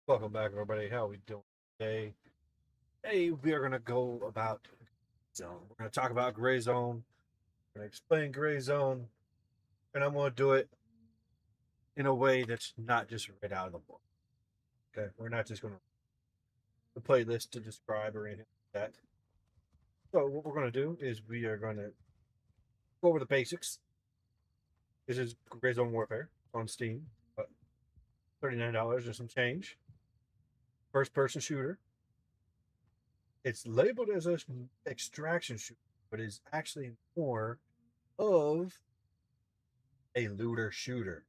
Welcome back, everybody. How we doing today? Hey, we are gonna go about zone. We're gonna talk about gray zone. We're gonna explain gray zone, and I'm gonna do it in a way that's not just read out of the book. Okay, we're not just gonna the playlist to describe or anything like that. So what we're gonna do is we are gonna go over the basics. This is Gray Zone Warfare on Steam, $39 and some change. First person shooter. It's labeled as an extraction shooter, but it's actually more of a looter shooter.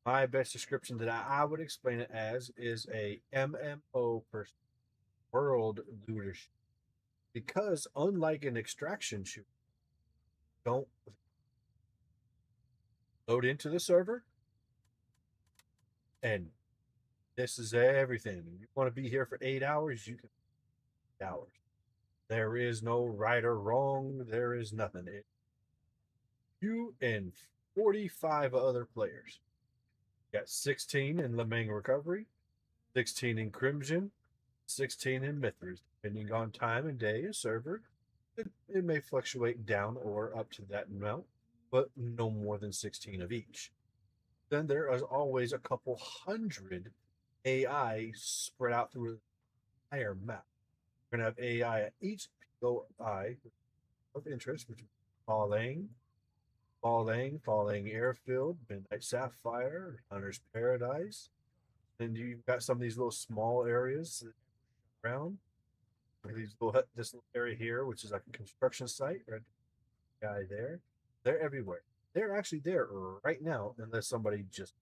My best description that I would explain it as is a MMO per world looter shooter. Because unlike an extraction shooter, don't load into the server and this is everything. You want to be here for 8 hours, you can 8 hours. There is no right or wrong. There is nothing. You and 45 other players. You got 16 in Lemang Recovery, 16 in Crimson, 16 in Mithras, depending on time and day and server. It may fluctuate down or up to that amount, but no more than 16 of each. Then there is always a couple hundred AI spread out through the entire map. We're going to have AI at each POI of interest, which is Falang, Falang Airfield, Midnight Sapphire, Hunter's Paradise. Then you've got some of these little small areas around. These little this little area here, which is like a construction site, right? Guy there, they're everywhere. They're actually there right now, unless somebody just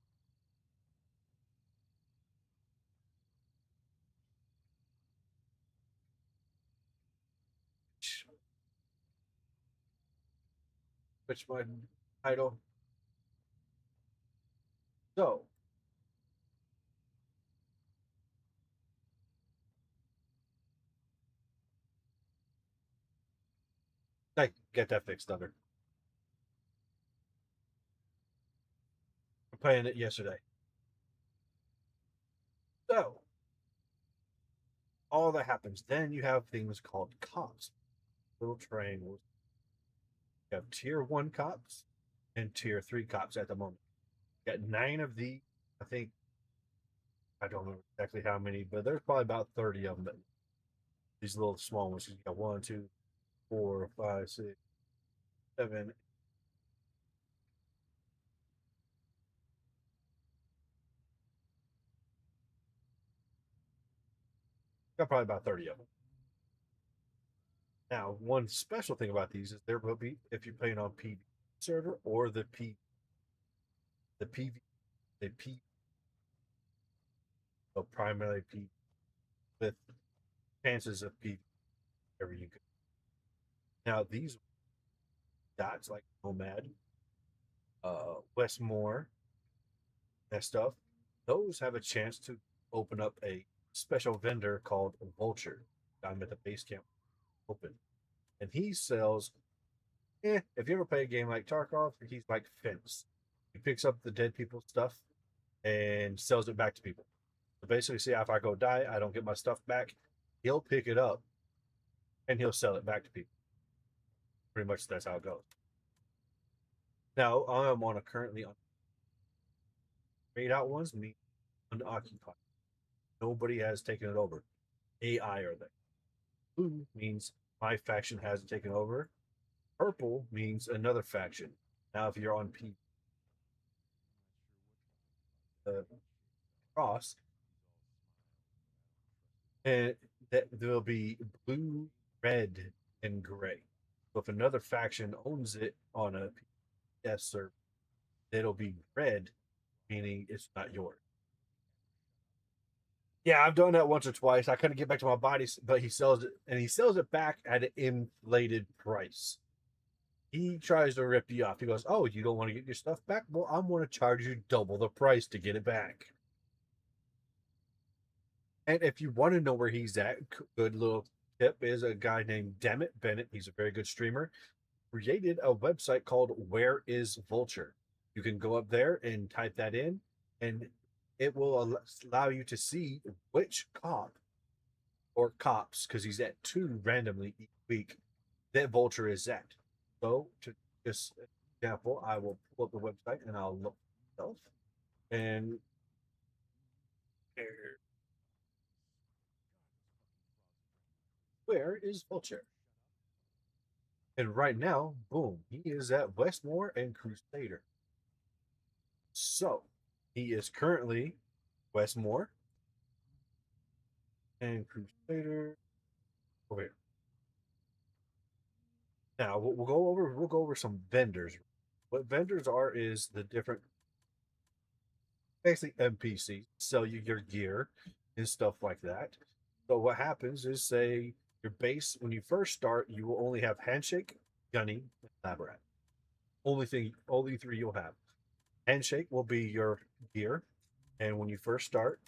switch my title. So I get that fixed, Thunder. I'm playing it yesterday. So all that happens. Then you have things called cops, little triangles. You have tier one cops and tier three cops at the moment. You got nine of these. I think I don't know exactly how many, but there's probably about 30 of them. These little small ones. You got one, two, four, five, six, seven. Got probably about 30 of them. Now, one special thing about these is there will be, if you're playing on PV server or the PV, the P, so primarily P with chances of PV wherever you go. Now, these dots like Nomad, Westmore, that stuff, those have a chance to open up a special vendor called Vulture. I'm at the base camp open. And he sells, if you ever play a game like Tarkov, he's like Fence. He picks up the dead people stuff and sells it back to people. So basically, see if I go die, I don't get my stuff back. He'll pick it up and he'll sell it back to people. Pretty much that's how it goes. Now I am on a currently on grayed out ones, me unoccupied. Nobody has taken it over. AI are they? Blue means my faction hasn't taken over. Purple means another faction. Now, if you're on P, the cross, and that there'll be blue, red, and gray. So if another faction owns it on a PS server, it'll be red, meaning it's not yours. Yeah, I've done that once or twice. I couldn't get back to my body, but he sells it, and he sells it back at an inflated price. He tries to rip you off. He goes, "Oh, you don't want to get your stuff back? Well, I'm going to charge you double the price to get it back." And if you want to know where he's at, good little tip is a guy named Demet Bennett. He's a very good streamer. Created a website called Where is Vulture. You can go up there and type that in, and it will allow you to see which cop or cops, because he's at two randomly each week, that Vulture is at. So, to just example, I will pull up the website and I'll look myself. And where is Vulture? And right now, boom, he is at Westmore and Crusader. So, he is currently Westmore and Crusader over here. Now we'll go over some vendors. What vendors are is the different basically NPCs sell you your gear and stuff like that. So what happens is, say your base when you first start, you will only have Handshake, Gunny, and Labyrinth. Only three you'll have. Handshake will be your gear, and when you first start,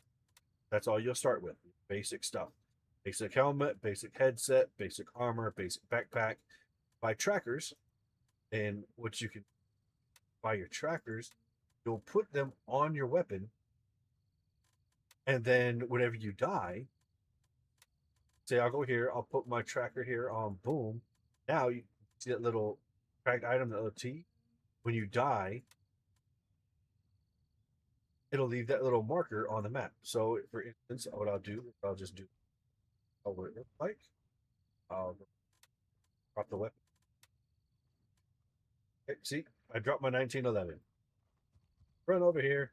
that's all you'll start with. Basic stuff. Basic helmet, basic headset, basic armor, basic backpack. Buy trackers, and what you can buy your trackers, you'll put them on your weapon, and then whenever you die, say I'll go here, I'll put my tracker here on boom. Now you see that little tracked item, that little T. When you die, it'll leave that little marker on the map. So for instance, what I'll do, I'll just do what it looks like. I'll drop the weapon. Okay, see, I dropped my 1911. Run over here.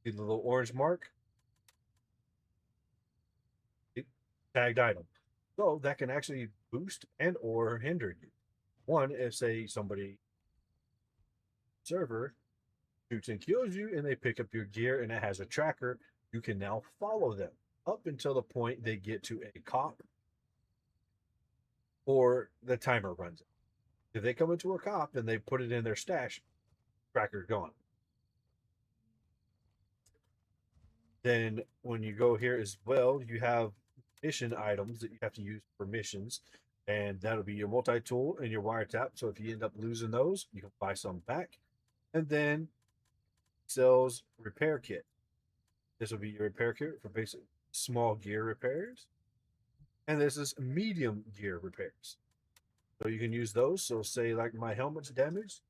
See the little orange mark? Tagged item. So that can actually boost and or hinder you. One, if say somebody server shoots and kills you and they pick up your gear and it has a tracker, you can now follow them up until the point they get to a cop or the timer runs out. If they come into a cop and they put it in their stash, tracker gone. Then when you go here as well, you have mission items that you have to use for missions, and that'll be your multi-tool and your wiretap. So if you end up losing those, you can buy some back. And then sells repair kit. This will be your repair kit for basic small gear repairs. And this is medium gear repairs. So you can use those. So say like my helmet's damaged,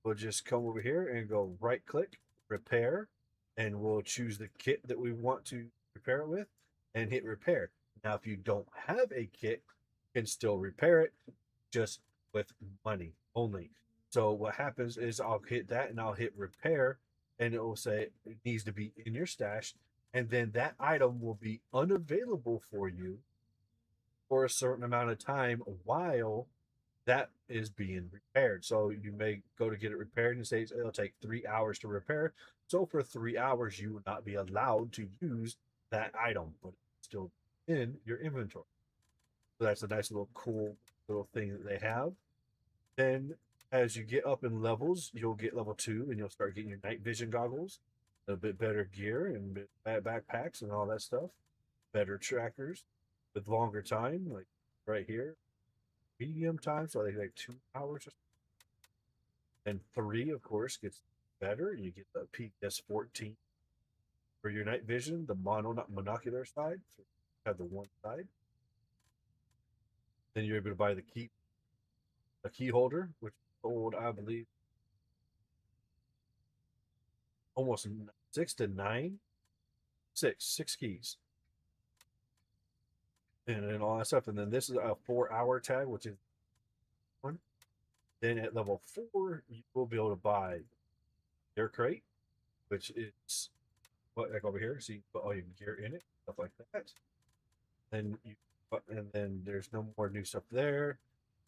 we'll just come over here and go right click, repair, and we'll choose the kit that we want to repair it with and hit repair. Now, if you don't have a kit, you can still repair it just with money only. So what happens is I'll hit that and I'll hit repair, and it will say it needs to be in your stash, and then that item will be unavailable for you for a certain amount of time while that is being repaired. So you may go to get it repaired and say it'll take 3 hours to repair. So for 3 hours, you will not be allowed to use that item, but it's still in your inventory. So that's a nice little cool little thing that they have. Then as you get up in levels, you'll get level 2 and you'll start getting your night vision goggles, a bit better gear and backpacks and all that stuff, better trackers with longer time, like right here, medium time, so I think like 2 hours. And 3, of course, gets better. You get the PPS 14 for your night vision, the monocular side, so you have the one side. Then you're able to buy a key holder, which sold, I believe, almost 6 to 9, six keys, and all that stuff. And then this is a 4-hour tag, which is one. Then at level 4, you will be able to buy your crate, which is what like over here. So you put all your gear in it, stuff like that. Then you, and then there's no more new stuff there.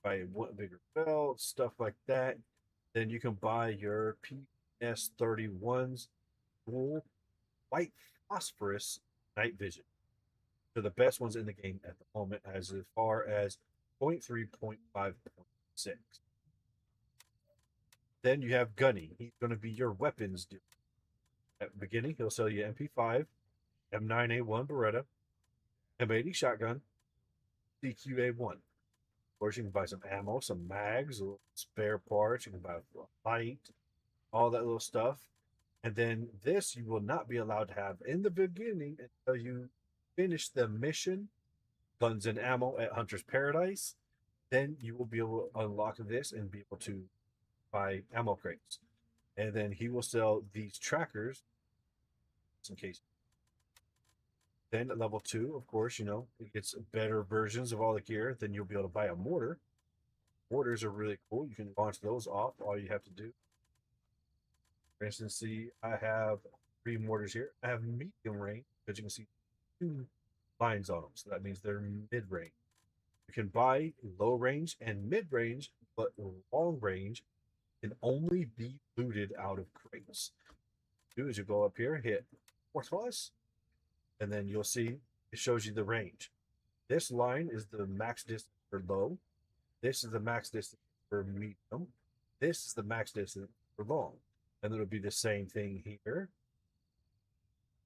Buy one bigger belt, stuff like that. Then you can buy your PS31's full white phosphorus night vision. They're the best ones in the game at the moment, as far as 0.3, 0.5, 0.6. Then you have Gunny. He's going to be your weapons dude. At the beginning, he'll sell you MP5, M9A1 Beretta, M80 shotgun, CQA1. Of course, you can buy some ammo, some mags, spare parts. You can buy a light, all that little stuff. And then this you will not be allowed to have in the beginning until you finish the mission, Guns and Ammo at Hunter's Paradise. Then you will be able to unlock this and be able to buy ammo crates. And then he will sell these trackers in case. Then at level 2, of course, it gets better versions of all the gear. Then you'll be able to buy a mortar. Mortars are really cool. You can launch those off. All you have to do, for instance, see, I have 3 mortars here. I have medium range, but you can see 2 lines on them. So that means they're mid range. You can buy low range and mid range, but long range can only be looted out of crates. Do is you go up here, hit plus, and then you'll see it shows you the range. This line is the max distance for low. This is the max distance for medium. This is the max distance for long. And it'll be the same thing here.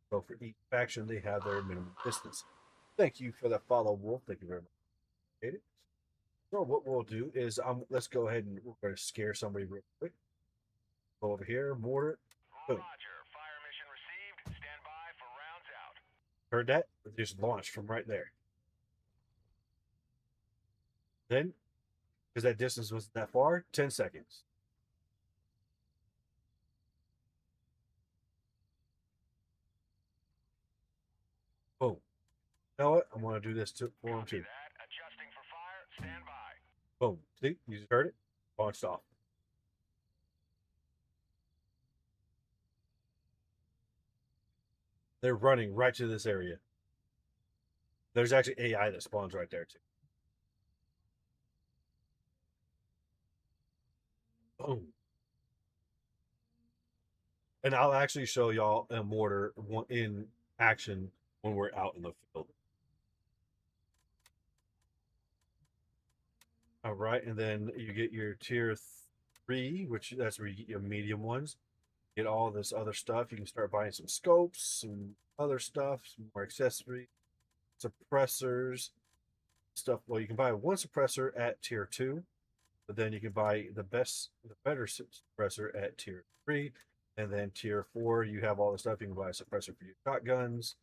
So for each faction, they have their minimum distance. Thank you for the follow, Wolf. Thank you very much. So what we'll do is let's go ahead and we're going to scare somebody real quick. Go over here, mortar. Boom. Roger. Fire mission received. Stand by for rounds out. Heard that? It just launched from right there. Then, because that distance wasn't that far, 10 seconds. Boom. You know what? I'm going to do this for him too. Adjusting for fire. Stand by. Boom. See? You just heard it? Launched off. They're running right to this area. There's actually AI that spawns right there too. Boom. And I'll actually show y'all a mortar in action when we're out in the field. All right, and then you get your tier 3, which that's where you get your medium ones. Get all this other stuff. You can start buying some scopes, some other stuff, some more accessories, suppressors, stuff. Well, you can buy one suppressor at tier 2, but then you can buy the better suppressor at tier 3, and then tier 4, you have all the stuff. You can buy a suppressor for your shotguns.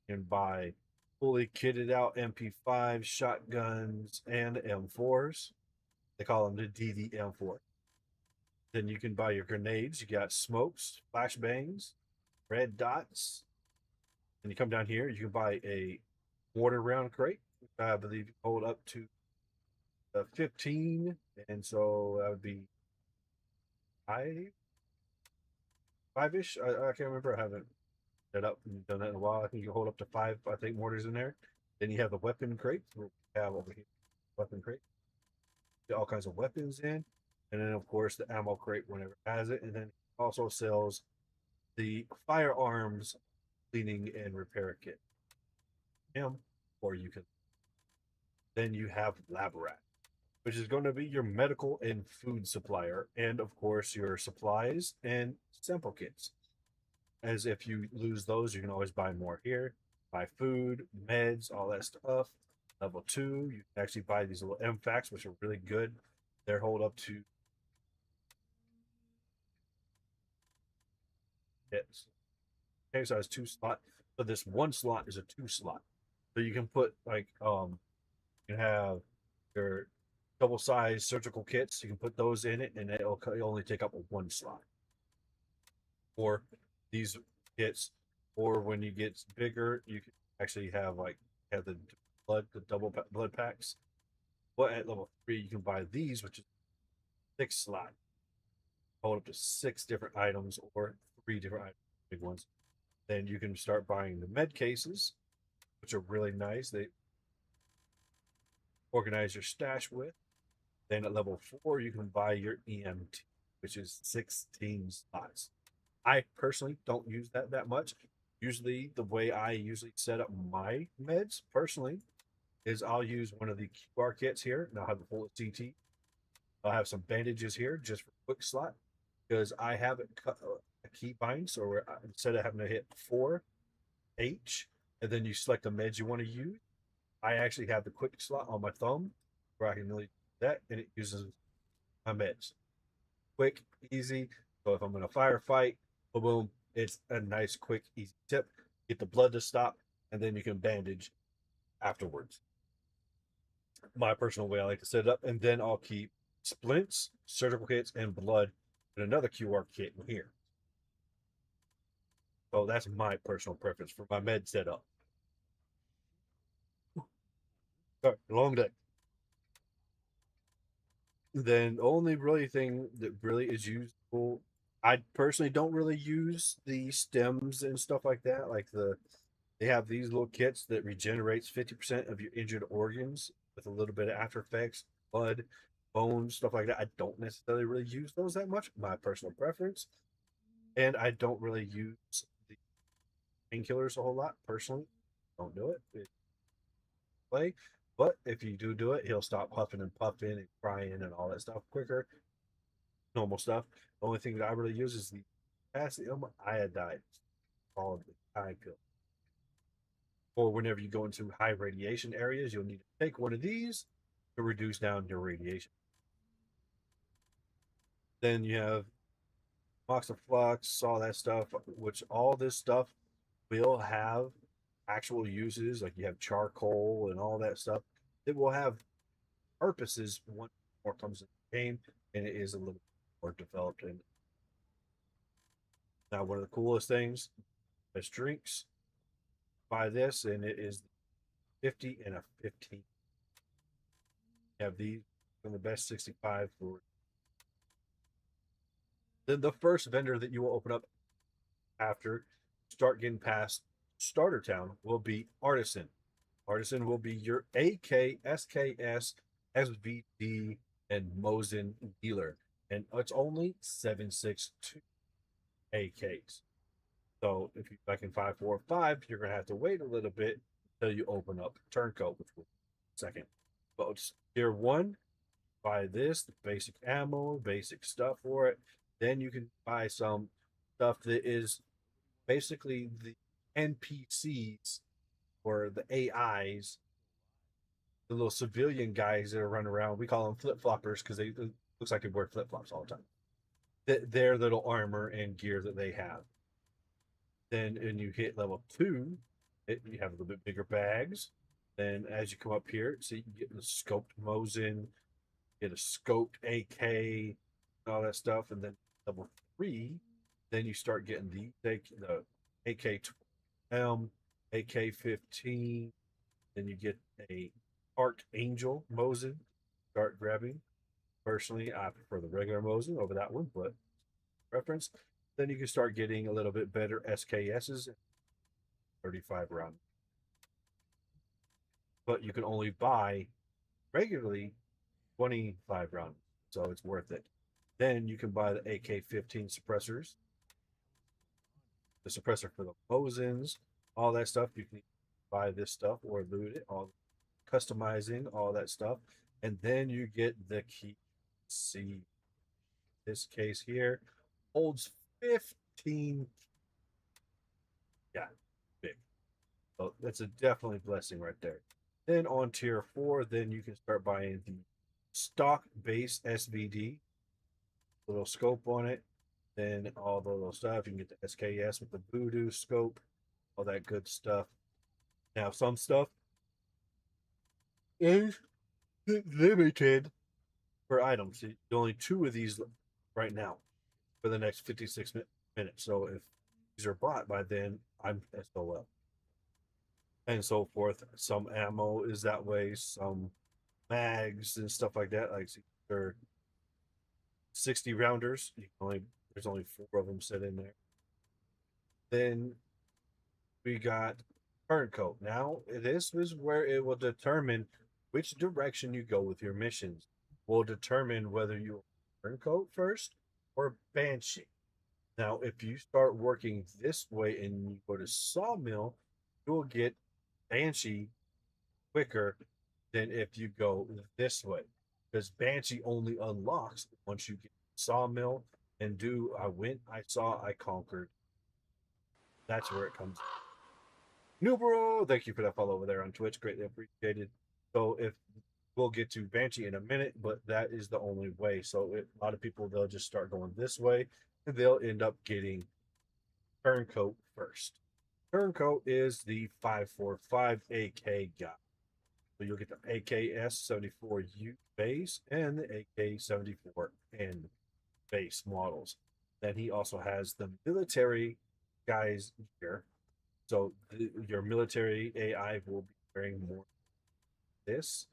You can buy fully kitted out MP5 shotguns and M4s. They call them the DDM4. Then you can buy your grenades. You got smokes, flashbangs, red dots. And you come down here, you can buy a mortar round crate. I believe you hold up to 15. And so that would be five-ish. I can't remember. I haven't set up and done that in a while. I think you can hold up to 5, I think, mortars in there. Then you have the weapon crate. We have over here, weapon crate. Get all kinds of weapons in. And then, of course, the ammo crate whenever it has it. And then also sells the firearms cleaning and repair kit. Or you can. Then you have Laborat, which is going to be your medical and food supplier, and of course your supplies and sample kits. As if you lose those, you can always buy more here. Buy food, meds, all that stuff. Level 2, you can actually buy these little MFACs, which are really good. They're hold up to hits. Okay, so it's 2 slot. So this 1 slot is a 2 slot. So you can put you can have your double size surgical kits. You can put those in it, and it'll only take up 1 slot. Or these kits, or when you get bigger, you can actually have the double blood packs. But at level 3, you can buy these, which is 6 slot. Hold up to 6 different items or 3 different items, big ones. Then you can start buying the med cases, which are really nice. They organize your stash with. Then at level 4, you can buy your EMT, which is 16 slots. I personally don't use that much. Usually, the way I usually set up my meds personally is I'll use one of the QR kits here, and I'll have the full CT. I'll have some bandages here just for quick slot because I have it cut a key bind, so where instead of having to hit 4H and then you select the meds you want to use, I actually have the quick slot on my thumb where I can really do that, and it uses my meds. Quick, easy. So if I'm in a firefight, Boom, boom. It's a nice, quick, easy tip. Get the blood to stop, and then you can bandage afterwards. My personal way, I like to set it up, and then I'll keep splints, surgical kits, and blood in another QR kit in here. So that's my personal preference for my med setup. Sorry, long day. Then the only really thing that really is useful, I personally don't really use the stems and stuff like that. Like they have these little kits that regenerates 50% of your injured organs with a little bit of after effects, blood, bones, stuff like that. I don't necessarily really use those that much, my personal preference. And I don't really use the painkillers a whole lot personally. Don't do it. Play. But if you do it, he'll stop huffing and puffing and crying and all that stuff quicker. Normal stuff. The only thing that I really use is the potassium iodide, called the iodine pill. Or whenever you go into high radiation areas, you'll need to take one of these to reduce down your radiation. Then you have moxiflux, all that stuff, which all this stuff will have actual uses. Like you have charcoal and all that stuff. It will have purposes once more comes in the game, and it is a little more developed. And now, one of the coolest things is drinks. Buy this, and it is 50 and a 15. You have these from the best 65 for. Then the first vendor that you will open up after start getting past Starter Town will be Artisan. Artisan will be your AK, SKS, SVD, and Mosin dealer. And it's only 762 AKs. So if you back in 545, you're gonna have to wait a little bit until you open up Turncoat, which will be second. But it's tier one, buy this, the basic ammo, basic stuff for it. Then you can buy some stuff that is basically the NPCs or the AIs, the little civilian guys that are running around. We call them flip floppers because they it looks like they wear flip flops all the time. Their little armor and gear that they have. Then, and you hit level 2, you have a little bit bigger bags. Then, as you come up here, see, you get the scoped Mosin, get a scoped AK, all that stuff. And then level 3, then you start getting the AK-12M, AK-15. Then you get a Archangel Mosin. Start grabbing. Personally, I prefer the regular Mosin over that one, but preference. Then you can start getting a little bit better SKSs, 35 round. But you can only buy regularly 25 round, so it's worth it. Then you can buy the AK-15 suppressors, the suppressor for the Mosins, all that stuff. You can buy this stuff or loot it, all customizing, all that stuff. And then you get the key. See, this case here holds 15. Yeah, big. So that's a definitely blessing right there. Then on tier 4, then you can start buying the stock base SVD, little scope on it, then all the little stuff. You can get the SKS with the Voodoo scope, all that good stuff. Now, some stuff is limited for items. Only 2 of these right now for the next 56 minutes. So if these are bought by then, I'm SOL. And so forth. Some ammo is that way, some mags and stuff like that. Like they're 60 rounders. There's only 4 of them set in there. Then we got Turncoat. Now this is where it will determine which direction you go with your missions. Will determine whether you Turncoat first or Banshee. Now, if you start working this way and you go to Sawmill, you will get Banshee quicker than if you go this way. Because Banshee only unlocks once you get Sawmill and do I went, I saw, I conquered. That's where it comes. Nubro, thank you for that follow over there on Twitch. Greatly appreciated. So if we'll get to Banshee in a minute, but that is the only way. So a lot of people they'll just start going this way and they'll end up getting Turncoat first. Turncoat is the 545 AK guy. So you'll get the AKS-74U base and the AK-74N base models. Then he also has the military guys here. So your military AI will be wearing more of this.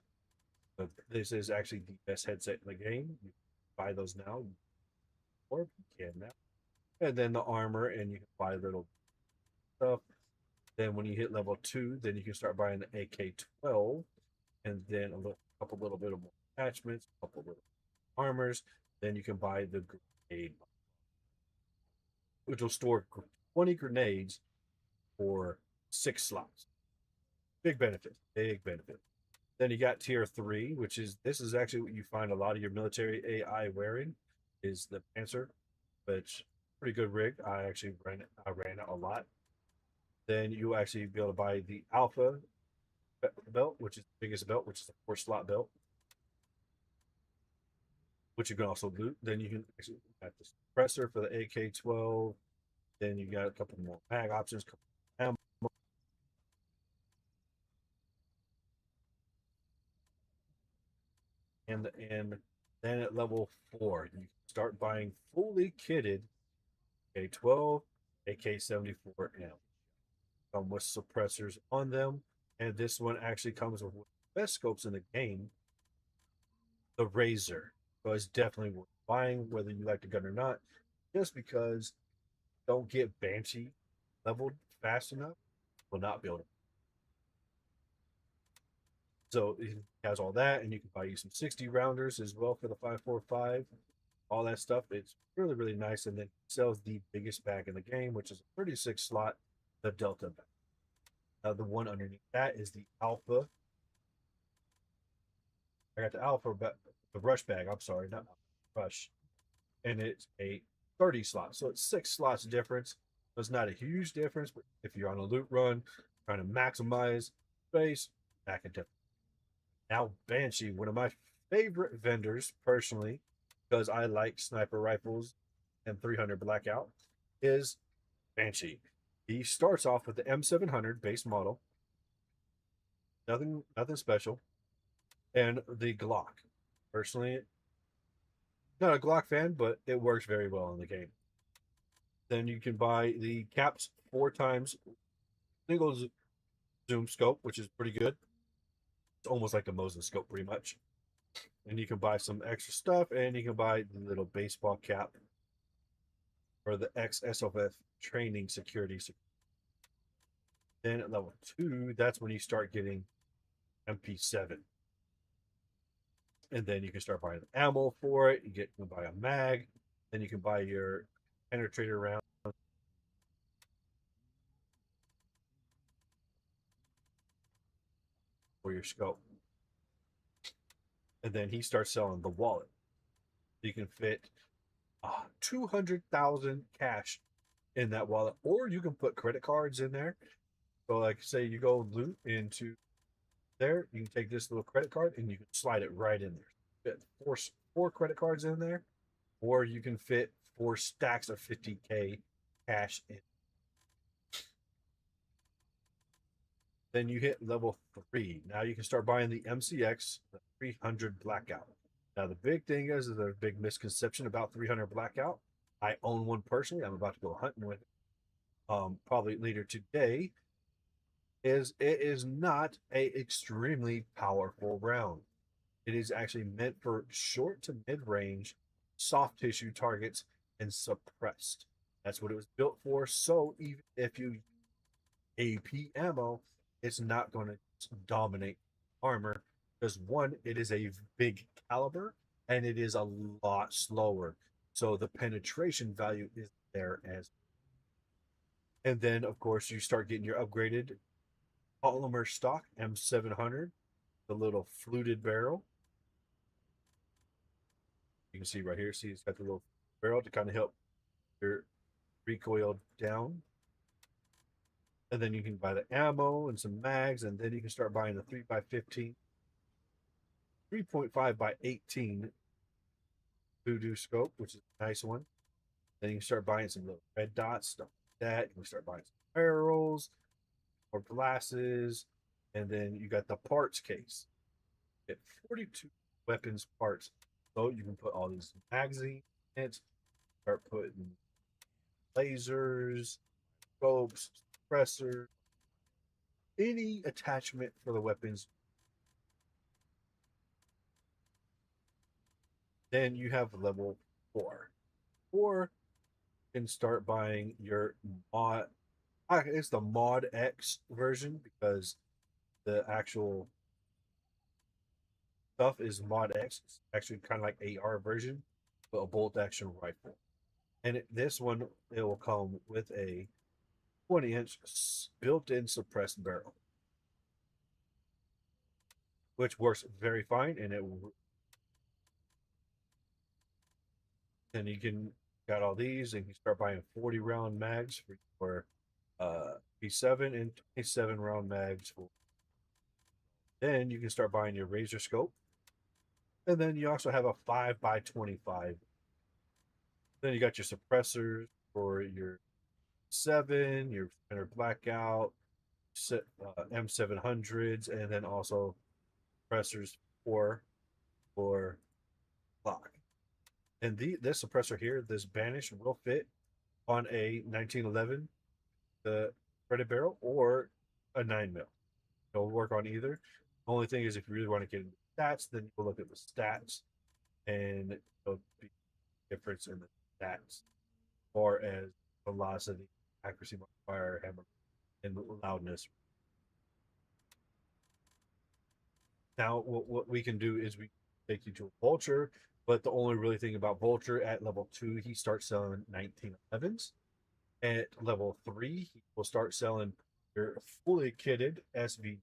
But this is actually the best headset in the game. You can buy those now, or you can now. And then the armor, and you can buy little stuff. Then when you hit level 2, then you can start buying the AK-12, and then a couple little bit of more attachments, a couple little armors. Then you can buy the grenade, which will store 20 grenades for 6 slots. Big benefit. Big benefit. Then you got tier 3, which is this is actually what you find a lot of your military AI wearing is the Panzer, which pretty good rig. I ran it a lot. Then you actually be able to buy the Alpha belt, which is the biggest belt, which is a 4-slot belt, which you can also loot. Then you can actually have the suppressor for the AK-12. Then you got a couple more mag options, couple ammo. And then at level 4, you can start buying fully kitted AK-12, AK-74M. Come with suppressors on them, and this one actually comes with the best scopes in the game, the Razor. So it's definitely worth buying, whether you like the gun or not, just because don't get Banshee leveled fast enough, will not be able to. So it has all that, and you can buy you some 60 rounders as well for the 545. All that stuff. It's really, really nice. And then sells the biggest bag in the game, which is a 36 slot, the Delta bag. Now, the one underneath that is the Alpha. I got the Alpha, the Rush bag. I'm sorry, not Rush. And it's a 30 slot. So it's 6 slots difference. So it's not a huge difference, but if you're on a loot run, trying to maximize space, that can definitely. Now, Banshee, one of my favorite vendors personally, because I like sniper rifles and 300 Blackout, is Banshee. He starts off with the M700 base model, nothing special, and the Glock. Personally, not a Glock fan, but it works very well in the game. Then you can buy the Caps 4 times single zoom scope, which is pretty good. It's almost like a Mosin scope, pretty much. And you can buy some extra stuff, and you can buy the little baseball cap for the XSOF training security. Then at level 2, that's when you start getting MP7. And then you can start buying the ammo for it. You can buy a mag. Then you can buy your penetrator round for your scope. And then he starts selling the wallet. You can fit 200,000 cash in that wallet, or you can put credit cards in there. So, like, say you go loot into there, you can take this little credit card and you can slide it right in there. Fit four credit cards in there, or you can fit 4 stacks of 50K cash in. Then you hit level 3. Now you can start buying the MCX, the 300 Blackout. Now the big thing is there's a big misconception about 300 Blackout. I own one personally. I'm about to go hunting with it. Probably later today. Is it is not a extremely powerful round. It is actually meant for short to mid-range, soft tissue targets, and suppressed. That's what it was built for. So even if you AP ammo, it's not going to dominate armor because one, it is a big caliber and it is a lot slower. So the penetration value is there as. And then of course you start getting your upgraded polymer stock M700, the little fluted barrel. You can see right here, see it's got the little barrel to kind of help your recoil down. And then you can buy the ammo and some mags, and then you can start buying the 3x15, 3.5 by 18 Voodoo scope, which is a nice one. Then you can start buying some little red dots, stuff like that. You can start buying some barrels or glasses, and then you got the parts case. Get 42 weapons parts. So you can put all these magazines in it, start putting lasers, scopes, suppressors, any attachment for the weapons. Then you have level 4. 4 can start buying your mod. It's the Mod X version because the actual stuff is Mod X. It's actually kind of like AR version, but a bolt action rifle. And this one, it will come with a 20-inch built-in suppressed barrel, which works very fine. And then you can got all these, and you start buying 40-round mags for your P7 and 27-round mags. Then you can start buying your razor scope, and then you also have a 5x25. Then you got your suppressors for your 7, your Spinner Blackout, M700s, and then also suppressors for lock. And this suppressor here, this Banish, will fit on a 1911 the threaded barrel or a 9mm. It'll work on either. Only thing is, if you really want to get into stats, then you'll look at the stats, and there'll be a difference in the stats as far as velocity, accuracy modifier, hammer, and loudness. Now, what we can do is we take you to a Vulture, but the only really thing about Vulture, at level 2, he starts selling 1911s. At level 3, he will start selling your fully kitted SV.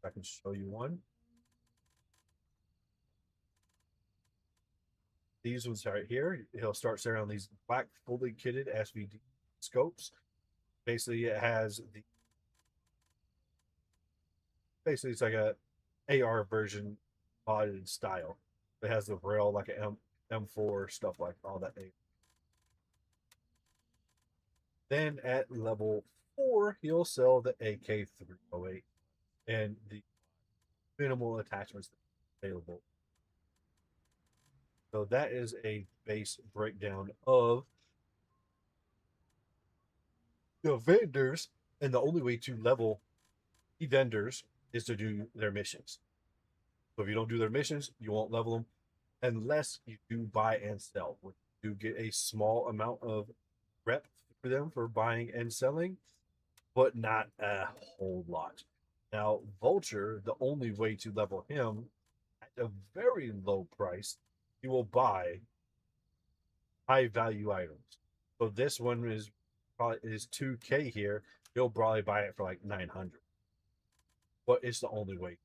I can show you one. These ones right here, he'll start selling these black fully kitted SVD scopes. Basically, it has it's like a AR version modded style. It has the rail like an M4 stuff, like all that. Then at level 4, he'll sell the AK-308 and the minimal attachments available. So that is a base breakdown of the vendors, and the only way to level the vendors is to do their missions. So if you don't do their missions, you won't level them unless you do buy and sell, which you get a small amount of rep for them for buying and selling, but not a whole lot. Now, Vulture, the only way to level him at a very low price, you will buy high value items. So this one is probably is 2K here. You'll probably buy it for like 900. But it's the only way.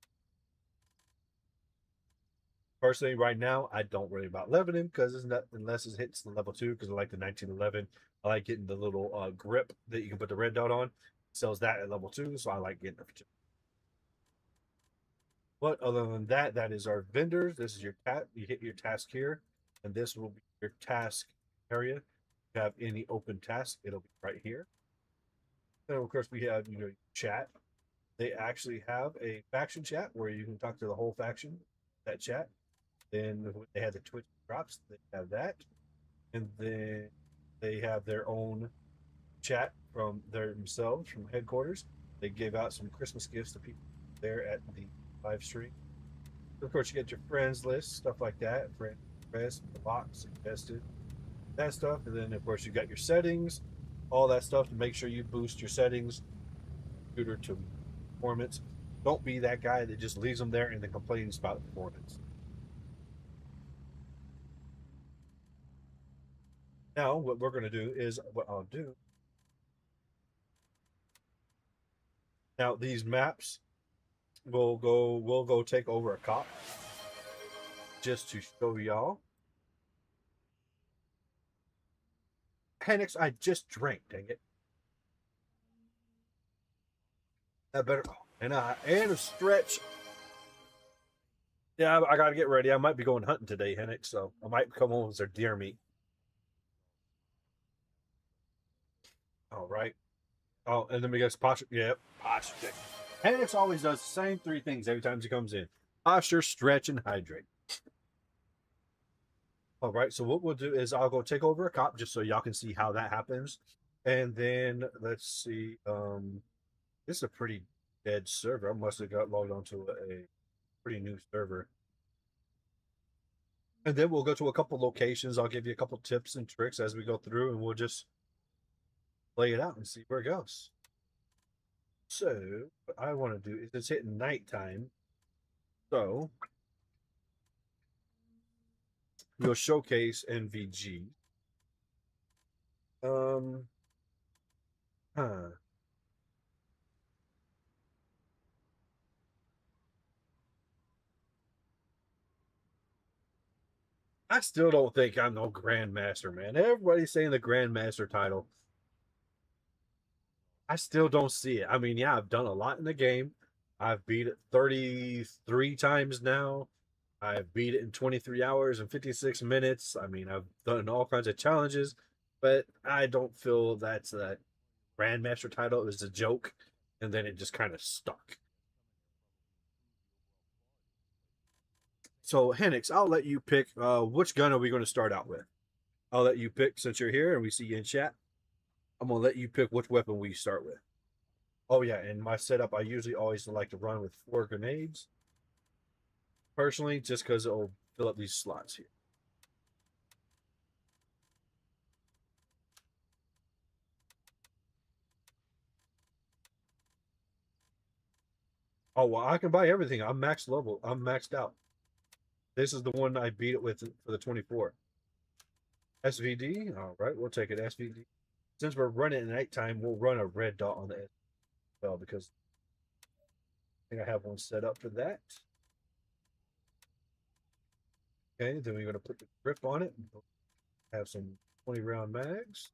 Personally, right now, I don't worry about leveling because it's not unless it hits the level 2. Because I like the 1911. I like getting the little grip that you can put the red dot on. It sells that at level 2, so I like getting it for 2. But other than that, that is our vendors. This is your you hit your task here, and this will be your task area. If you have any open task, it'll be right here. And of course, we have chat. They actually have a faction chat where you can talk to the whole faction. That chat. Then they have the Twitch drops. They have that, and then they have their own chat from themselves from headquarters. They gave out some Christmas gifts to people there at the live stream. Of course, you get your friends list, stuff like that. Friend request, box suggested, that stuff. And then, of course, you got your settings, all that stuff to make sure you boost your settings, computer to performance. Don't be that guy that just leaves them there and then complains about performance. Now, what we're going to do is what I'll do. Now, these maps we'll go take over a cop just to show y'all. Panics, I just drank, dang it. I better and a stretch. Yeah, I gotta get ready. I might be going hunting today, Hennick, so I might come home with their deer meat. All right. Oh, and then we got posture. Yep, posture. Hendrix always does the same three things every time she comes in: posture, stretch, and hydrate. All right. So what we'll do is I'll go take over a cop just so y'all can see how that happens, and then let's see. This is a pretty dead server. I must have got logged onto a pretty new server. And then we'll go to a couple locations. I'll give you a couple tips and tricks as we go through, and we'll just play it out and see where it goes. So, what I want to do is it's hitting nighttime. So, you'll showcase NVG. Um, huh. I still don't think I'm no Grandmaster, man. Everybody's saying the Grandmaster title. I still don't see it. I mean, yeah, I've done a lot in the game. I've beat it 33 times now. I've beat it in 23 hours and 56 minutes. I mean, I've done all kinds of challenges, but I don't feel that's that Grandmaster title. It was a joke, and then it just kind of stuck. So, Hennix, I'll let you pick which gun are we going to start out with? I'll let you pick since you're here and we see you in chat. I'm going to let you pick which weapon we start with. Oh, yeah, in my setup, I usually always like to run with 4 grenades. Personally, just because it'll fill up these slots here. Oh, well, I can buy everything. I'm max level. I'm maxed out. This is the one I beat it with for the 24. SVD. All right, we'll take it. SVD. Since we're running at nighttime, we'll run a red dot on the S well because I think I have one set up for that. Okay, then we're going to put the grip on it. Have some 20 round mags.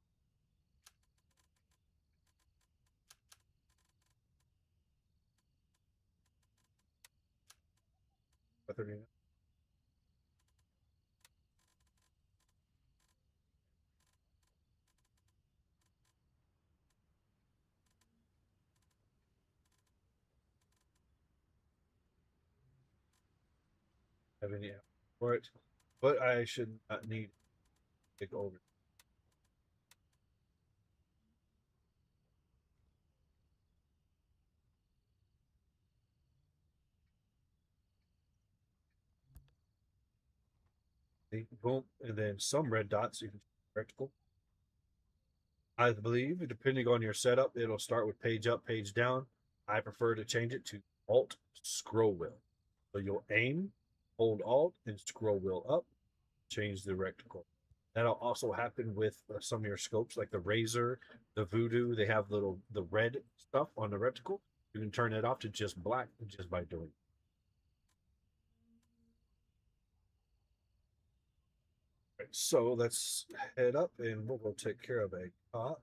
Have any for it, but I should not need to take over. Boom, and then some red dots. You can vertical. I believe, depending on your setup, it'll start with page up, page down. I prefer to change it to Alt scroll wheel. So you'll aim, hold Alt, and scroll wheel up. Change the reticle. That'll also happen with some of your scopes, like the Razor, the Voodoo. They have the red stuff on the reticle. You can turn it off to just black just by doing it. Right, so let's head up and we'll go take care of a cop.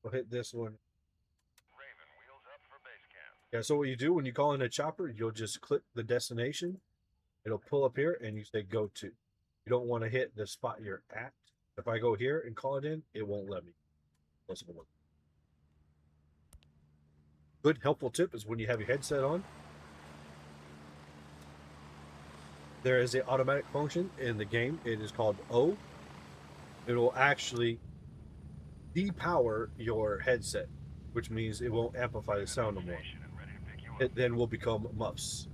We'll hit this one. Raven, wheels up for base camp. Yeah, so what you do when you call in a chopper, you'll just click the destination. It'll pull up here and you say go to. You don't want to hit the spot you're at. If I go here and call it in, it won't let me. Good helpful tip is when you have your headset on, there is an automatic function in the game. It is called O. It will actually depower your headset, which means it won't amplify the sound no more. It then will become muffs.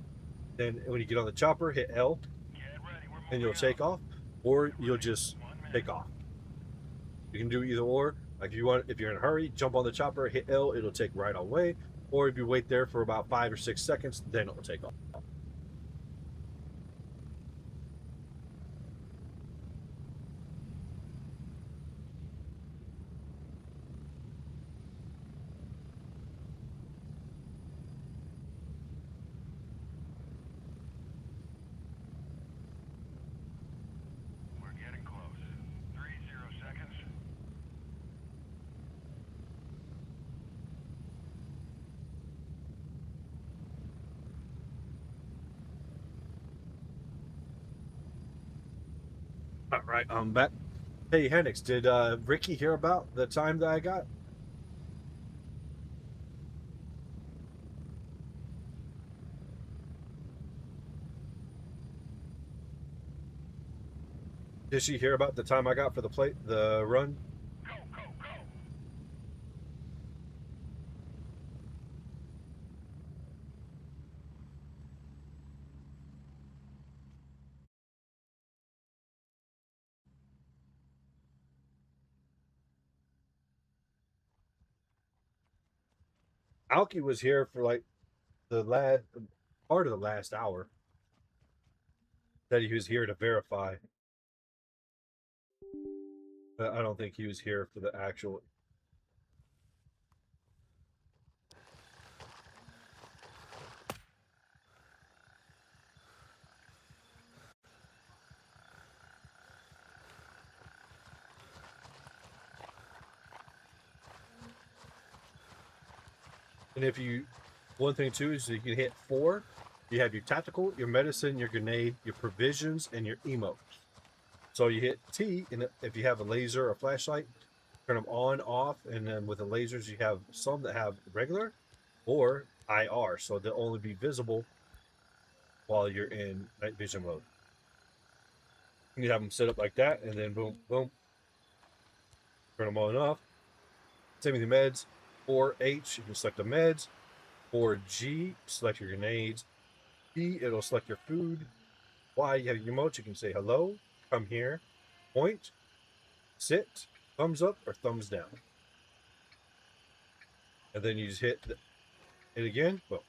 Then when you get on the chopper, hit L, and you'll take off, or you'll just take off. You can do either or. Like if you're in a hurry, jump on the chopper, hit L, it'll take right away. Or if you wait there for about 5 or 6 seconds, then it'll take off. We're getting close. 30 seconds. All right, I'm back. Hey, Henix, did Ricky hear about the time that I got? Did she hear about the time I got for the run? Alki was here for like the last part of the last hour. That he was here to verify, but I don't think he was here for the actual. And if you, one thing too is you can hit 4. You have your tactical, your medicine, your grenade, your provisions, and your emote. So you hit T, and if you have a laser or flashlight, turn them on, off, and then with the lasers, you have some that have regular or IR, so they'll only be visible while you're in night vision mode. You have them set up like that, and then boom, boom, turn them on and off. Same with the meds. 4H, you can select the meds. 4G, select your grenades. B, it'll select your food. Y, you have your emotes. You can say hello, come here, point, sit, thumbs up, or thumbs down. And then you just hit it again. Boom.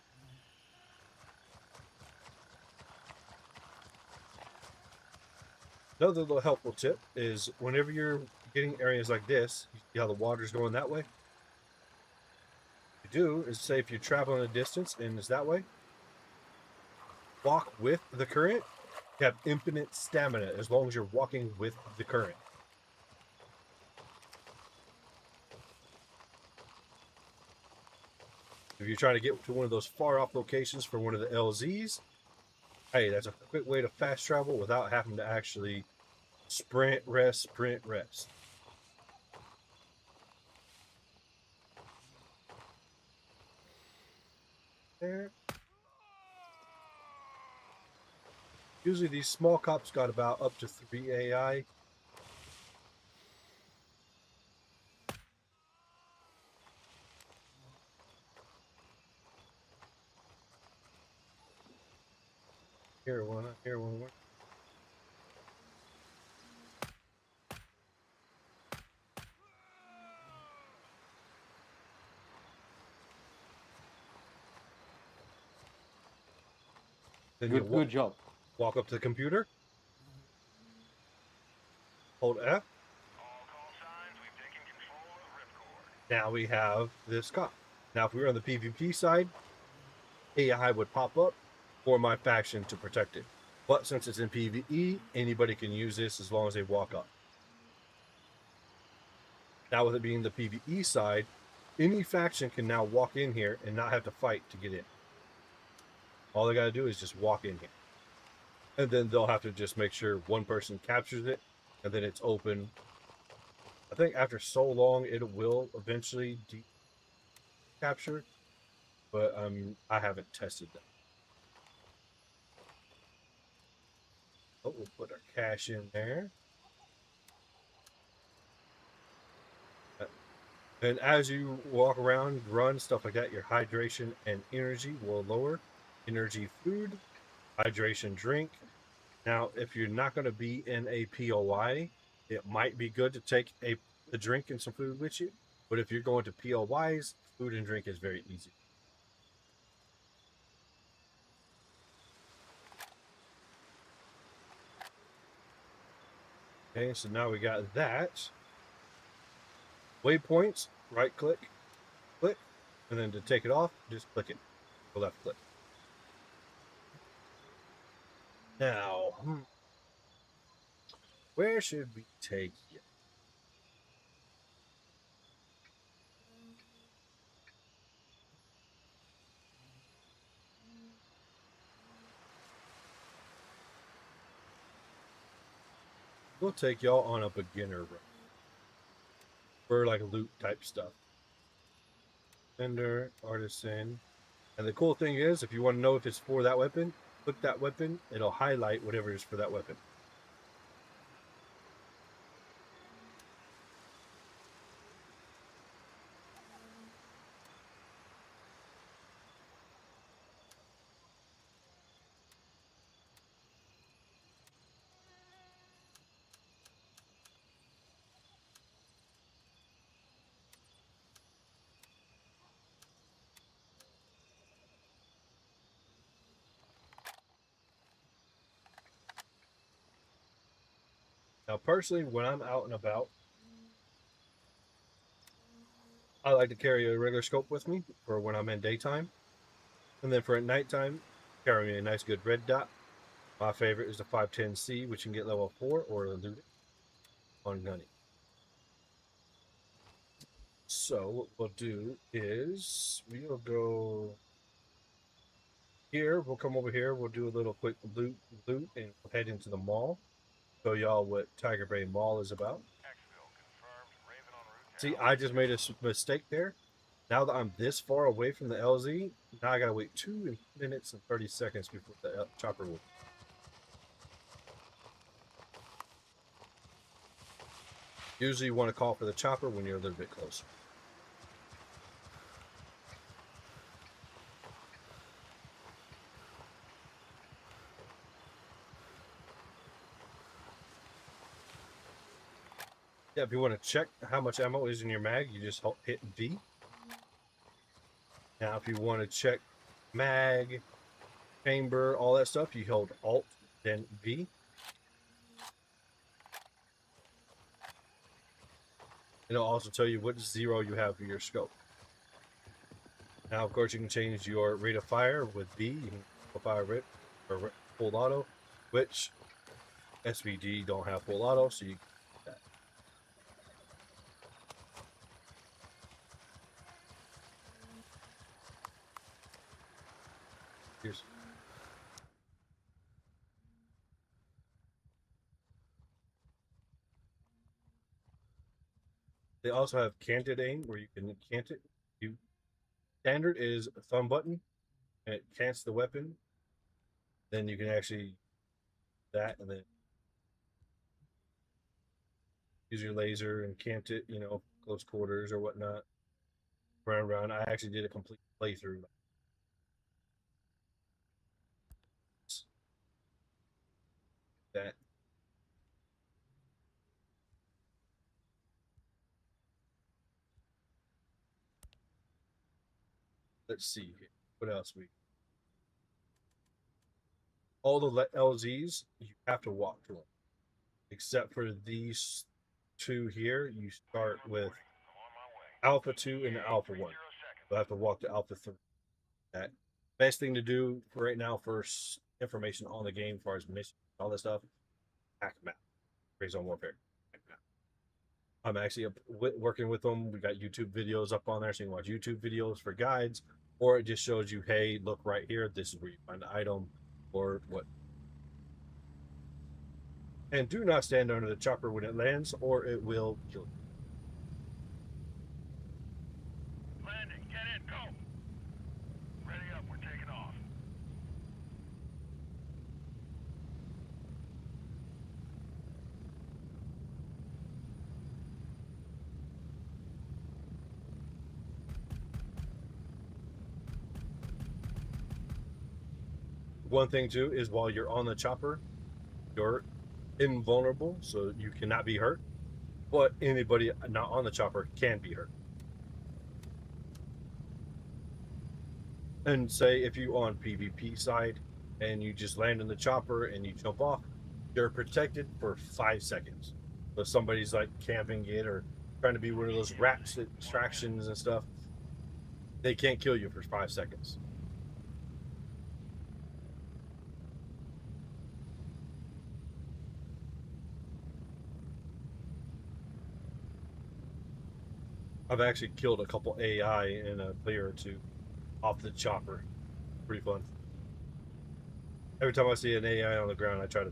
Another little helpful tip is whenever you're getting areas like this, you see how the water's going that way? What you do is say if you're traveling a distance and it's that way, walk with the current. You have infinite stamina as long as you're walking with the current. If you're trying to get to one of those far off locations for one of the LZs, hey, that's a quick way to fast travel without having to actually sprint, rest, sprint, rest. There. Usually these small cops got about up to 3 AI. Here one, here one. Then you Good job. walk up to the computer, hold F. All call signs, we've taken control of Ripcord. Now we have this cop. Now, if we were on the PvP side, AI would pop up for my faction to protect it. But since it's in PvE, anybody can use this as long as they walk up. Now, with it being the PvE side, any faction can now walk in here and not have to fight to get in. All they got to do is just walk in here. And then they'll have to just make sure one person captures it, and then it's open. I think after so long, it will eventually capture, but I haven't tested that. Oh, we'll put our cash in there. And as you walk around, run, stuff like that, your hydration and energy will lower. Energy food, hydration drink. Now, if you're not going to be in a POI, it might be good to take a drink and some food with you. But if you're going to POIs, food and drink is very easy. Okay, so now we got that. Waypoints, right click, click, and then to take it off, just click it. Left click. Now, where should we take you? we'll take y'all on a beginner run for like loot type stuff. Vendor, artisan. And the cool thing is, if you want to know if it's for that weapon, click that weapon, it'll highlight whatever is for that weapon. Now, personally, when I'm out and about, I like to carry a regular scope with me for when I'm in daytime. And then for at nighttime, carry a nice good red dot. My favorite is the 510C, which you can get level 4 or loot on gunning. So what we'll do is we'll go here. We'll come over here. We'll do a little quick loot, and we'll head into the mall. Show y'all what Tiger Bay Mall is about. Exfil confirmed. Raven en route to See, Alpha. I just made a mistake there. Now that I'm this far away from the LZ, now I gotta wait 2 minutes and 30 seconds before the chopper will. Usually you want to call for the chopper when you're a little bit closer. Yeah, if you want to check how much ammo is in your mag, you just hit V. Now, if you want to check mag, chamber, all that stuff, you hold Alt, then V. It'll also tell you what zero you have for your scope. Now, of course, you can change your rate of fire with V. You can fire rate or full auto, which SVD don't have full auto, so you can do that. Here's they also have canted aim where you can cant it. Standard is a thumb button and it cants the weapon. Then you can actually that and then use your laser and cant it, close quarters or whatnot. Round. I actually did a complete playthrough. That let's see here. What else we all the LZs you have to walk to them. Except for these two here, you start with I'm on my way. Alpha 2 and Alpha 1. 0 seconds. You'll have to walk to Alpha 3. That best thing to do for right now for information on the game, as far as missions, all that stuff. Hack map, Gray Zone Warfare. Hack map. I'm actually working with them. We got YouTube videos up on there, so you can watch YouTube videos for guides, or it just shows you, hey, look right here. This is where you find the item, or what. And do not stand under the chopper when it lands, or it will kill you. Landing. Get in. Go. Ready up. We're taking off. One thing too is while you're on the chopper, you're invulnerable, so you cannot be hurt. But anybody not on the chopper can be hurt. And say if you on PvP side and you just land in the chopper and you jump off, you're protected for 5 seconds. So if somebody's like camping it or trying to be one of those rat distractions and stuff, they can't kill you for 5 seconds. I've actually killed a couple AI in a player or two off the chopper. Pretty fun. Every time I see an AI on the ground, I try to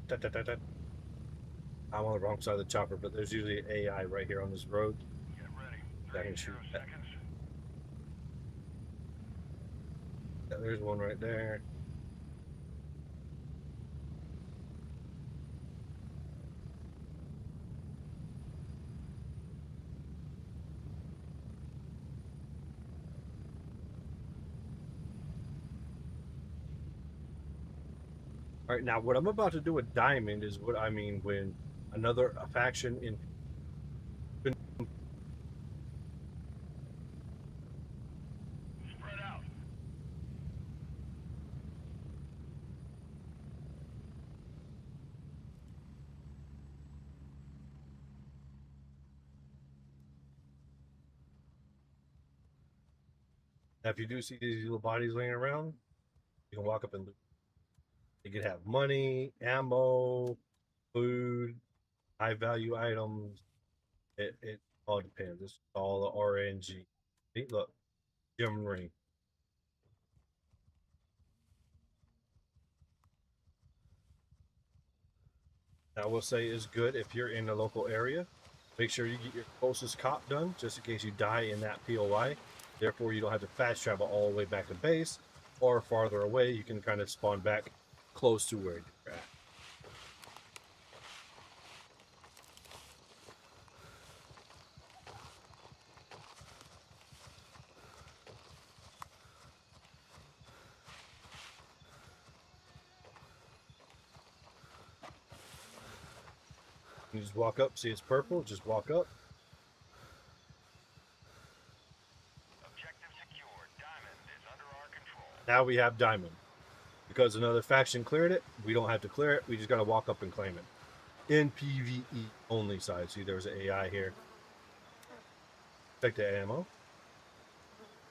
I'm on the wrong side of the chopper, but there's usually AI right here on this road. Get ready. I can 30 shoot that. seconds. Yeah, there's one right there. All right, now what I'm about to do with Diamond is what I mean when another faction in Spread out. now, if you do see these little bodies laying around, you can walk up and loot. You can have money, ammo, food, high value items. It all depends. It's all the RNG. See, look, gem ring. I will say is good if you're in the local area. Make sure you get your closest cop done, just in case you die in that POI. Therefore, you don't have to fast travel all the way back to base, or farther away. You can kind of spawn back close to where you're at. You just walk up, see it's purple, just walk up. Objective secured. Diamond is under our control. Now we have diamond. Because another faction cleared it, we don't have to clear it. We just got to walk up and claim it. In PvE only side. See, there's an AI here. Take the ammo.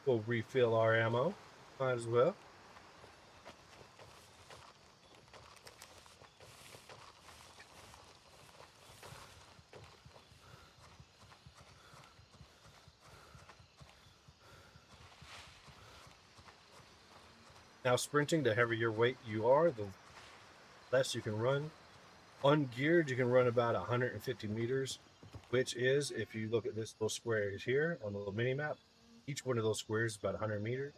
We'll refill our ammo. Might as well. Now, sprinting, the heavier weight you are, the less you can run. Ungeared, you can run about 150 meters, which is, if you look at this little squares here on the little mini map, each one of those squares is about 100 meters.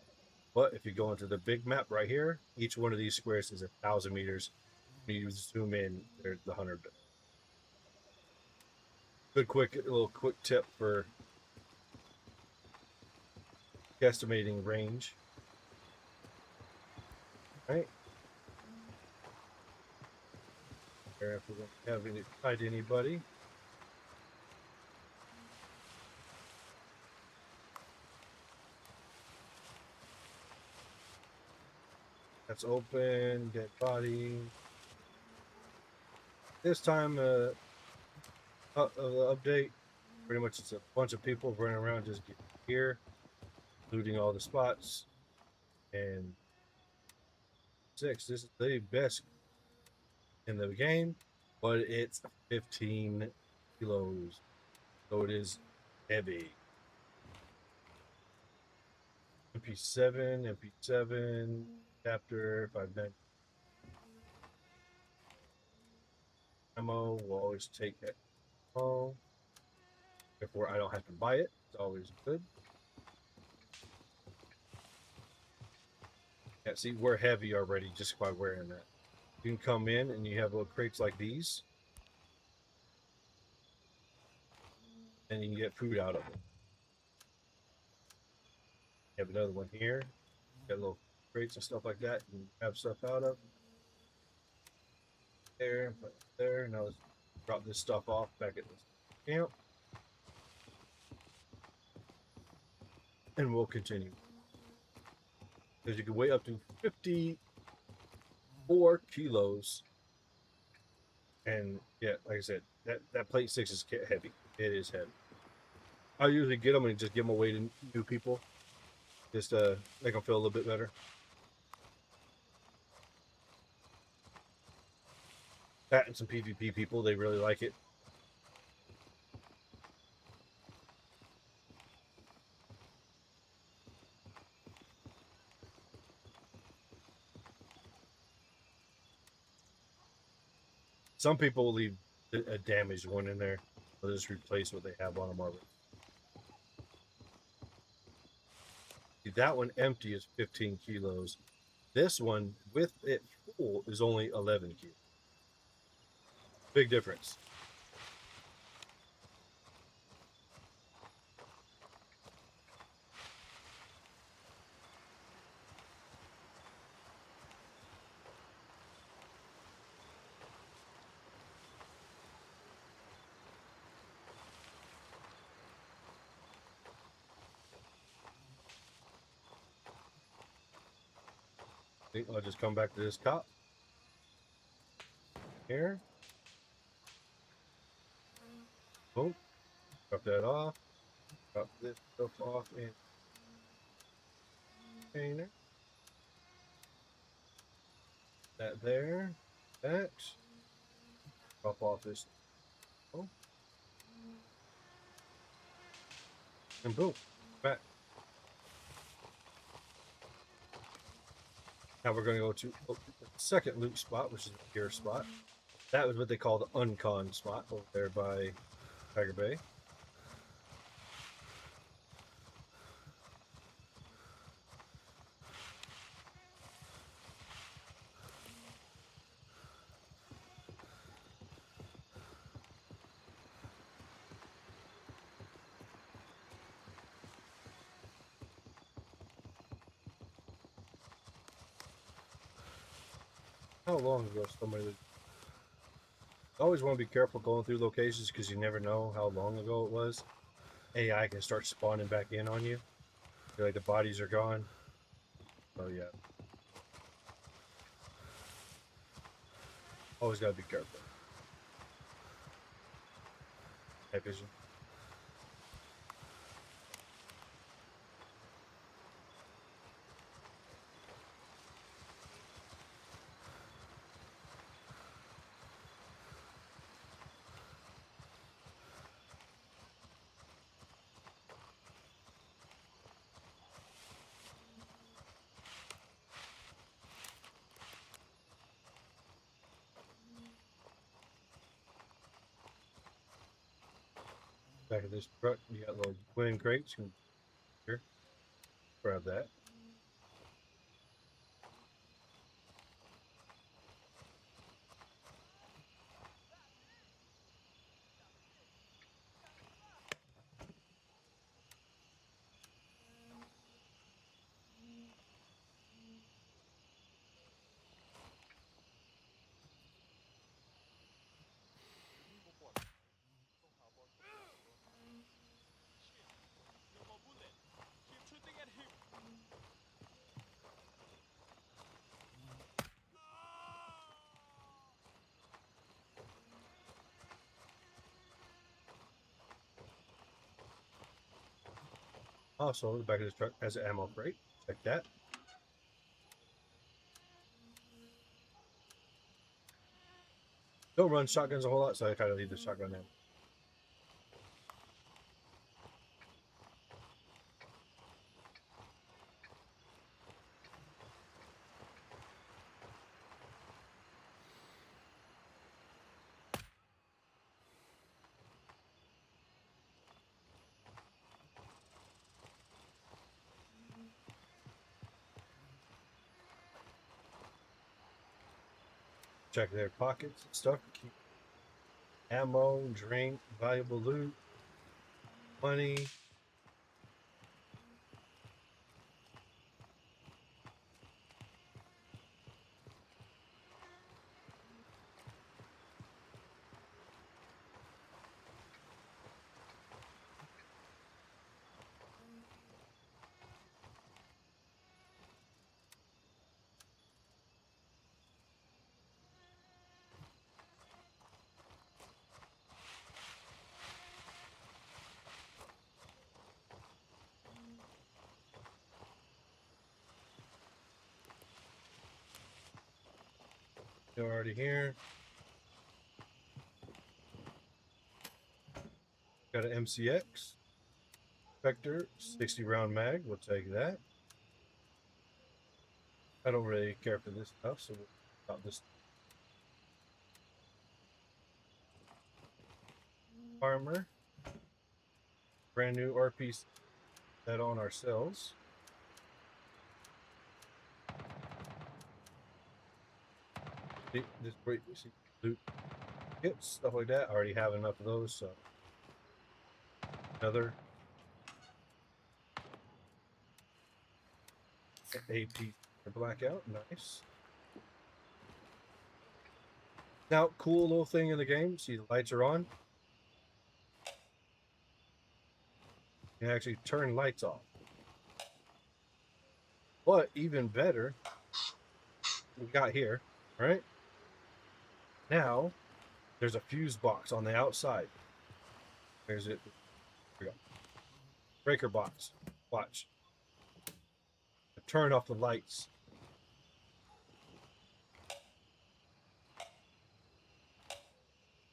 But if you go into the big map right here, each one of these squares is 1,000 meters. When you zoom in, there's the 100. Good, little quick tip for guesstimating range. All right. If we don't have any fight anybody. That's open, dead body. This time, the update, pretty much it's a bunch of people running around just getting gear, looting all the spots, and 6. This is the best in the game, but it's 15 kilos, so it is heavy. MP7, chapter 590. Ammo will always take that ammo. Therefore, I don't have to buy it. It's always good. Yeah, see, we're heavy already just by wearing that. You can come in and you have little crates like these, and you can get food out of them. You have another one here. Got little crates and stuff like that. You can have stuff out of there, put it there. Now let's drop this stuff off back at this camp, and we'll continue. Because you can weigh up to 54 kilos. And yeah, like I said, that plate 6 is heavy. It is heavy. I usually get them and just give them away to new people, just to make them feel a little bit better. That and some PvP people, they really like it. Some people will leave a damaged one in there. I'll just replace what they have on them already. See, that one empty is 15 kilos. This one with it full is only 11 kilos. Big difference. I think I'll just come back to this cop here. Boom. Drop that off. Drop this stuff off in container. That there. That. Drop off this. Oh. And boom. Back. Now we're going to go to the second loot spot, which is the pier spot. That was what they call the uncon spot over there by Tiger Bay. How long ago somebody was... I always want to be careful going through locations because you never know how long ago it was. AI can start spawning back in on you. You're like the bodies are gone. Oh yeah. Always gotta be careful. Night vision. Back of this truck, you got little twin crates. You can here, grab that. Also, the back of this truck has an ammo crate. Check that. Don't run shotguns a whole lot, so I try to leave the shotgun in. Check their pockets and stuff. Keep ammo, drink, valuable loot, money. They're already here. Got an MCX. Vector, 60 round mag. We'll take that. I don't really care for this stuff, so we'll stop this. armor. Brand new RP set on ourselves. This great loot kits, stuff like that. I already have enough of those, so another AP blackout, nice. Now, cool little thing in the game. See, the lights are on. You can actually turn lights off. But even better, we got here, right? Now, there's a fuse box on the outside. There's it. Here we go. Breaker box. Watch. Turn off the lights.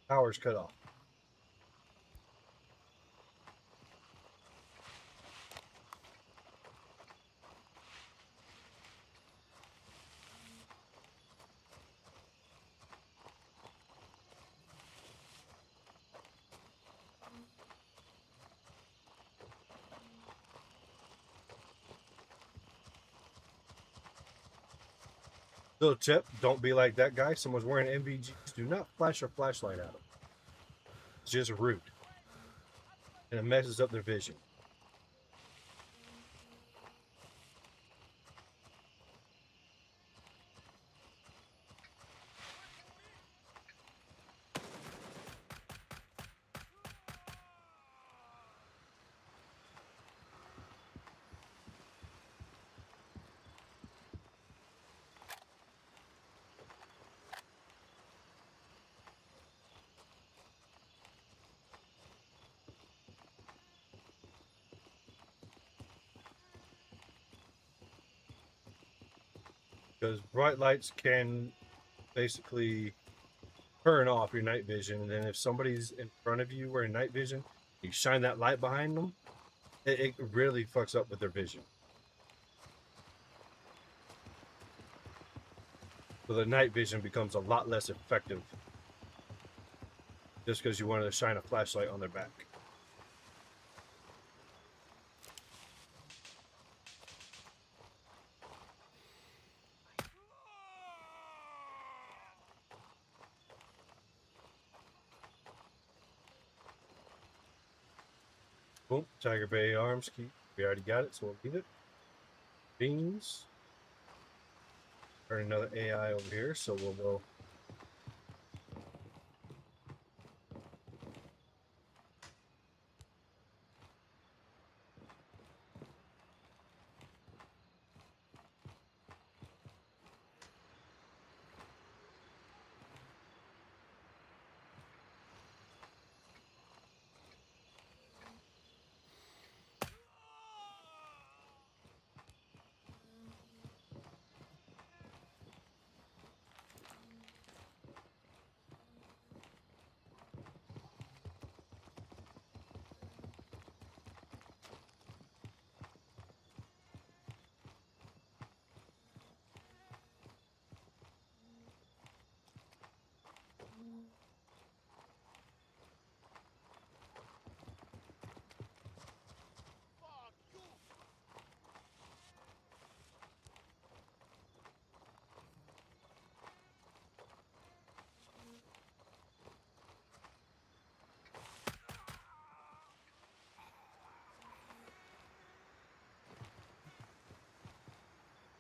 Power's cut off. Little tip, don't be like that guy. Someone's wearing NVGs. Do not flash your flashlight at them. It's just rude. And it messes up their vision. Because bright lights can basically turn off your night vision. And then if somebody's in front of you wearing night vision, you shine that light behind them, it really fucks up with their vision. So the night vision becomes a lot less effective just because you wanted to shine a flashlight on their back. Boom, Tiger Bay arms key. We already got it, so we'll leave it. Beans. Turn another AI over here, so we'll go.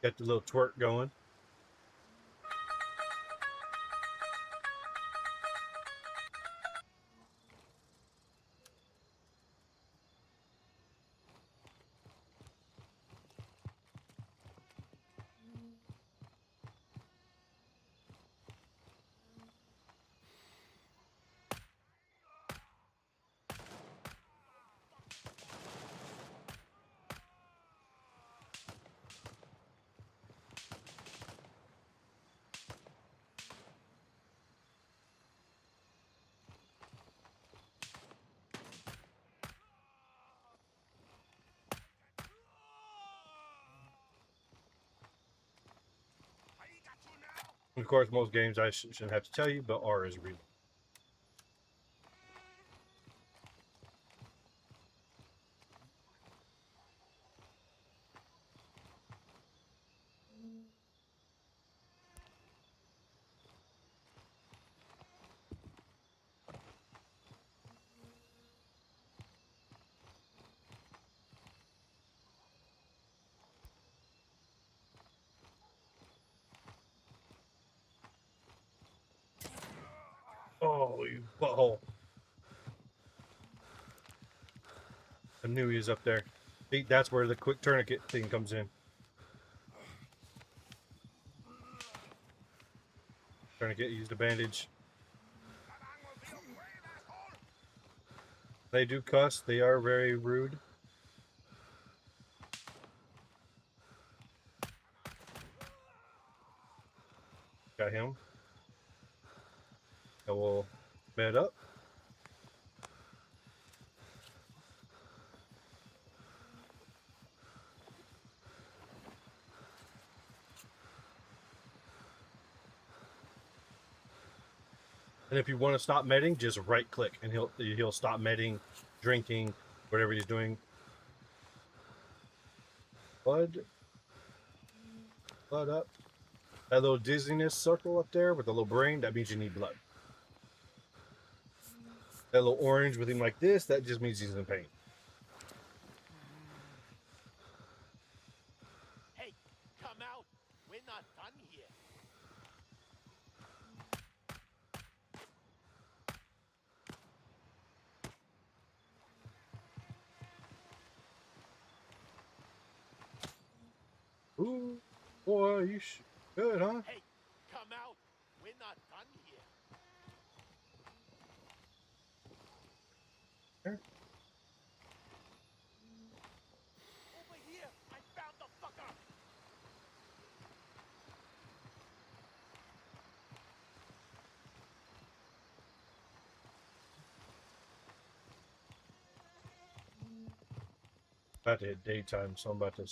Get the little twerk going. Of course, most games I shouldn't have to tell you, but R is real. butthole. I knew he was up there. See, that's where the quick tourniquet thing comes in. Tourniquet, used a bandage. They do cuss. They are very rude. Got him. I will med up. And if you want to stop medding, just right click and he'll stop medding, drinking, whatever he's doing. Blood up. That little dizziness circle up there with the little brain, that means you need blood. That little orange with him like this, that just means he's in pain. Hey, come out. We're not done here. Ooh, boy, you good, huh? Hey, come out. We're not done here. There. Over here. I found the fucker. About to hit daytime, so I'm about to.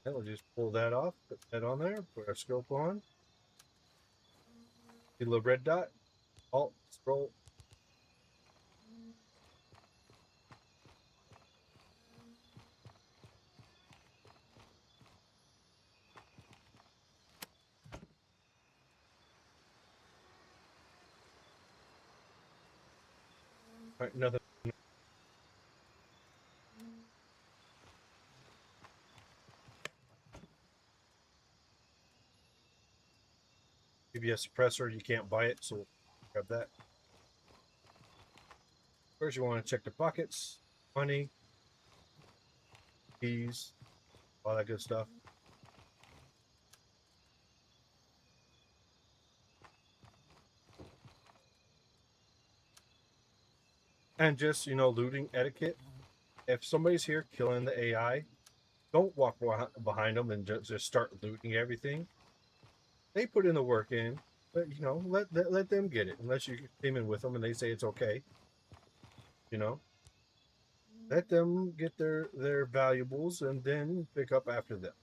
Then we'll just pull that off, put that on there, put our scope on. See the little red dot? Alt, scroll. All right, nothing. Give you a suppressor, you can't buy it, so grab that. First, you want to check the pockets, money, keys, all that good stuff. And just, looting etiquette. If somebody's here killing the AI, don't walk behind them and just start looting everything. They put in the work in, but let them get it. Unless you came in with them and they say it's okay, let them get their valuables and then pick up after them.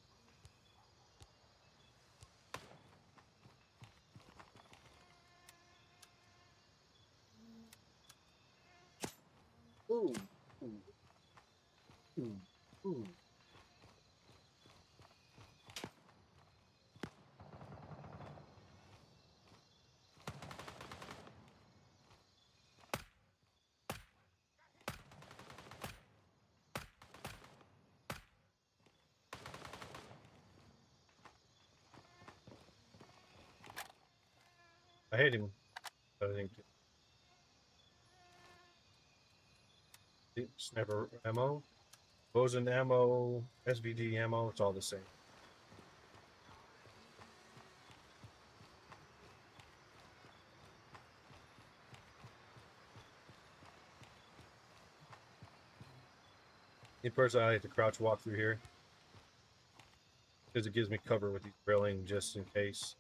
Ooh, ooh, ooh, ooh. I hate him. I think sniper ammo, Boson ammo, SVD ammo, it's all the same. In person, I like to crouch walk through here because it gives me cover with these railing just in case.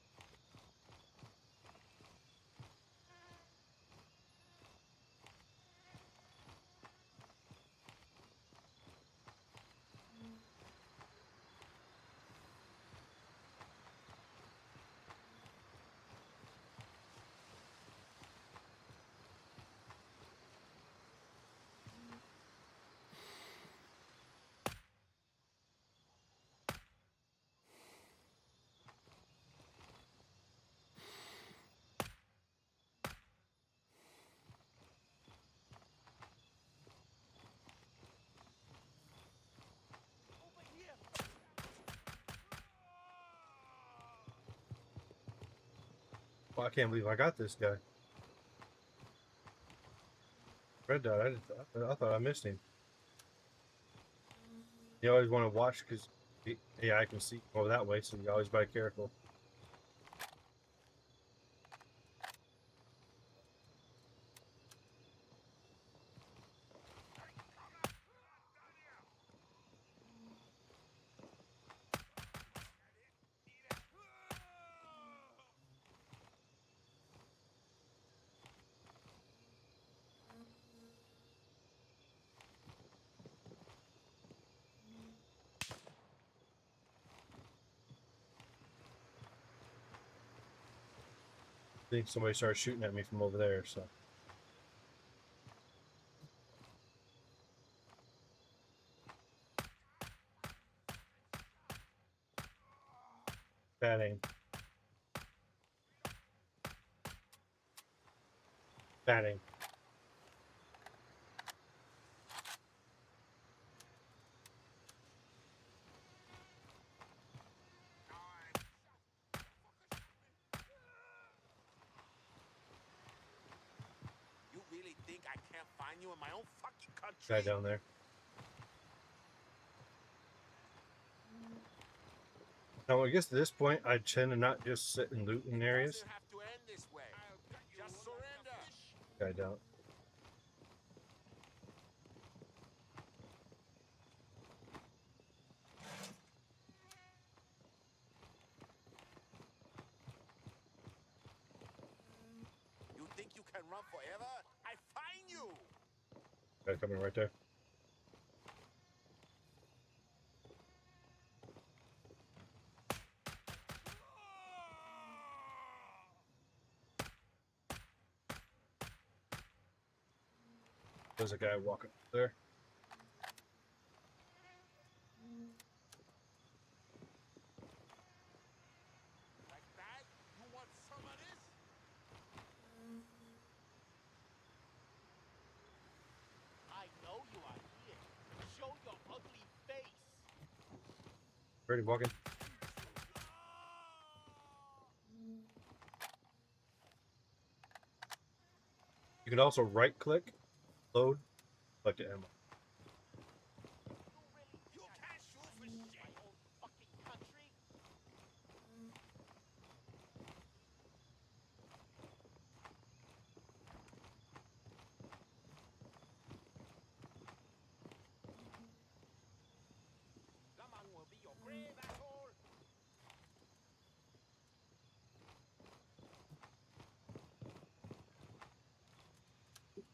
Well, I can't believe I got this guy. Red dot. I thought I missed him. You always want to watch because yeah, I can see over that way, so you always be careful. I think somebody started shooting at me from over there, so. Bad aim. Bad aim. You really think I can't find you in my own fucking country? Guy down there. Now, I guess at this point, I tend to not just sit and loot in areas. Doesn't have to end this way. Just surrender. Guy down. You think you can run forever? I find you. Guy coming right there. There's a guy walking there. Like that? You want some of this? I know you are here. Show your ugly face. Ready, walking. You can also right click, load, select the ammo. You can't shoot for shit. My own fucking country. Lamang will be your grave, asshole.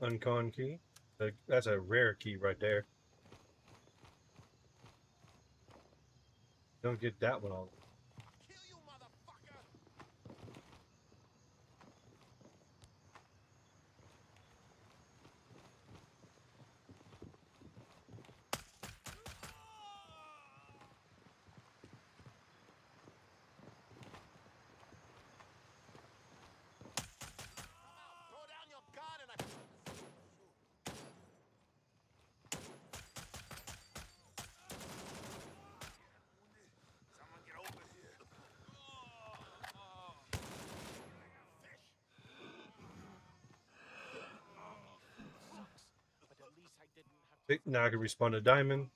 Uncon key. That's a rare key right there. Don't get that one all. Kill you, motherfucker. Throw down your gun and I... Someone get over here. Fish. But at least I didn't have to. Now I can respawn to diamond.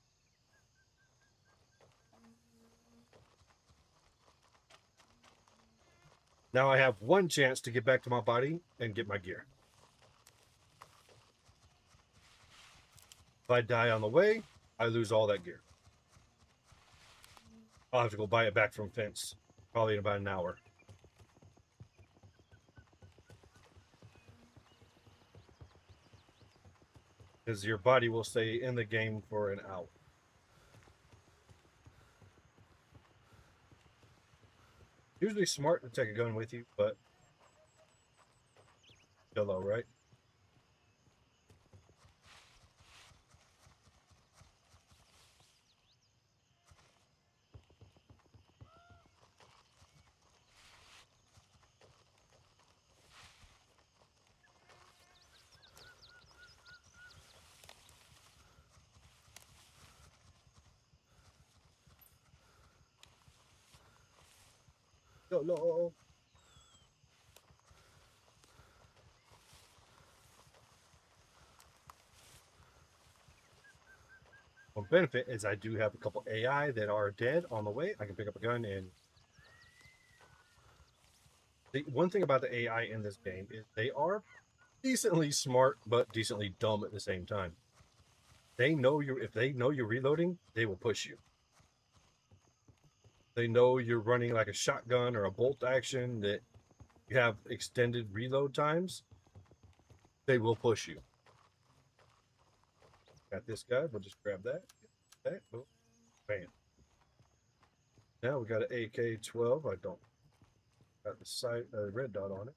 Now I have one chance to get back to my body and get my gear. If I die on the way, I lose all that gear. I'll have to go buy it back from Fence, probably in about an hour. Because your body will stay in the game for an hour. Usually smart to take a gun with you, but still low, right? Go low. One benefit is I do have a couple AI that are dead on the way. I can pick up a gun and the one thing about the AI in this game is they are decently smart but decently dumb at the same time. They know you if they know you're reloading, they will push you. They know you're running like a shotgun or a bolt action that you have extended reload times. They will push you. Got this guy. We'll just grab that. That. Boom. Bam. Now we got an AK-12. I don't got the sight red dot on it.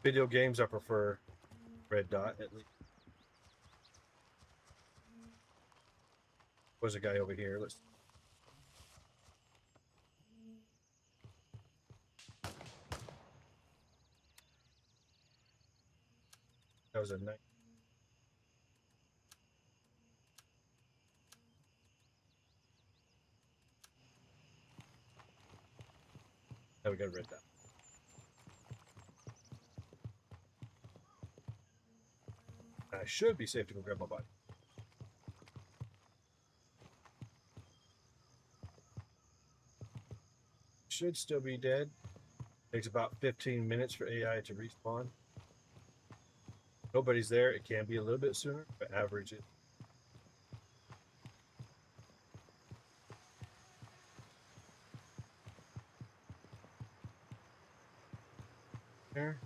Video games, I prefer red dot at least. Was a guy over here? Let's. That was a night. Now we got a red dot. I should be safe to go grab my body. Should still be dead. Takes about 15 minutes for AI to respawn. Nobody's there. It can be a little bit sooner, but average it. There.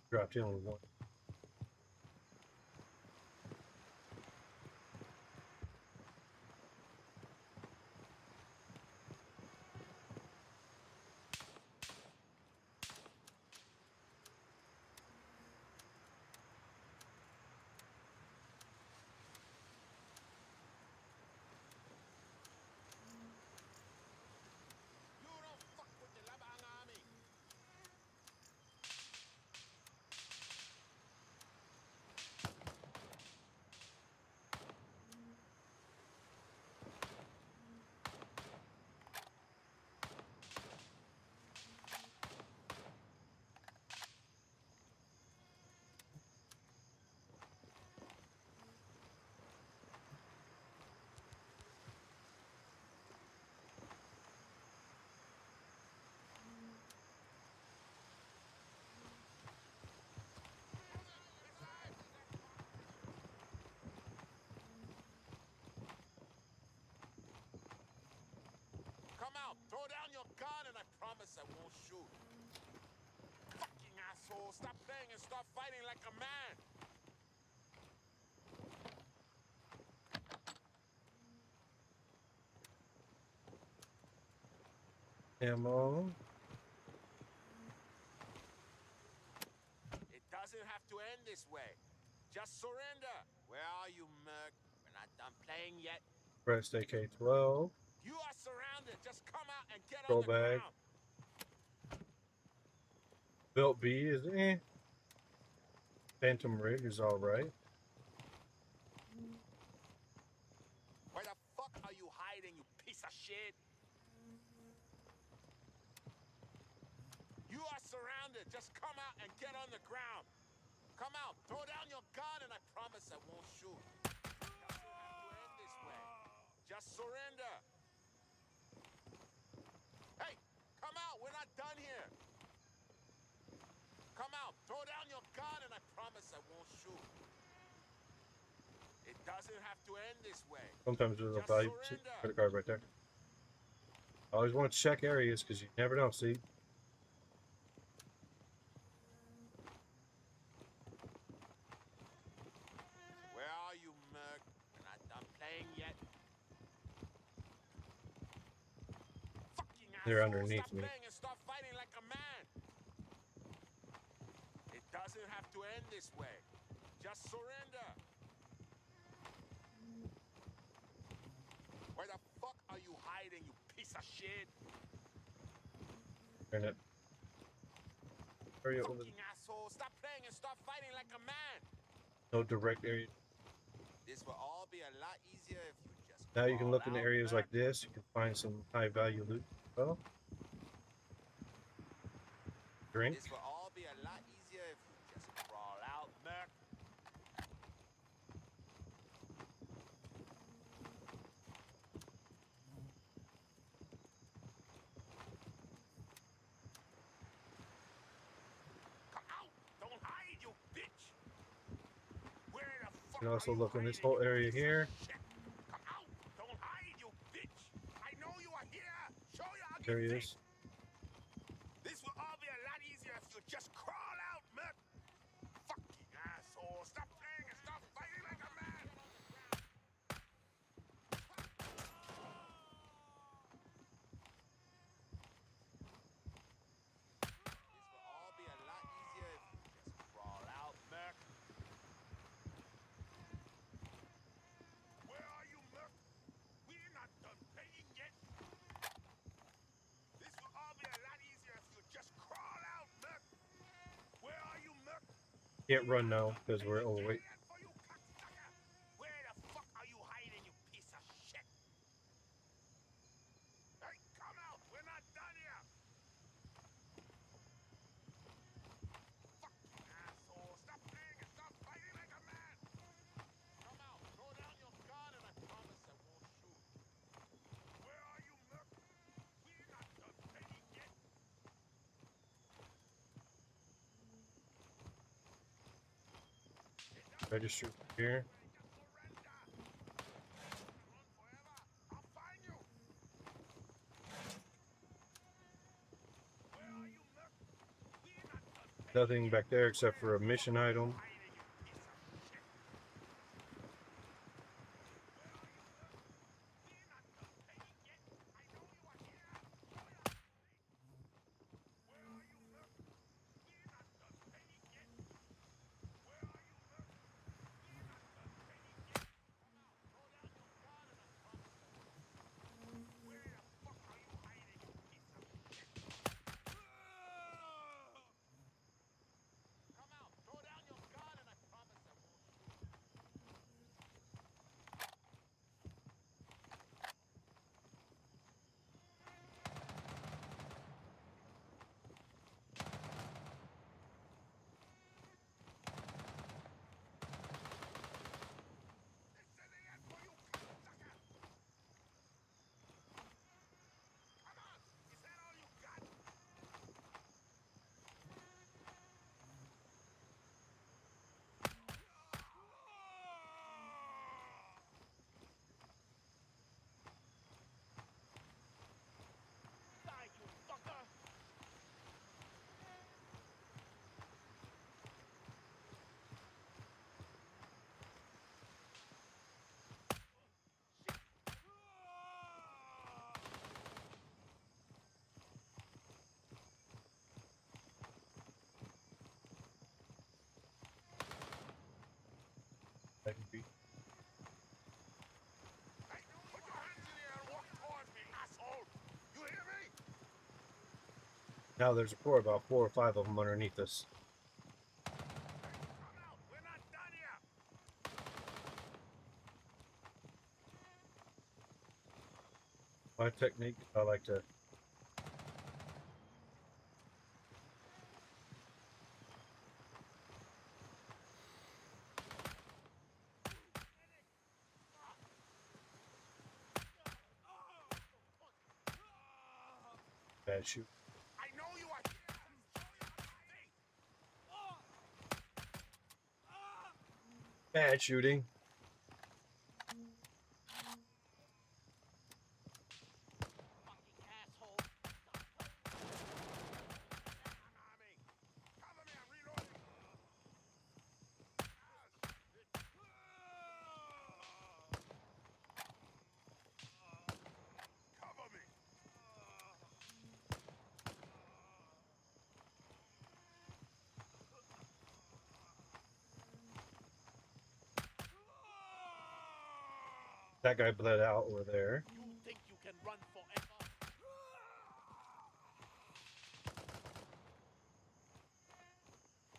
Dropped in with one. You don't fuck with the Labang army. Come out, throw down your gun, and I promise I won't shoot. Fucking asshole, stop playing and start fighting like a man. Ammo. It doesn't have to end this way. Just surrender. Where are you, Merc? We're not done playing yet. Pressed AK-12. You are surrounded. Just come out and get Throw on the bag. ground. Belt B is eh. Phantom rig is all right. Where the fuck are you hiding, you piece of shit? You are surrounded. Just come out and get on the ground. Come out, throw down your gun, and I promise I won't shoot. Doesn't have to end this way. Just surrender. Hey, come out. We're not done here. Come out, throw down your gun, and I promise I won't shoot. It doesn't have to end this way. Sometimes there's a Just value surrender. credit card right there. I always want to check areas because you never know. See, Where are you, Merc? We're not done playing yet. Fucking They're asshole, underneath stop me. playing and start fighting like a man. It doesn't have to end this way. Just surrender. Where the fuck are you hiding, you piece of shit? turn it. Hurry up with it. Fucking asshole, stop playing and start fighting like a man. No direct area. This will all be a lot easier if you just Now you can crawl look into out, areas man. like this. You can find some high value loot. Well, drink. This will all be a lot easier if you just crawl out, Merc. Come out! Don't hide, you bitch! Where the fuck You can are also you look in this hiding, whole you area piece of here. shit? Come out! Don't hide, you bitch! I know you are here! Show your ugly There he face! is. This will all be a lot easier if you just crawl out, Merc! Fucking asshole! Stop playing and start fighting like a man! This will all be a lot easier if you just crawl out, Merc. Where are you, Merc? We're not done paying yet. This will all be a lot easier if you just crawl out, Merc. Where are you, Merc? Can't run now because we're overweight. Yet for you, cocksucker. Where the fuck are you hiding, you piece of shit? Hey, come out. We're not done yet. Fucking asshole. Stop playing and start fighting like a man. Come out. Throw down your gun and I promise I won't shoot. Where are you, Merc? We're not done paying yet. Register here. Just surrender. Run forever. I'll find you. Where are you, Merc? We're not done paying Nothing yet. back there except Where for a the mission fuck are you item. hiding, you piece of shit? Where are you, Merc? We're not done paying yet. I know you are here. Show your face. Where are you, Merc? We're not done paying yet. Where are you, Merc? We're not done paying yet. Come out. Throw down your gun and I promise I won't shoot. Where the fuck are you hiding, you piece of shit? Come out. Throw down your gun and I promise I won't shoot. This is the end for you, cocksucker! Come on! Is that all you got? Die, you fucker! That can be. Hey, put your hands in the air and walk towards me, asshole! You hear me? Now there's about 4 or 5 of them underneath us. Hey, come out! We're not done yet! My technique, I like to bad shoot. I know you are here! Show your ugly face! Bad shooting. Fucking asshole! On me! Cover me, I'm reloading! Cover me! That guy bled out over there. You think you can run forever?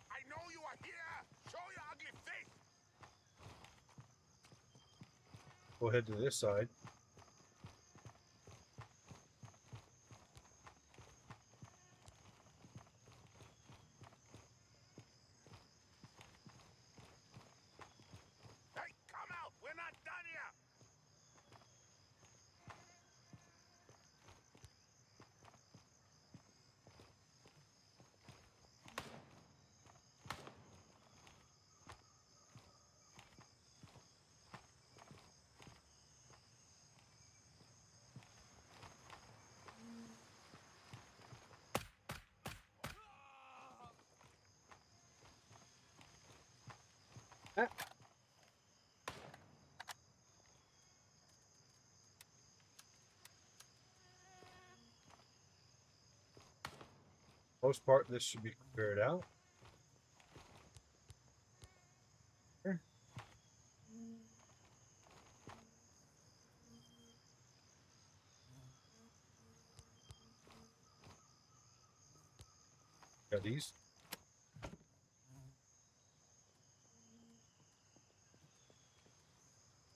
I know you are here! Show your ugly face! We'll head to this side. Hey, come out! We're not done yet! Ah. Most part, this should be cleared out. Here. Got these.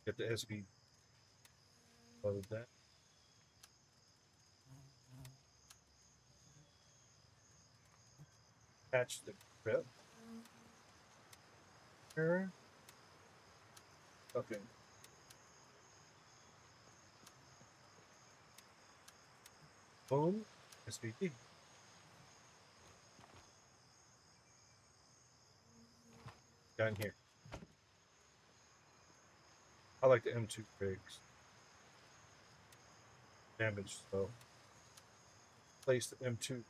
Get the SB. Load that. Attach the grip. Here. Okay. Boom. SVD. Down here. I like the M2 rigs. Damage slow. Place the M2.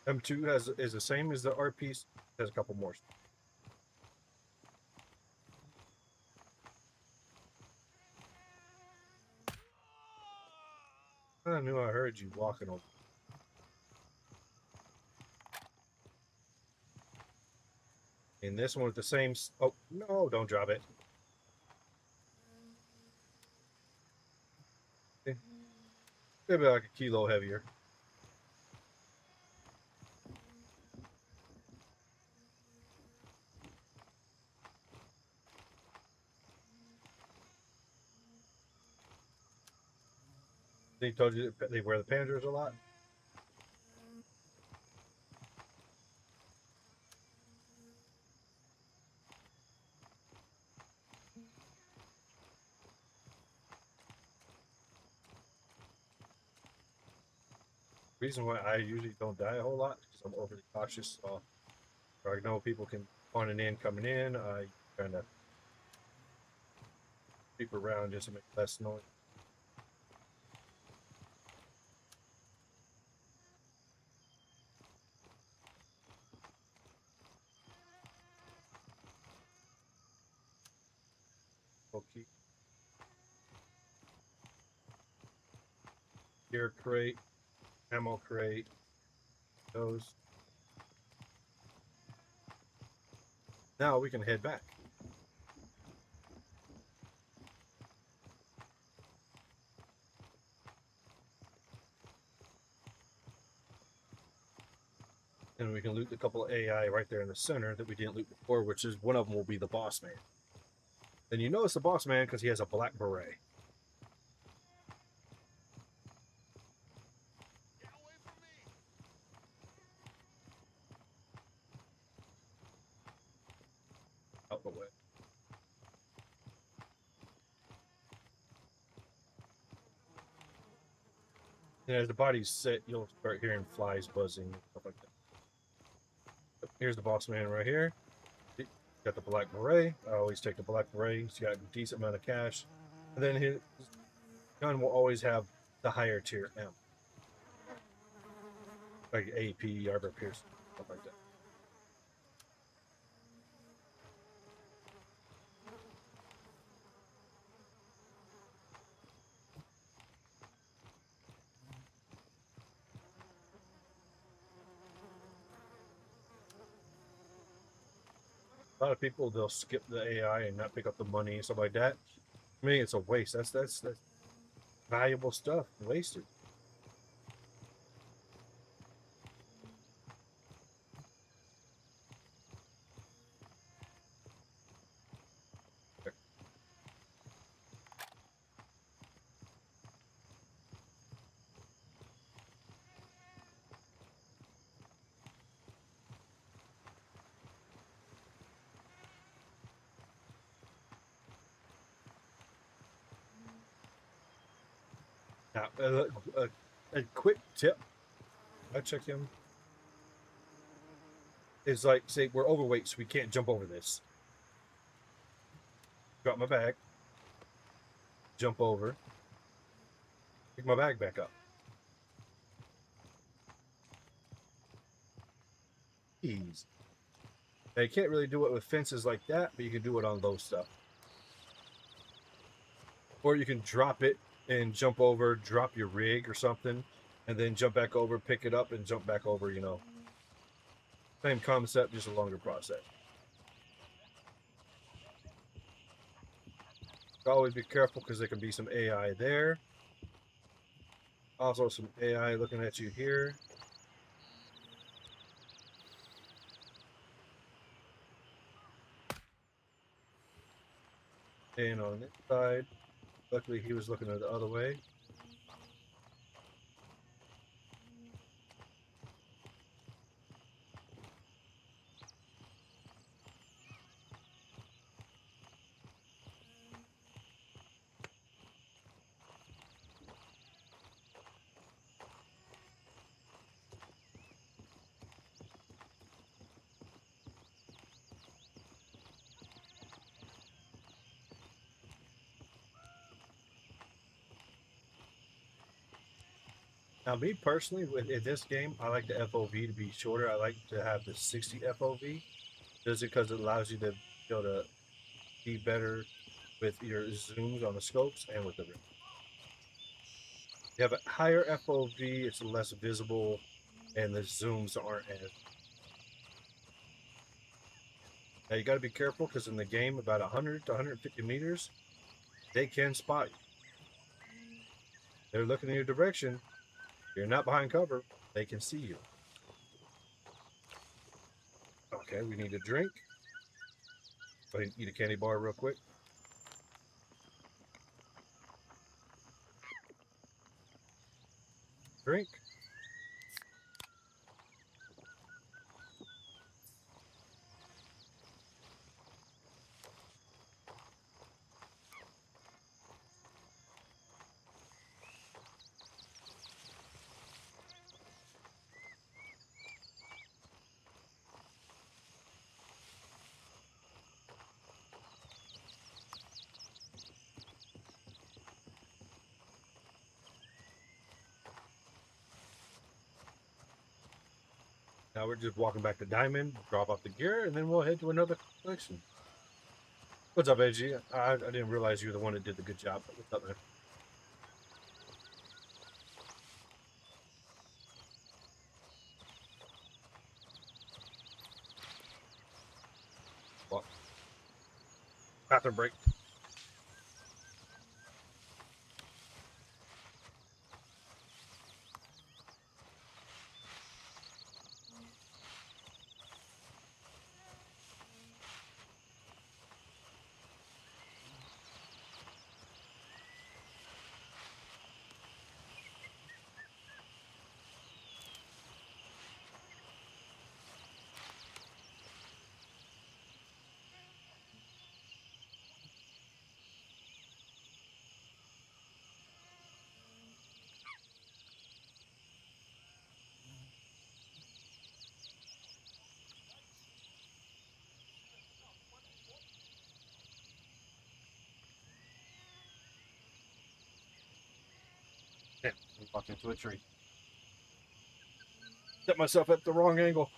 M2 is the same as the RP. Has a couple more. I knew I heard you walking over. And this one with the same. Oh no! Don't drop it. It'll be like a kilo heavier. They told you that they wear the Panzers a lot. Reason why I usually don't die a whole lot because I'm overly cautious. So I know people can on in coming in. I kind of creep around just to make less noise. Okay. Gear crate, ammo crate, those. Now we can head back. And we can loot a couple of AI right there in the center that we didn't loot before, which is one of them will be the boss man. And you know it's the boss man because he has a black beret. Get away from me! Out the way. And as the bodies sit, you'll start hearing flies buzzing and stuff like that. Here's the boss man right here. Got the black beret. I always take the black beret. He's got a decent amount of cash. And then his gun will always have the higher tier ammo. Like AP, Arbor Pierce, stuff like that. A lot of people they'll skip the AI and not pick up the money and stuff like that. I mean, it's a waste. That's valuable stuff wasted. Now, a quick tip I check him is like, say we're overweight, so we can't jump over this. Drop my bag, jump over, pick my bag back up. Easy. Now, you can't really do it with fences like that, but you can do it on those stuff. Or you can drop it and jump over, drop your rig or something, and then jump back over, pick it up, and jump back over, you know. Same concept, just a longer process. Always be careful because there can be some AI there. Also some AI looking at you here. And on this side, luckily he was looking the other way. Now, me personally, in this game, I like the FOV to be shorter. I like to have the 60 FOV, just because it allows you to be able to be better with your zooms on the scopes and with the rig. You have a higher FOV, it's less visible, and the zooms aren't as. Now, you got to be careful because in the game, about 100 to 150 meters, they can spot you. They're looking in your direction. You're not behind cover, they can see you. Okay, we need a drink. Go ahead and eat a candy bar real quick. Drink. Now we're just walking back to Diamond, drop off the gear, and then we'll head to another collection. What's up, AG? I didn't realize you were the one that did the good job. What's up, man? Well, bathroom break. Yeah, I walked into a tree. Set myself at the wrong angle.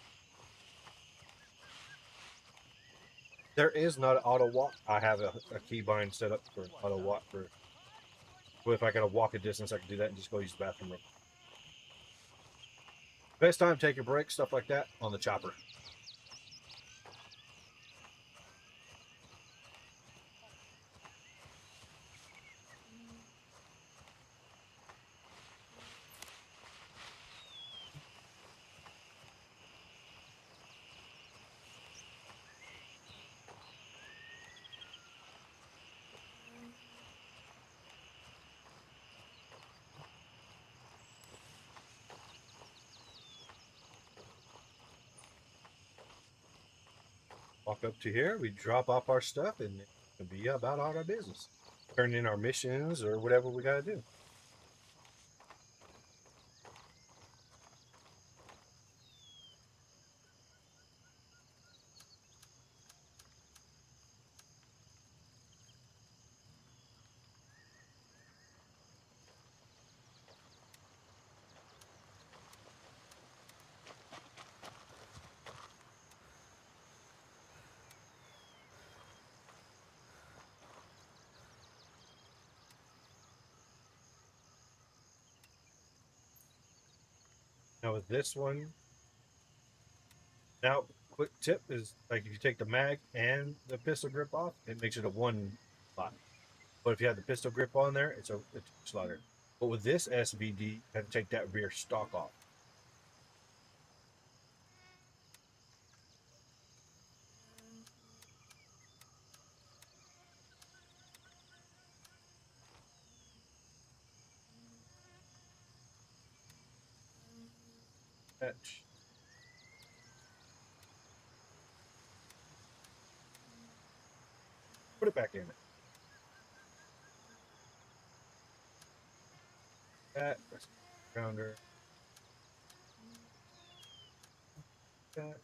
There is not an auto walk. I have a keybind set up for auto walk for. But if I gotta walk a distance, I can do that and just go use the bathroom. Best time to take a break, stuff like that, on the chopper. Walk up to here, we drop off our stuff, and it can be about all our business. Turn in our missions or whatever we gotta do. Now with this one, now quick tip is like if you take the mag and the pistol grip off, it makes it a one slot. But if you have the pistol grip on there, it's a two slotter. But with this SVD, you have to take that rear stock off. Catch. Put it back in. That rounder. That.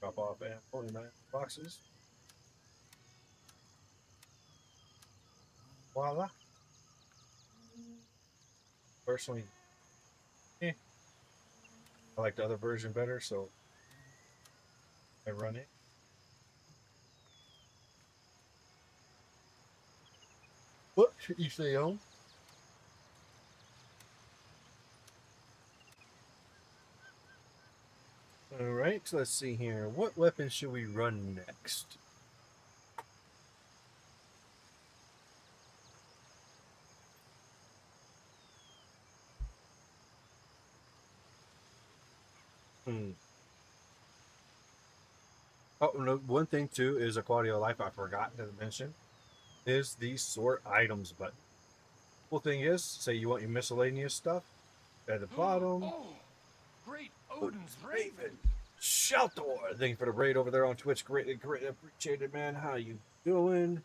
Drop off ammo in my boxes. Voila. Personally, I like the other version better, so I run it. What you say, on? All right, so let's see here. What weapon should we run next? Oh, no, one thing too is a quality of life I forgot to mention is the sort items button. Cool thing is, say you want your miscellaneous stuff at the bottom. Oh, great Odin's Raven. Sheltor, thank you for the raid over there on Twitch. Greatly appreciated, man. How you doing?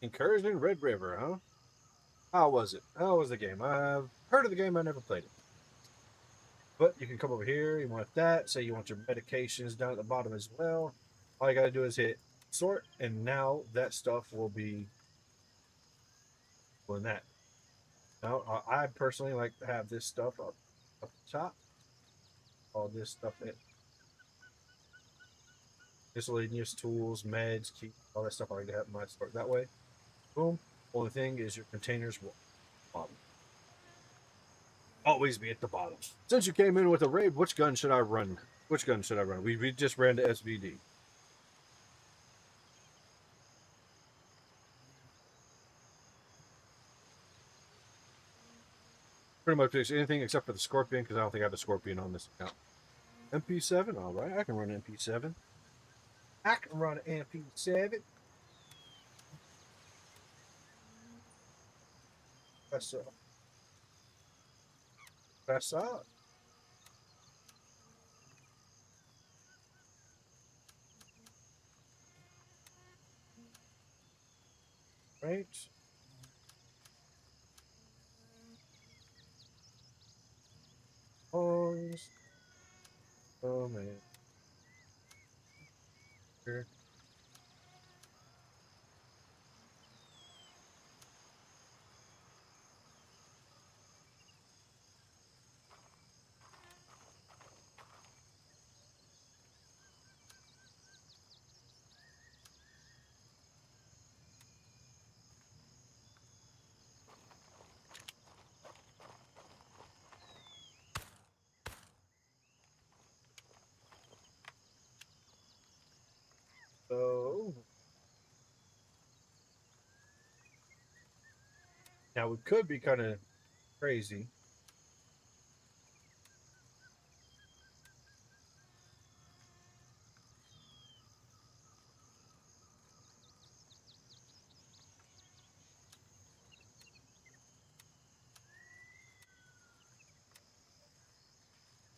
Incursion Red River, huh? How was it? How was the game? I've heard of the game. I never played it. But you can come over here. You want that. Say you want your medications down at the bottom as well. All you got to do is hit sort, and now that stuff will be doing that. Now, I personally like to have this stuff up the top. All this stuff in. Miscellaneous tools, meds, keep all that stuff I like to have in my sort that way. Boom. Only thing is your containers will bottom. Always be at the bottom. Since you came in with a raid, which gun should I run? Which gun should I run? We just ran the SVD. Pretty much anything except for the Scorpion, because I don't think I have a Scorpion on this account. MP7, all right. I can run MP7. I can run an MP7. That's up. Right. Pause. Oh man. Here. So now it could be kind of crazy.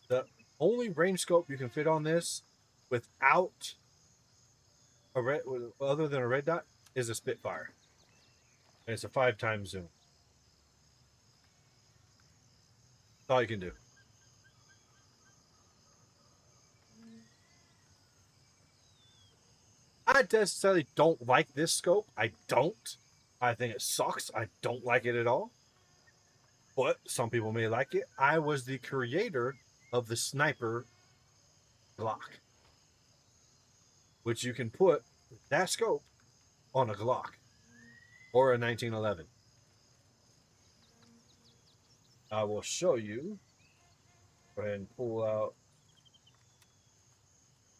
The only range scope you can fit on this without a red, other than a red dot, is a Spitfire. And it's a 5x zoom. That's all you can do. I necessarily don't like this scope. I don't. I think it sucks. I don't like it at all. But some people may like it. I was the creator of the sniper Glock, which you can put that scope on a Glock or a 1911. I will show you. Go ahead and pull out.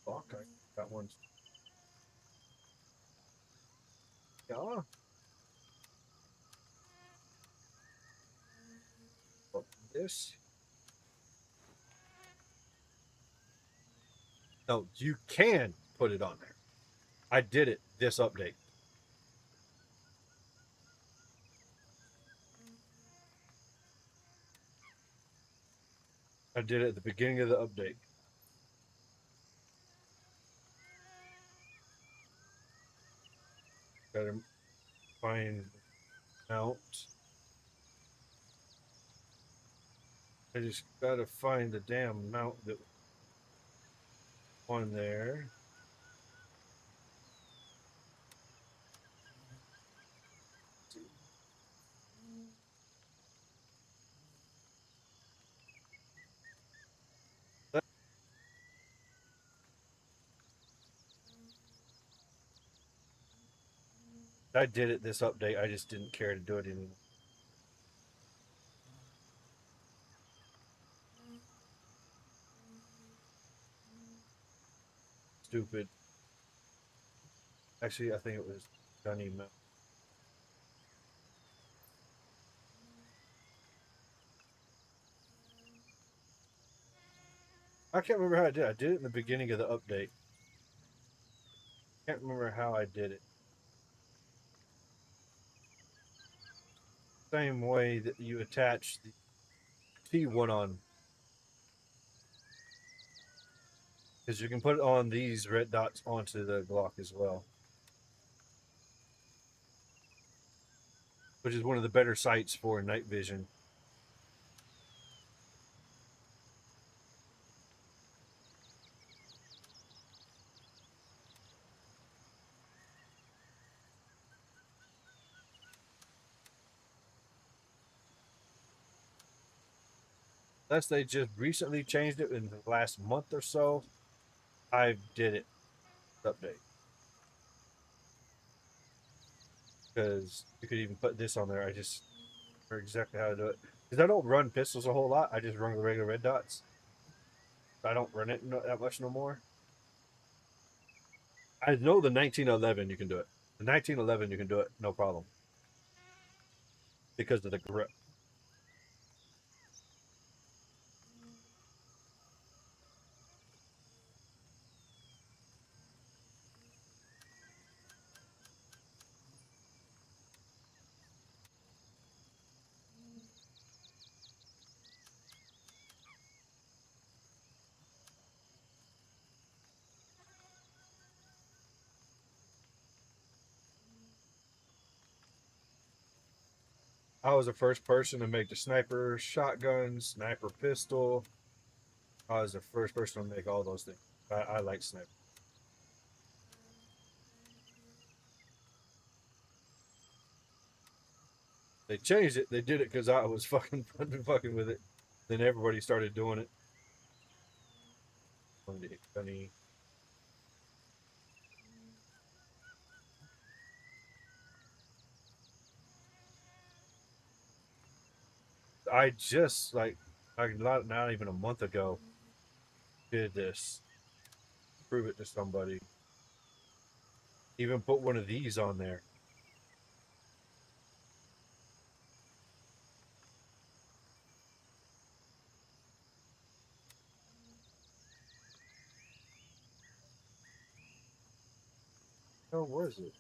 Glock. I got one. Yeah. This. No, you can put it on there. I did it this update. I did it at the beginning of the update. Gotta find mount. I just gotta find the damn mount that on there. I did it this update. I just didn't care to do it anymore. Stupid. Actually, I think it was Gunny Mount. I can't remember how I did it. I did it in the beginning of the update. Can't remember how I did it. Same way that you attach the T1 on. Because you can put it on these red dots onto the Glock as well. Which is one of the better sights for night vision. Unless they just recently changed it in the last month or so, I did it update. Because you could even put this on there. I just remember exactly how to do it. Because I don't run pistols a whole lot. I just run the regular red dots. I don't run it that much no more. I know the 1911 you can do it. The 1911 you can do it no problem. Because of the grip. I was the first person to make the sniper shotgun, sniper pistol. I was the first person to make all those things. I like sniper. They changed it. They did it because I was fucking with it. Then everybody started doing it. Funny. I just like not even a month ago did this. Prove it to somebody. Even put one of these on there. How was it?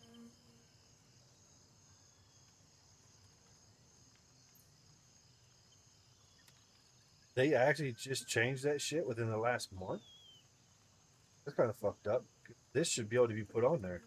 They actually just changed that shit within the last month. That's kind of fucked up. This should be able to be put on there.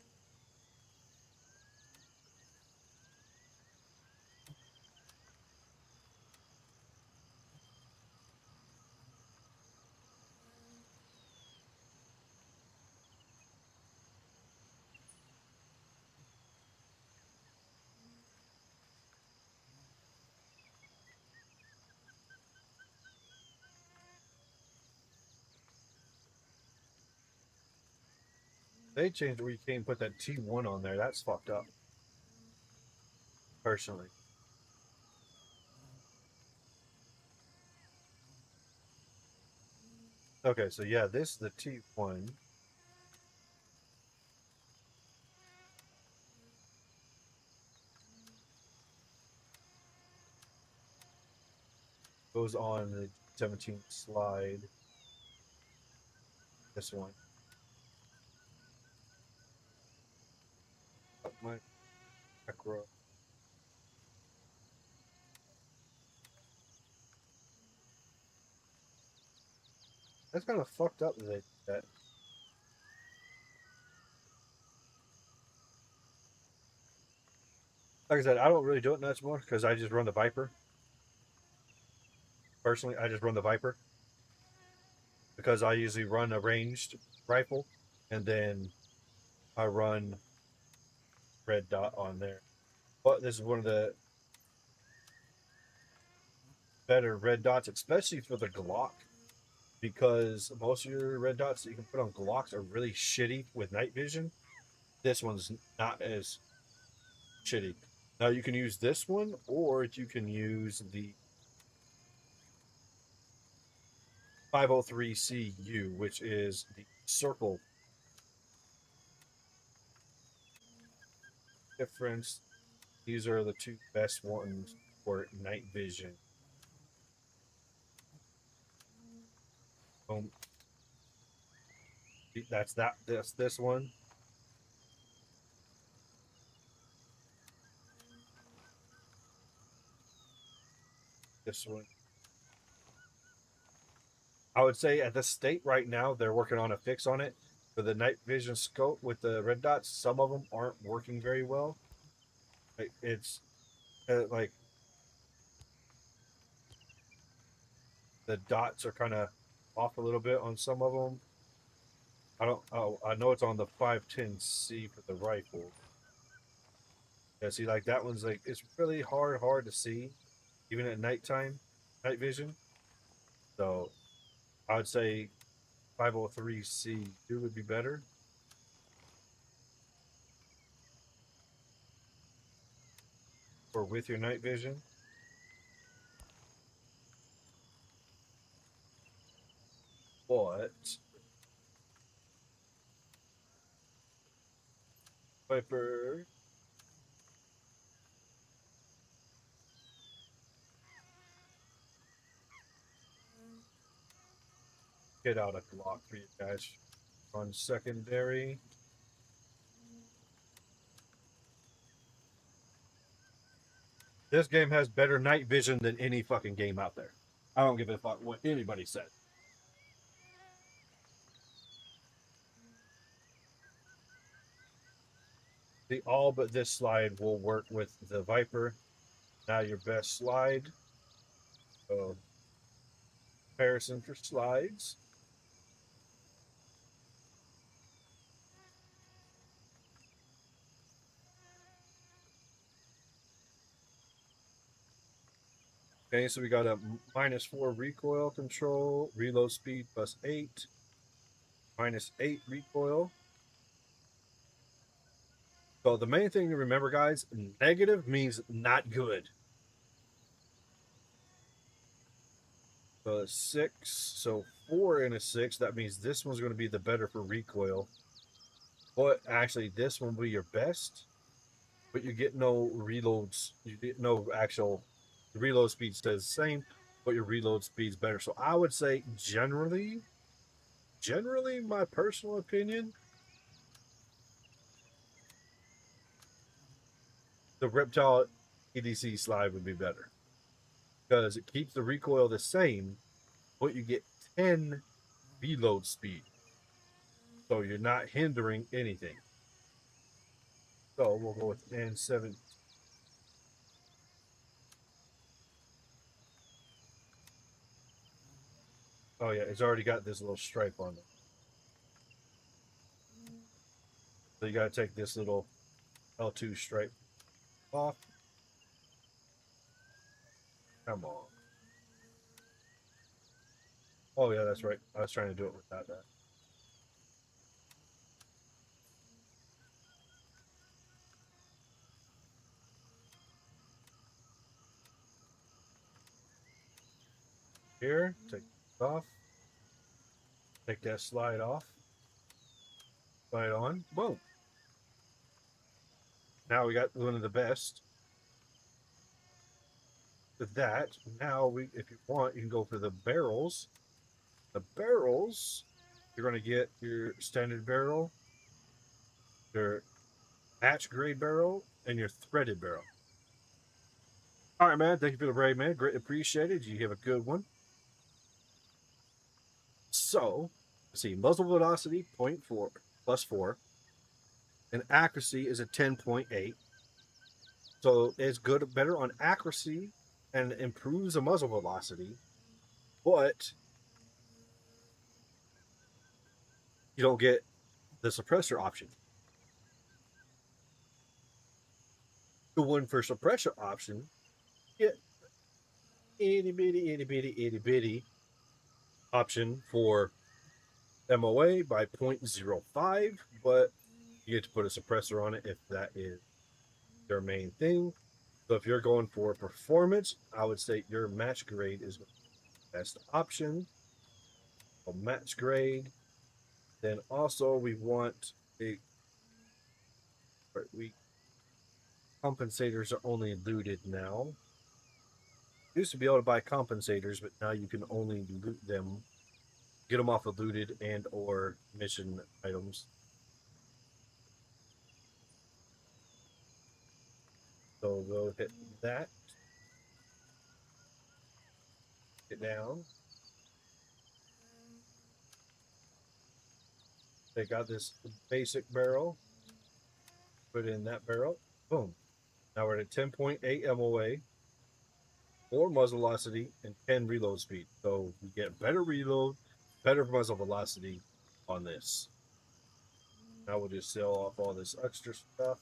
They changed where you can't put that T1 on there. That's fucked up. Personally. Okay, so yeah, this is the T1. Goes on the 17 slide. This one. My macro. That's kind of fucked up that they did that. Like I said, I don't really do it much more because I just run the Viper. Personally, I just run the Viper because I usually run a ranged rifle and then I run red dot on there. But this is one of the better red dots, especially for the Glock, because most of your red dots that you can put on Glocks are really shitty with night vision. This one's not as shitty. Now you can use this one, or you can use the 503CU, which is the circle difference. These are the two best ones for night vision. Boom. That's that. That's this one. This one. I would say at the state right now, they're working on a fix on it for the night vision scope with the red dots. Some of them aren't working very well. It's like the dots are kind of off a little bit on some of them. I don't. Oh, I know it's on the 510C for the rifle. Yeah, see, like that one's like it's really hard to see, even at nighttime, night vision. So I would say 503C would be better. Or with your night vision. But Viper, get out a Glock for you guys on secondary. This game has better night vision than any fucking game out there. I don't give a fuck what anybody said. The all but this slide will work with the Viper. Now your best slide. So comparison for slides. Okay, so we got a -4 recoil control, reload speed +8, -8 recoil. So the main thing to remember, guys, negative means not good. So 6, so 4 and a 6, that means this one's going to be the better for recoil. But actually, this one will be your best, but you get no reloads. You get no actual reload speed stays the same, but your reload speed's better. So I would say generally, my personal opinion, the Reptile EDC slide would be better because it keeps the recoil the same, but you get 10 reload speed. So you're not hindering anything. So we'll go with N7. Oh yeah, it's already got this little stripe on it. So you got to take this little L2 stripe off. Come on. Oh yeah, that's right. I was trying to do it without that. Here, take it off. Take that slide off. Slide on. Boom. Now we got one of the best. With that, now if you want, you can go for the barrels. The barrels, you're going to get your standard barrel, your hatch grade barrel, and your threaded barrel. All right, man. Thank you for the raid, man. Greatly appreciated. You have a good one. So, let's see. Muzzle velocity 0.4 plus 4, and accuracy is a 10.8. So it's good, better on accuracy, and improves the muzzle velocity, but you don't get the suppressor option. The one for suppressor option, get itty bitty option for MOA by 0.05, but you get to put a suppressor on it if that is their main thing. So if you're going for performance, I would say your match grade is the best option. A match grade. Then also we want compensators are only looted now. Used to be able to buy compensators, but now you can only loot them, get them off of looted and or mission items. So go hit that. Get down. Take out this basic barrel. Put in that barrel. Boom. Now we're at 10.8 MOA, 4 muzzle velocity, and 10 reload speed. So we get better reload, better muzzle velocity on this. Now we'll just sell off all this extra stuff.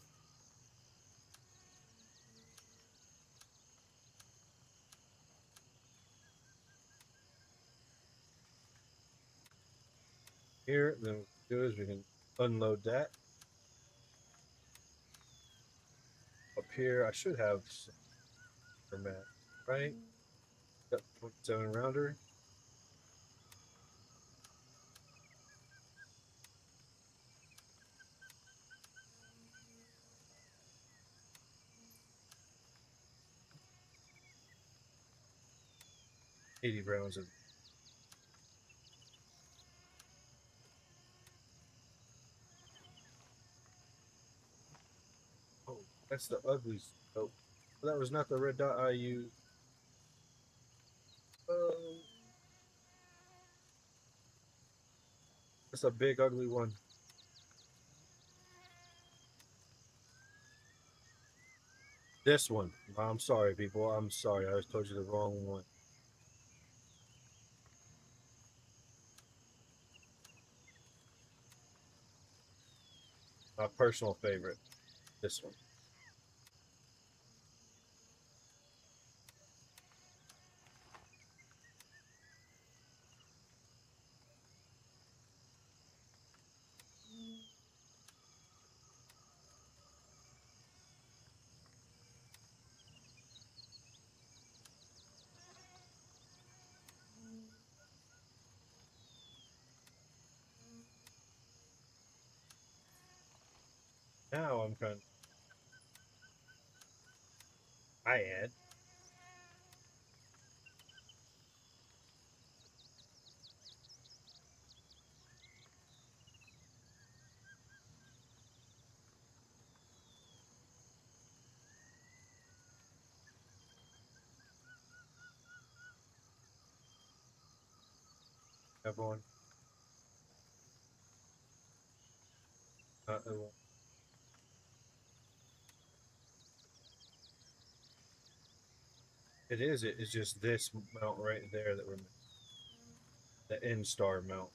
Here, then what we do is we can unload that. Up here, I should have some mat, right? Got 27 rounder. $80 rounds of. Oh, that's the ugly. Oh, that was not the red dot I used. That's a big ugly one. This one. I'm sorry, people. I'm sorry. I told you the wrong one. My personal favorite. This one. Now I'm trying. I add. Everyone. Not everyone. It is. It's just this mount right there that we're missing. The N star mount.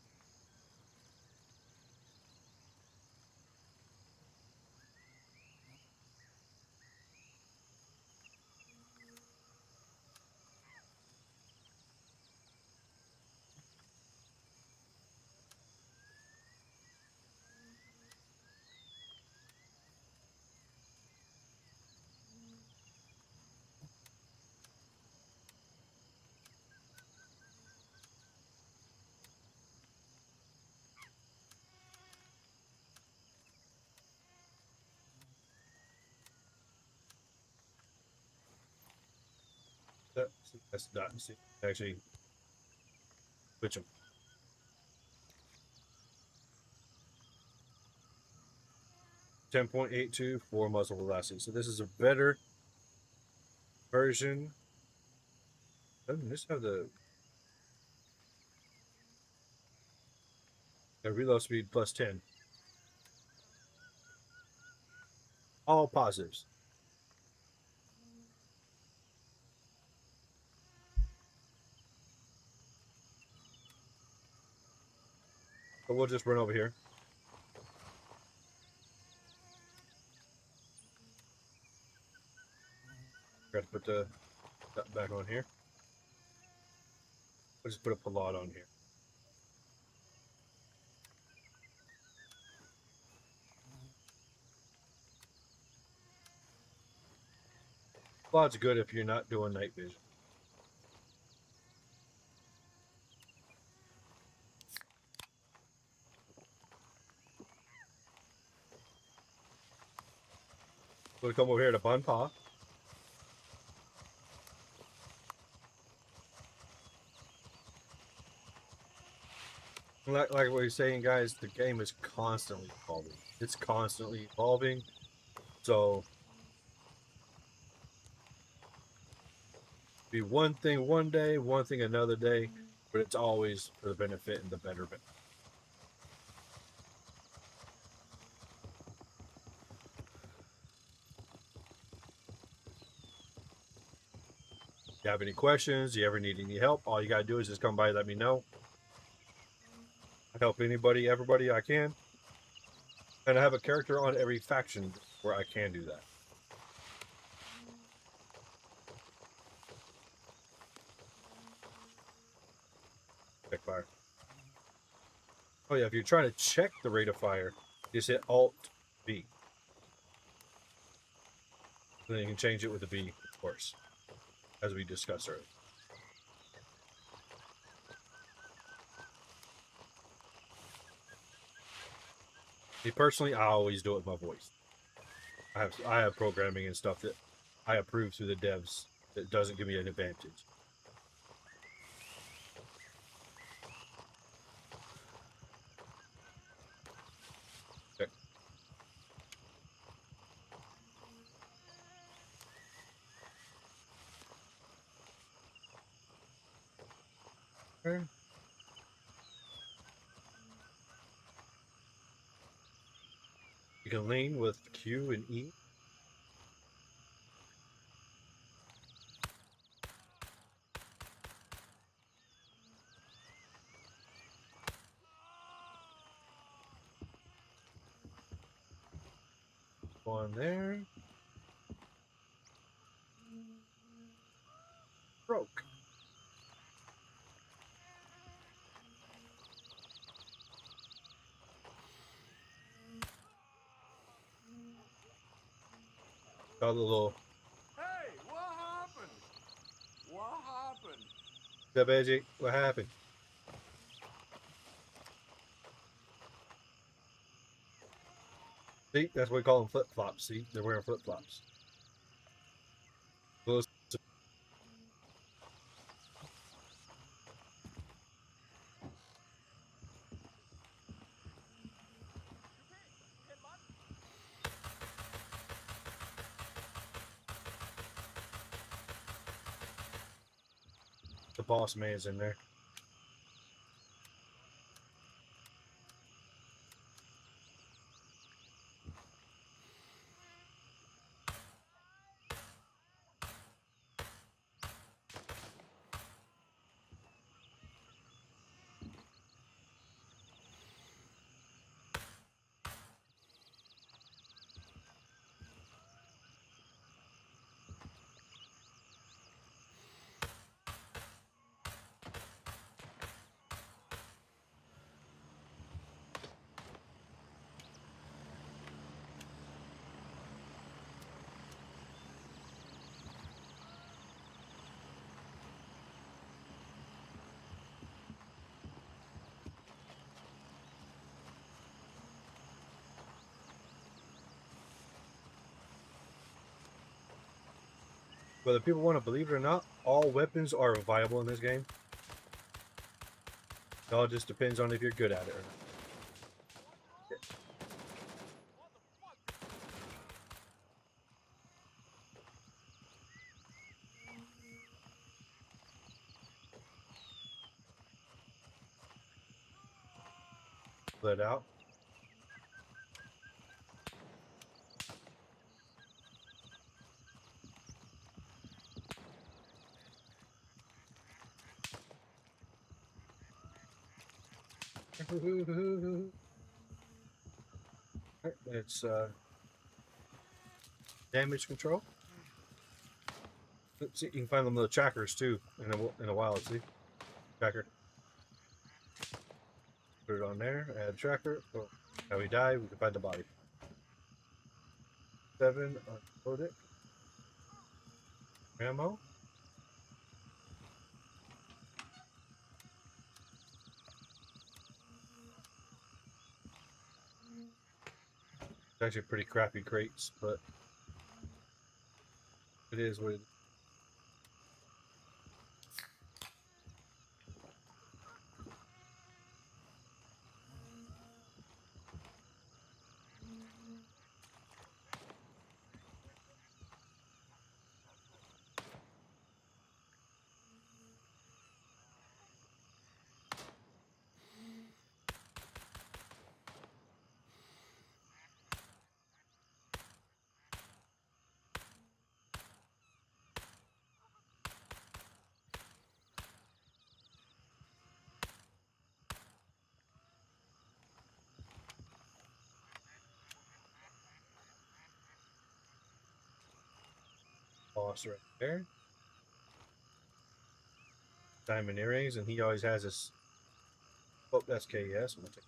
That's not. See, actually, switch them. 10.82 for muzzle velocity. So this is a better version. Doesn't this have the reload speed plus 10? All positives. So we'll just run over here. Got to put the that back on here. We'll just put a Pilat on here. Pilat's good if you're not doing night vision. We'll come over here to Bun Pa. Like we were saying, guys, the game is constantly evolving. It's constantly evolving. So, be one thing one day, one thing another day, but it's always for the benefit and the betterment. If you have any questions, you ever need any help, all you gotta do is just come by and let me know. I help anybody, everybody I can. And I have a character on every faction where I can do that. Check fire. Oh yeah, if you're trying to check the rate of fire, just hit Alt B. Then you can change it with the B, of course, as we discussed earlier. Me personally, I always do it with my voice. I have programming and stuff that I approve through the devs that doesn't give me an advantage. Okay. Okay. You can lean with Q and E. One there. Broke. Got a little. Hey, what happened? What happened? Yeah, Veggie, what happened? See, that's what we call them flip flops. See, they're wearing flip flops. Close to the boss man's in there. Whether people want to believe it or not, all weapons are viable in this game. It all just depends on if you're good at it or not. Let out. Alright, it's damage control. Let's see, you can find them little trackers too in a while. See, tracker. Put it on there. Add tracker. Oh, how we die? We can find the body. 7. Unload it. Ammo. It's actually pretty crappy crates, but it is what it is. Boss right there. Diamond earrings, and he always has this. Oh, that's KS. I'm gonna take.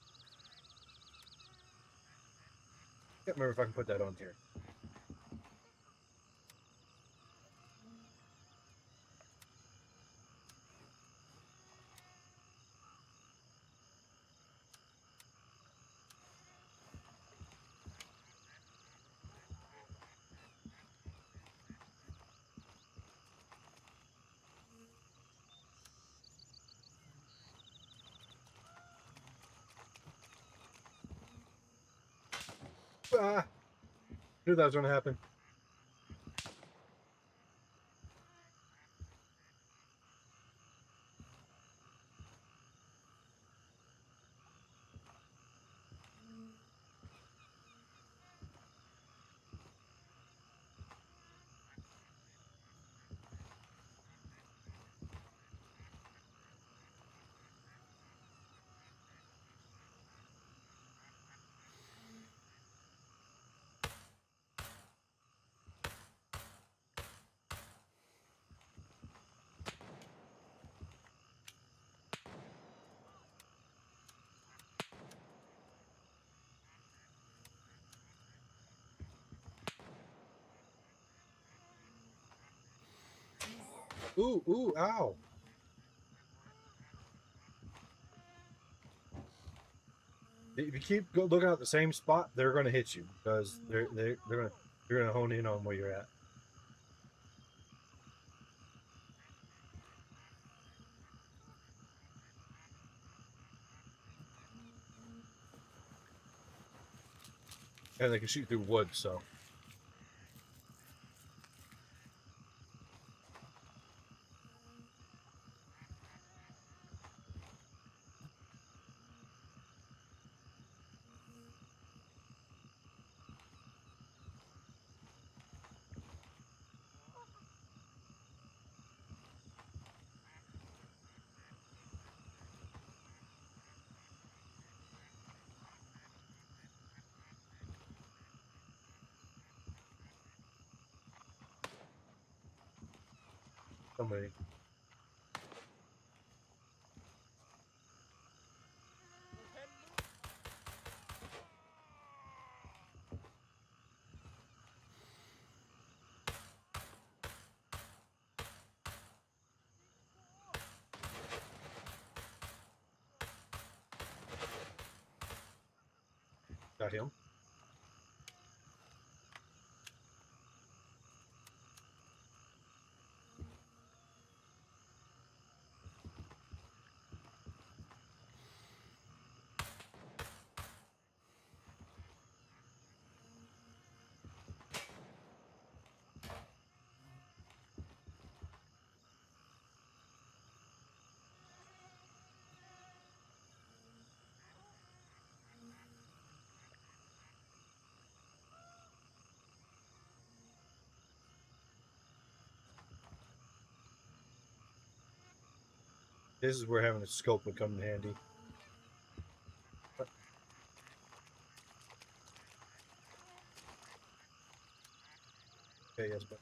Can't remember if I can put that on here. Ah, knew that was gonna happen. Ooh, ooh, ow. If you keep looking at the same spot, they're going to hit you because they're gonna hone in on where you're at. And they can shoot through wood, so. Somebody. Got him. This is where having a scope would come in handy. Okay, yes, but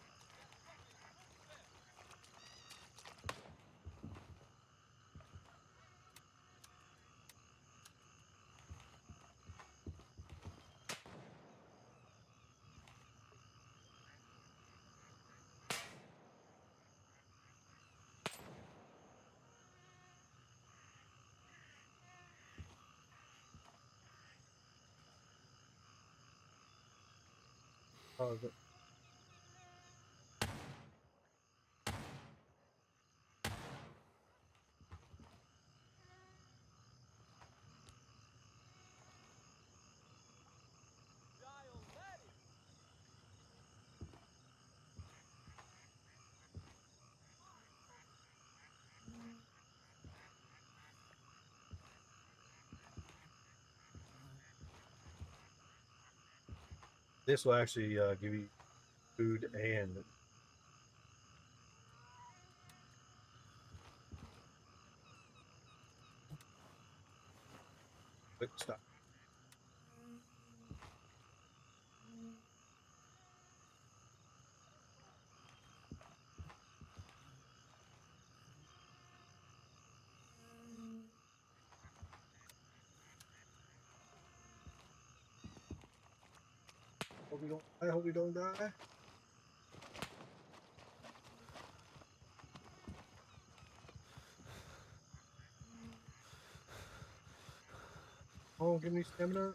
oh, but this will actually give you food and quick stop. Hope we don't. I hope we don't die. Oh, give me stamina.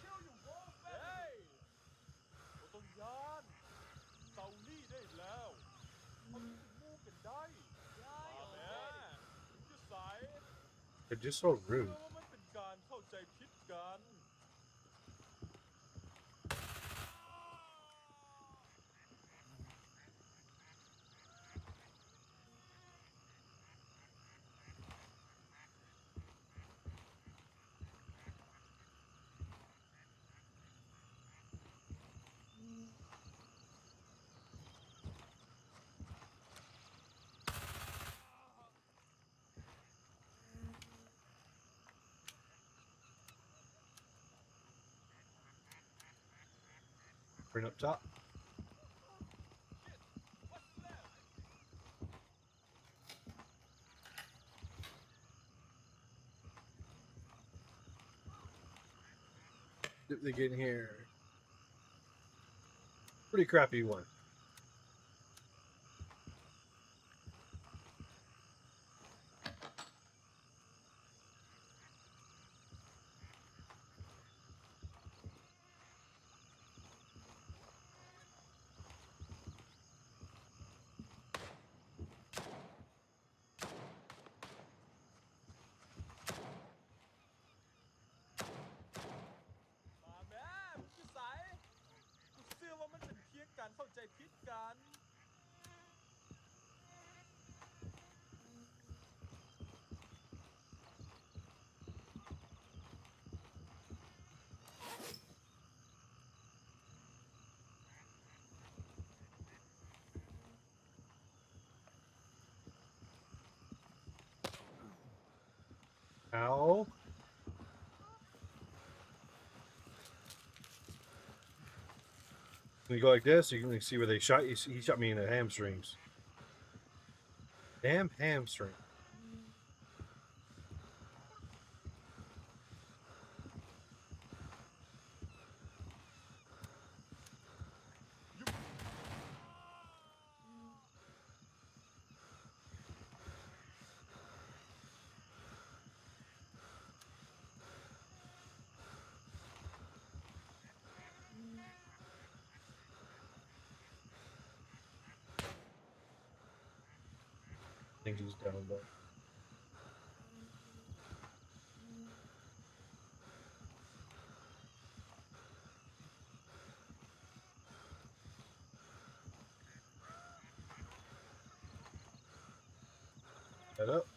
Kill you, wolf! Hey! บ่ต้องย้านเซานี่ได้แล้วเอาที่สิมูกันได้มาแม่อยู่ไส They're just so เชื่ rude. อว่ามันเป็นการเข้าใจผิดกัน Bring up top. Did they get in here? Pretty crappy one.มาแม่มึงอยู่ไสกูเชื่อว่ามันเป็นเพียงการเข้าใจผิดกัน Ow. When you go like this, you can see where they shot you. He shot me in the hamstrings. Damn hamstring. I think he's down though. Head up.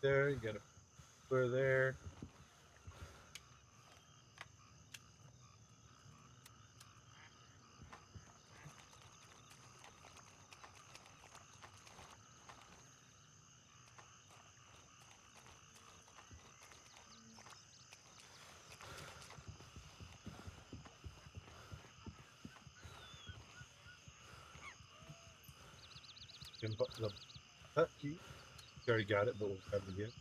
there. You got a cooler there. The hut key. You already got it, but we'll grab it again.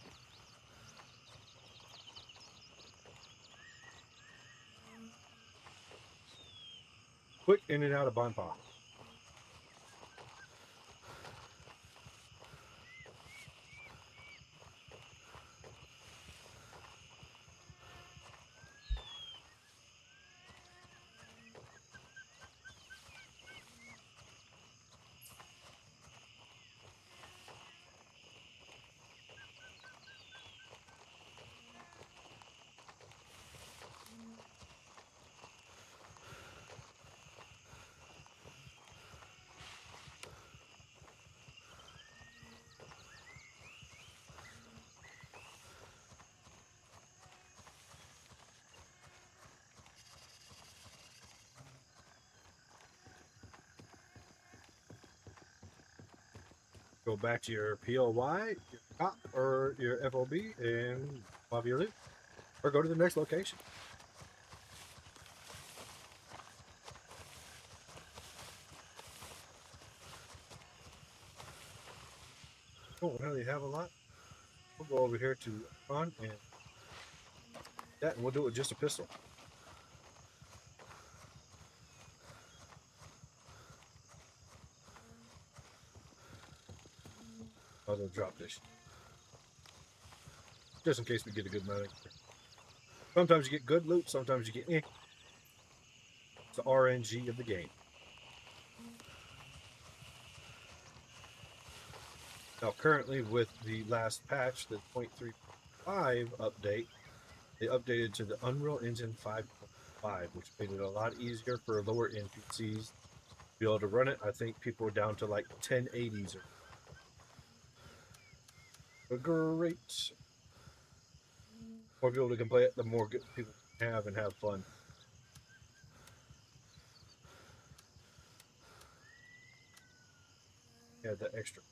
Quick in and out of Bonfire. Go back to your POY, your cop, or your FOB, and have your loot. Or go to the next location. Oh, well, they have a lot. We'll go over here to on and that, and we'll do it with just a pistol. I'll go drop this. Just in case we get a good amount. Sometimes you get good loot, sometimes you get eh. It's the RNG of the game. Now, currently with the last patch, the 0.35 update, they updated to the Unreal Engine 5.5, which made it a lot easier for lower end PCs to be able to run it. I think people are down to like 1080s. Great. More people that can play it, the more good people have and have fun. Yeah, the extra.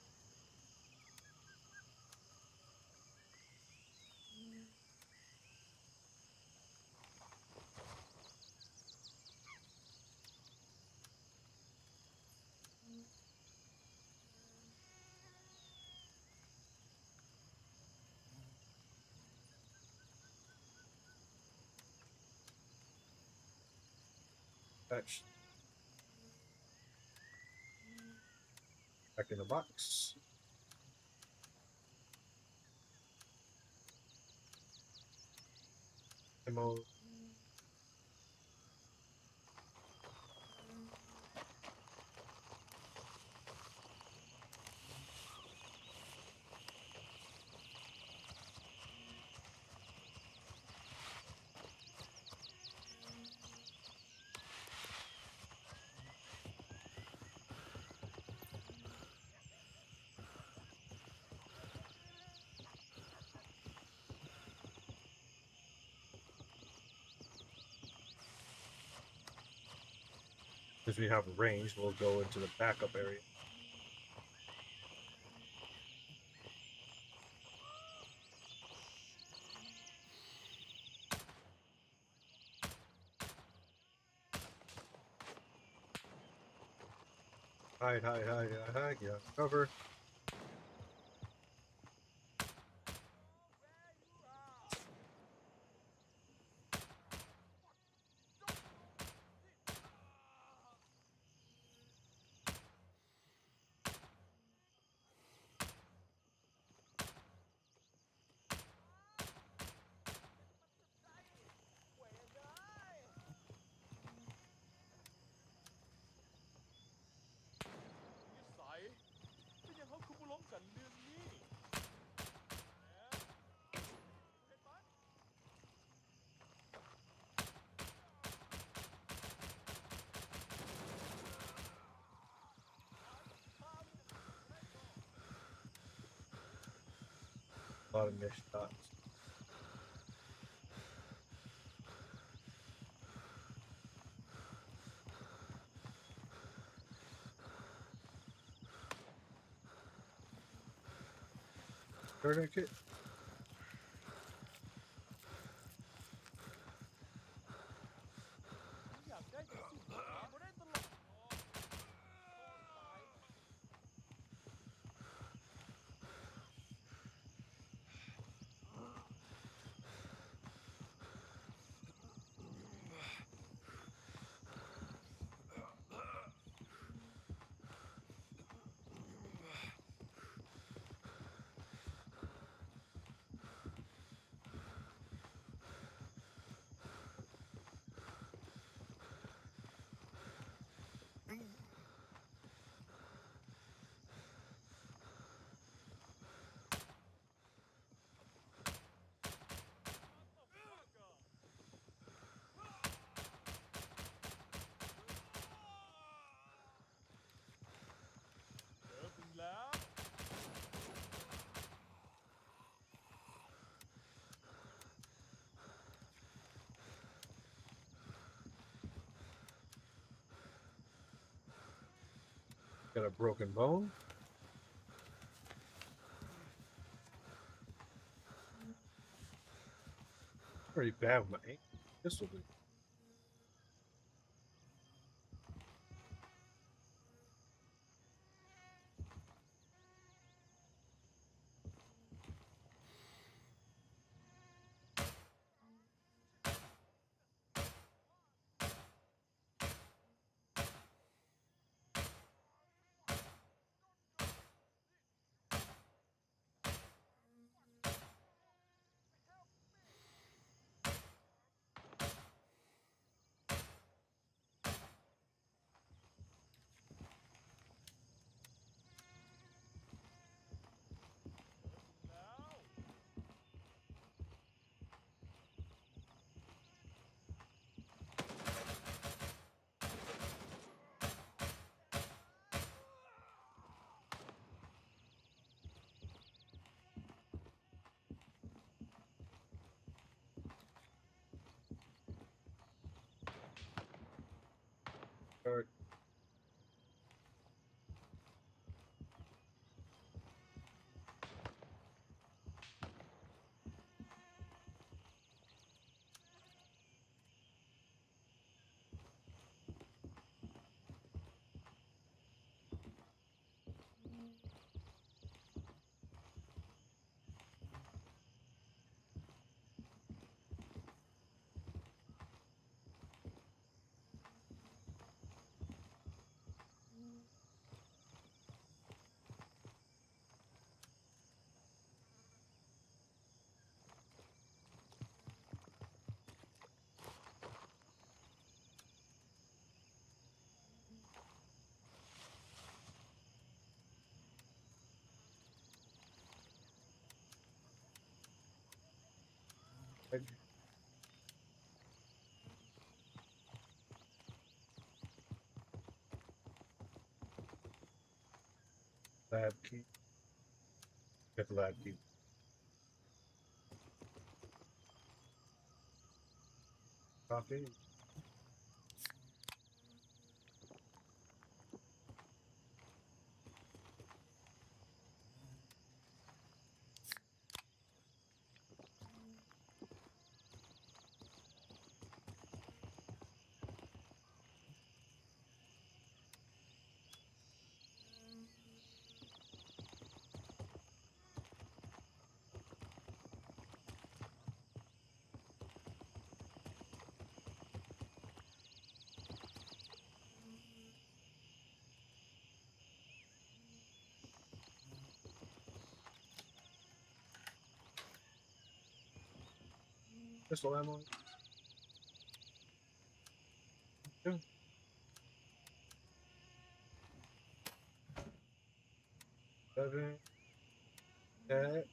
Patch. Back in the box. Ammo. Since we have a range, we'll go into the backup area. Hide, hide, hide, hide, hide. Yeah, cover. A lot of missed shots. Tourniquet.อยากได้แต่สิ่งที่มาได้ตลอด เจอคุณแล้ว Got a broken bone. Pretty bad with my ankle. This will be. Start. Lab key. Get the lab key. Copy. Pistol ammo. Yeah. 7. That.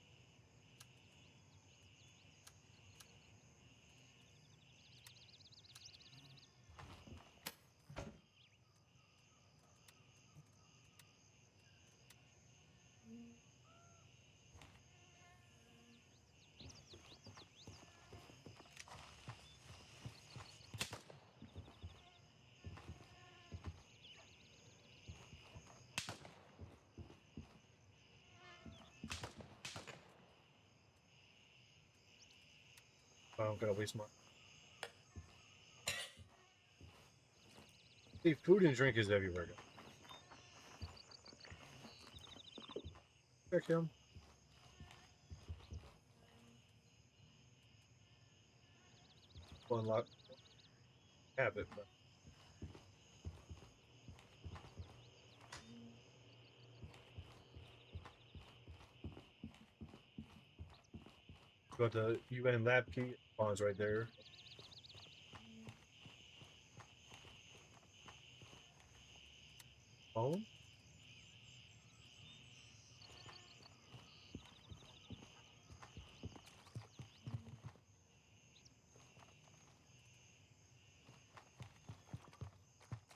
I'm gonna waste my. See, food and drink is everywhere. Check him. Unlock habit, but the UN lab key spawns right there. Phone.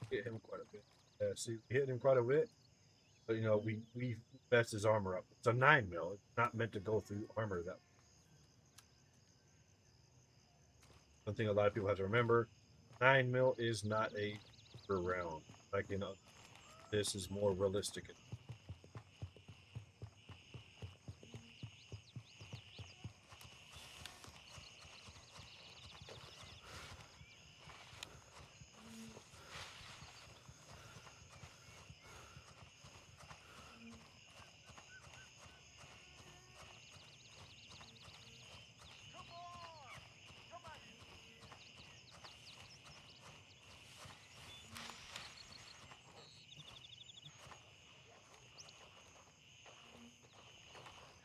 Hit him quite a bit. See, we hit him quite a bit, but you know, we messed his armor up. It's a 9 mil. It's not meant to go through armor that. One thing a lot of people have to remember: 9 mil is not a per round. Like you know, this is more realistic. Come on! Come on!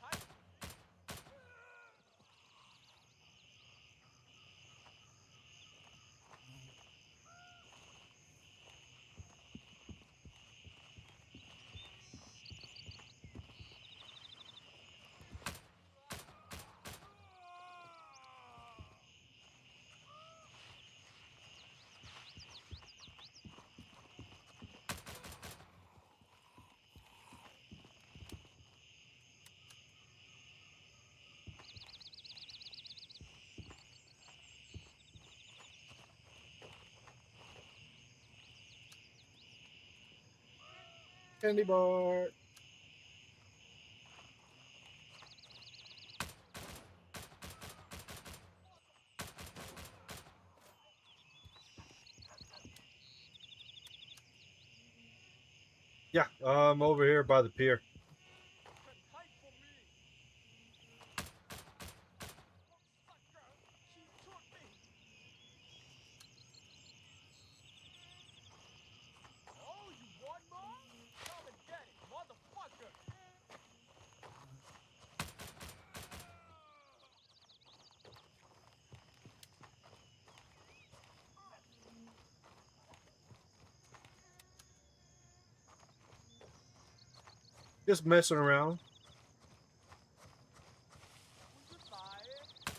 Cut! Candy bar. Yeah, I'm over here by the pier. Can hide for me! Sucker! She took me! Oh, you want more? Come and get it, motherfucker! Just messing around. Would you buy it?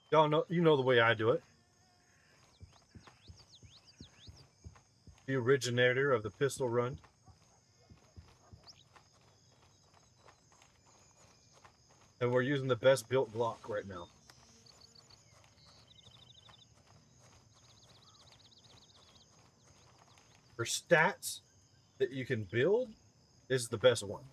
Y'all know, you know the way I do it. The originator of the pistol run. And we're using the best built Glock right now. For stats that you can build, this is the best one.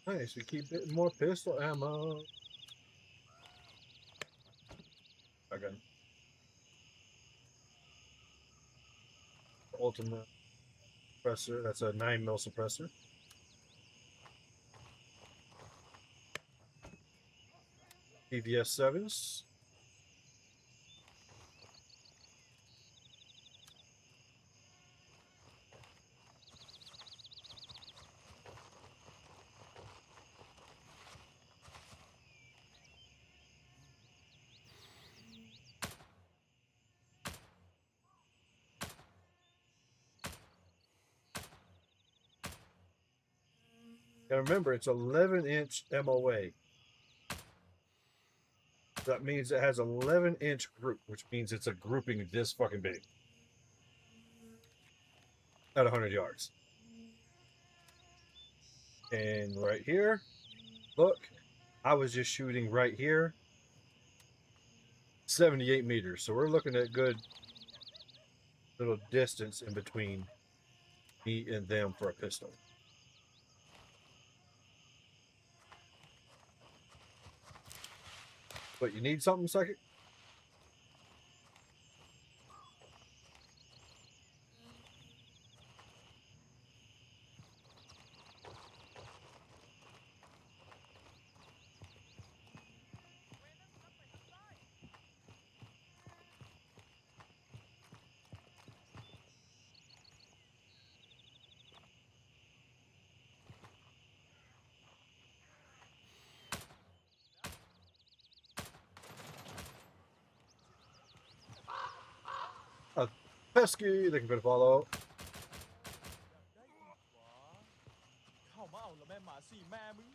Nice, we keep getting more pistol ammo. Again. Ultimate suppressor, that's a 9 mil suppressor. PVS 7s. And remember, it's 11-inch MOA. That means it has 11-inch group, which means it's a grouping this fucking big at 100 yards. And right here, look, I was just shooting right here, 78 meters. So we're looking at good little distance in between me and them for a pistol. But you need something, second? A pesky, they can follow. ได้ดีกว่าเข้ามาเอาละแม่หมาสี่แม่มึง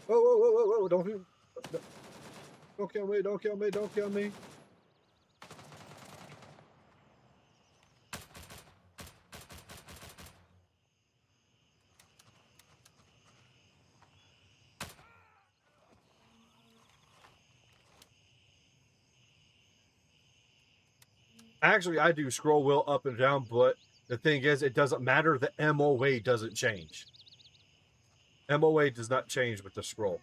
Whoa, whoa, whoa, whoa, whoa, don't kill me, don't kill me, don't kill me. Actually, I do scroll wheel up and down, but the thing is, it doesn't matter. The MOA doesn't change. MOA does not change with the scroll.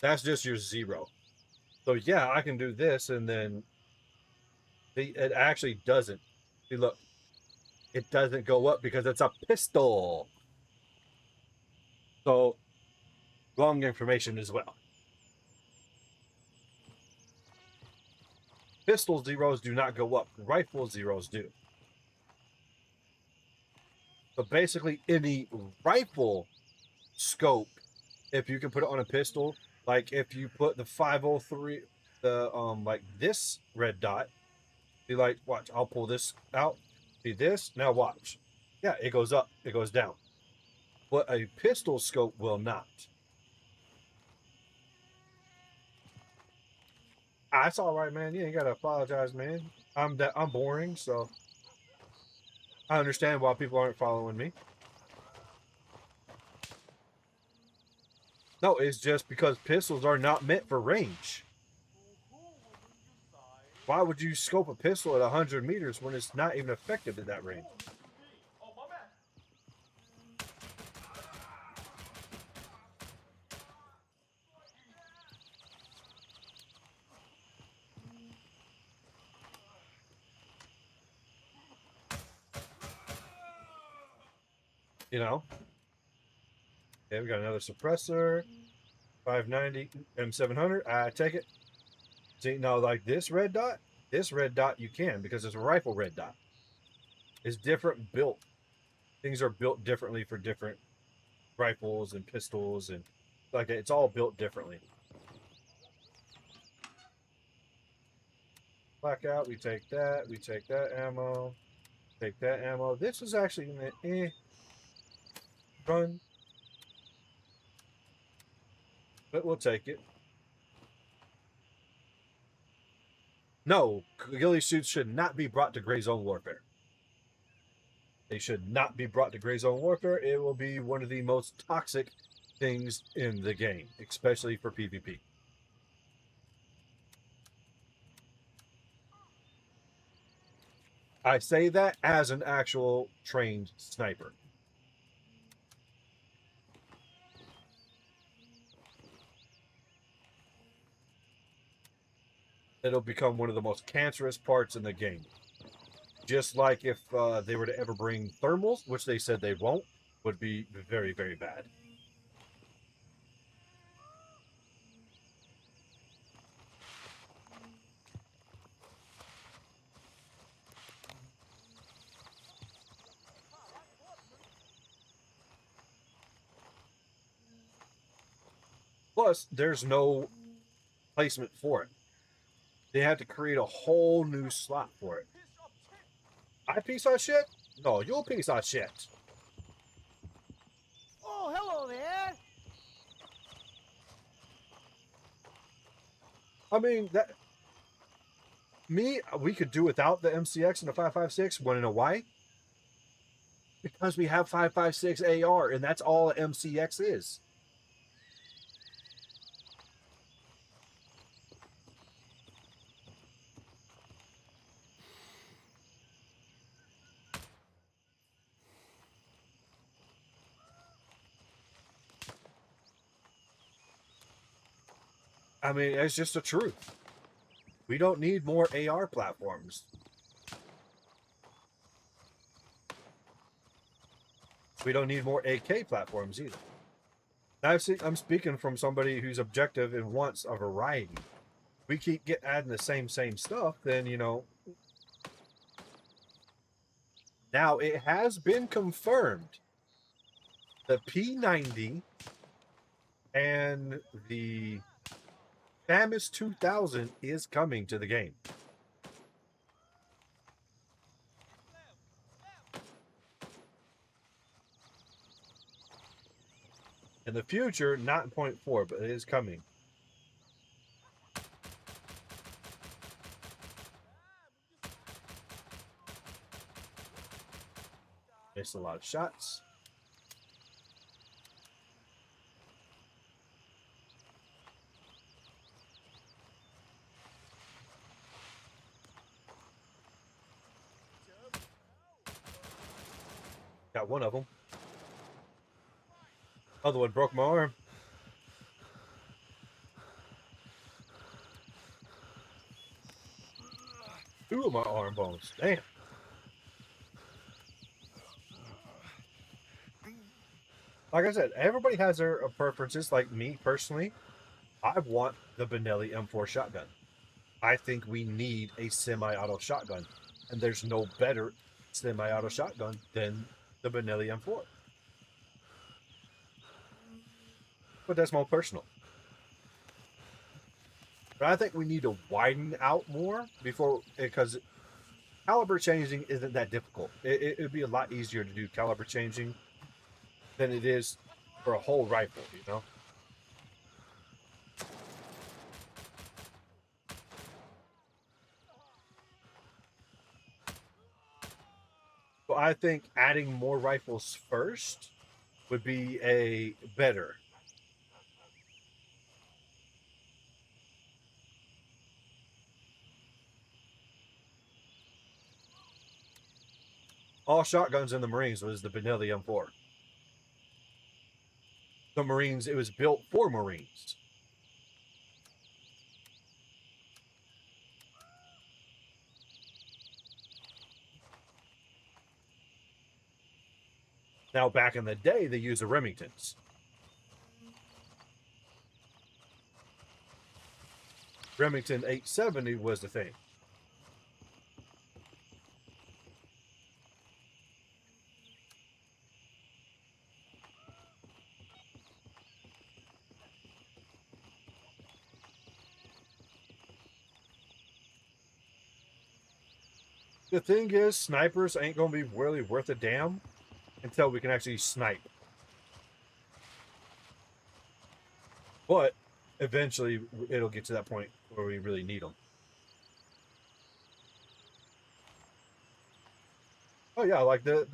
That's just your 0. So yeah, I can do this, and then it actually doesn't. See, look, it doesn't go up because it's a pistol. So wrong information as well. Pistol zeros do not go up. Rifle zeros do. So basically, any rifle scope, if you can put it on a pistol, like if you put the 503, the like this red dot, be like, watch, I'll pull this out. See this? Now watch. Yeah, it goes up, it goes down. But a pistol scope will not. That's all right, man. You ain't gotta apologize, man. I'm boring, so I understand why people aren't following me. No, it's just because pistols are not meant for range. Why would you scope a pistol at 100 meters when it's not even effective at that range? ออกมาแม่ You know? Okay, we got another suppressor. 590 M700. I take it. See, now like this red dot you can because it's a rifle red dot. It's different built. Things are built differently for different rifles and pistols and like it's all built differently. Blackout, we take that ammo, take that ammo. This is actually an run, but we'll take it. No, ghillie suits should not be brought to Gray Zone Warfare. They should not be brought to Gray Zone Warfare. It will be one of the most toxic things in the game, especially for PvP. I say that as an actual trained sniper. It'll become one of the most cancerous parts in the game. Just like if they were to ever bring thermals, which they said they won't, would be very, very bad. Plus, there's no placement for it. They had to create a whole new slot for it. I piece on shit? No, you'll piece on shit. Oh, hello there. I mean, we could do without the MCX and the 5.56. Want to know why? Because we have 5.56 AR, and that's all a MCX is. I mean, it's just the truth. We don't need more AR platforms. We don't need more AK platforms either. I'm speaking from somebody who's objective and wants a variety. We keep adding the same stuff, then, you know. Now, it has been confirmed the P90 and the FAMAS 2000 is coming to the game. In the future, not in 0.4, but it is coming. Missed a lot of shots. Got one of them. Other one broke my arm. Two of my arm bones. Damn. Like I said, everybody has their preferences. Like me personally, I want the Benelli M4 shotgun. I think we need a semi-auto shotgun, and there's no better semi-auto shotgun than the Benelli M4. But that's more personal. But I think we need to widen out more because caliber changing isn't that difficult. It'd be a lot easier to do caliber changing than it is for a whole rifle, you know? So I think adding more rifles first would be a better. All shotguns in the Marines was the Benelli M4. The Marines, it was built for Marines. Now, back in the day, they used the Remingtons. Remington 870 was the thing. The thing is, snipers ain't going to be really worth a damn until we can actually snipe. But eventually, it'll get to that point where we really need them. Oh yeah, like the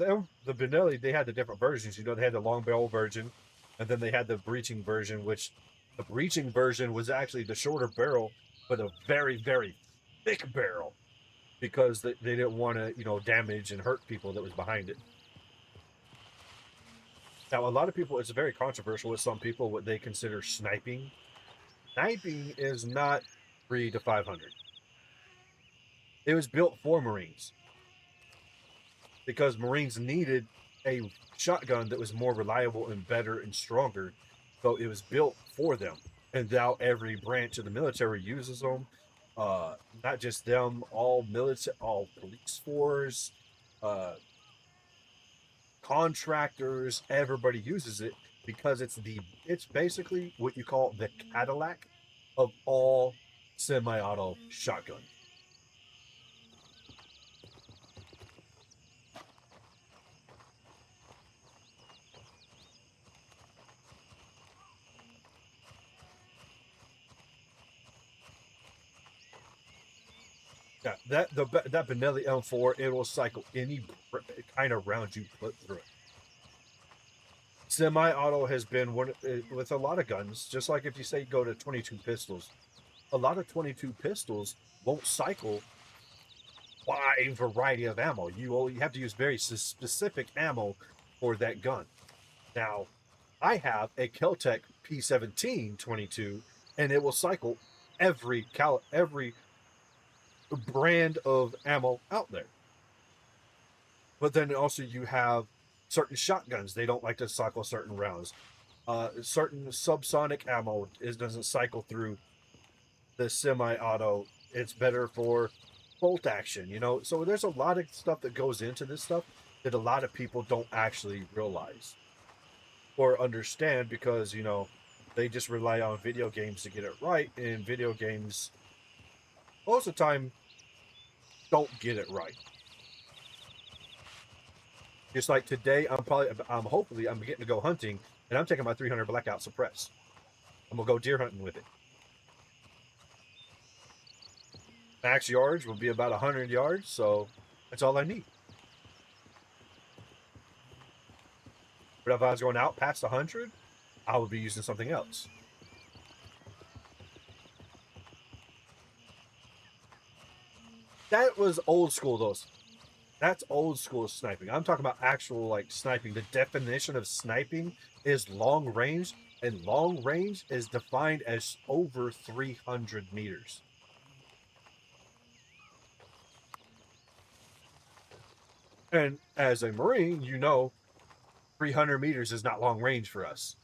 Benelli, they had the different versions. You know, they had the long barrel version, and then they had the breaching version, which the breaching version was actually the shorter barrel, but a very, very thick barrel, because they didn't want to, you know, damage and hurt people that was behind it. Now, a lot of people, it's very controversial with some people what they consider sniping. Sniping is not 3 to 500. It was built for Marines because Marines needed a shotgun that was more reliable and better and stronger. So it was built for them. And now every branch of the military uses them. Not just them, all military, all police force, contractors, everybody uses it because it's basically what you call the Cadillac of all semi-auto shotguns. Yeah, that Benelli M4, it will cycle any kind of round you put through it. Semi-auto has been one with a lot of guns. Just like if you say go to 22 pistols, a lot of 22 pistols won't cycle wide variety of ammo. You have to use very specific ammo for that gun. Now, I have a Keltec P17 22, and it will cycle every brand of ammo out there. But then also you have certain shotguns; they don't like to cycle certain rounds. Certain subsonic ammo doesn't cycle through the semi-auto. It's better for bolt action, you know. So there's a lot of stuff that goes into this stuff that a lot of people don't actually realize or understand because, you know, they just rely on video games to get it right, and video games most of the time don't get it right. Just like today, hopefully I'm getting to go hunting, and I'm taking my 300 Blackout Suppress. I'm gonna go deer hunting with it. Max yards will be about 100 yards, so that's all I need. But if I was going out past 100, I would be using something else. That was old school, though. That's old school sniping. I'm talking about actual, like, sniping. The definition of sniping is long range, and long range is defined as over 300 meters. And as a Marine, you know, 300 meters is not long range for us.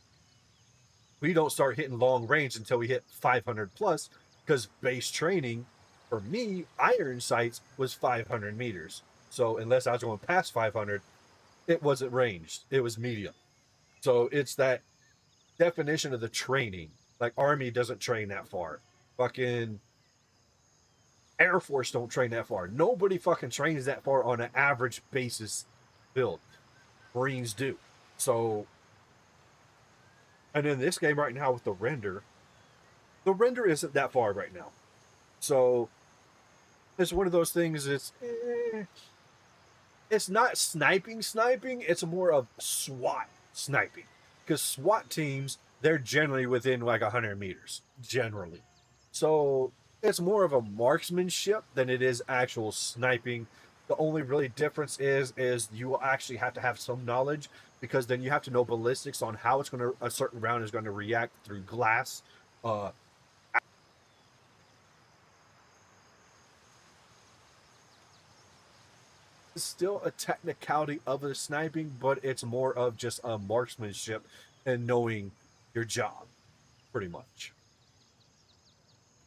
We don't start hitting long range until we hit 500 plus, because base training for me, iron sights was 500 meters. So unless I was going past 500, it wasn't ranged. It was medium. So it's that definition of the training. Like Army doesn't train that far. Fucking Air Force don't train that far. Nobody fucking trains that far on an average basis build. Marines do. So, and in this game right now with the render isn't that far right now. So it's one of those things. It's not sniping. It's more of SWAT sniping, because SWAT teams, they're generally within like 100 meters generally. So it's more of a marksmanship than it is actual sniping. The only really difference is you will actually have to have some knowledge, because then you have to know ballistics on how a certain round is going to react through glass. It's still a technicality of the sniping, but it's more of just a marksmanship and knowing your job, pretty much.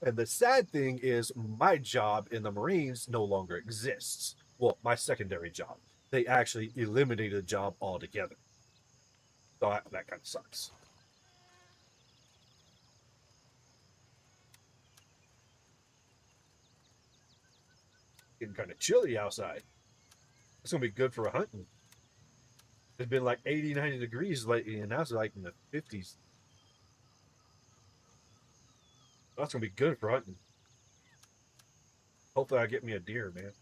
And the sad thing is, my job in the Marines no longer exists. Well, my secondary job. They actually eliminated the job altogether. So that kind of sucks. Getting kind of chilly outside. It's going to be good for hunting. It's been like 80, 90 degrees lately, and now it's like in the 50s. That's going to be good for hunting. Hopefully I get me a deer, man.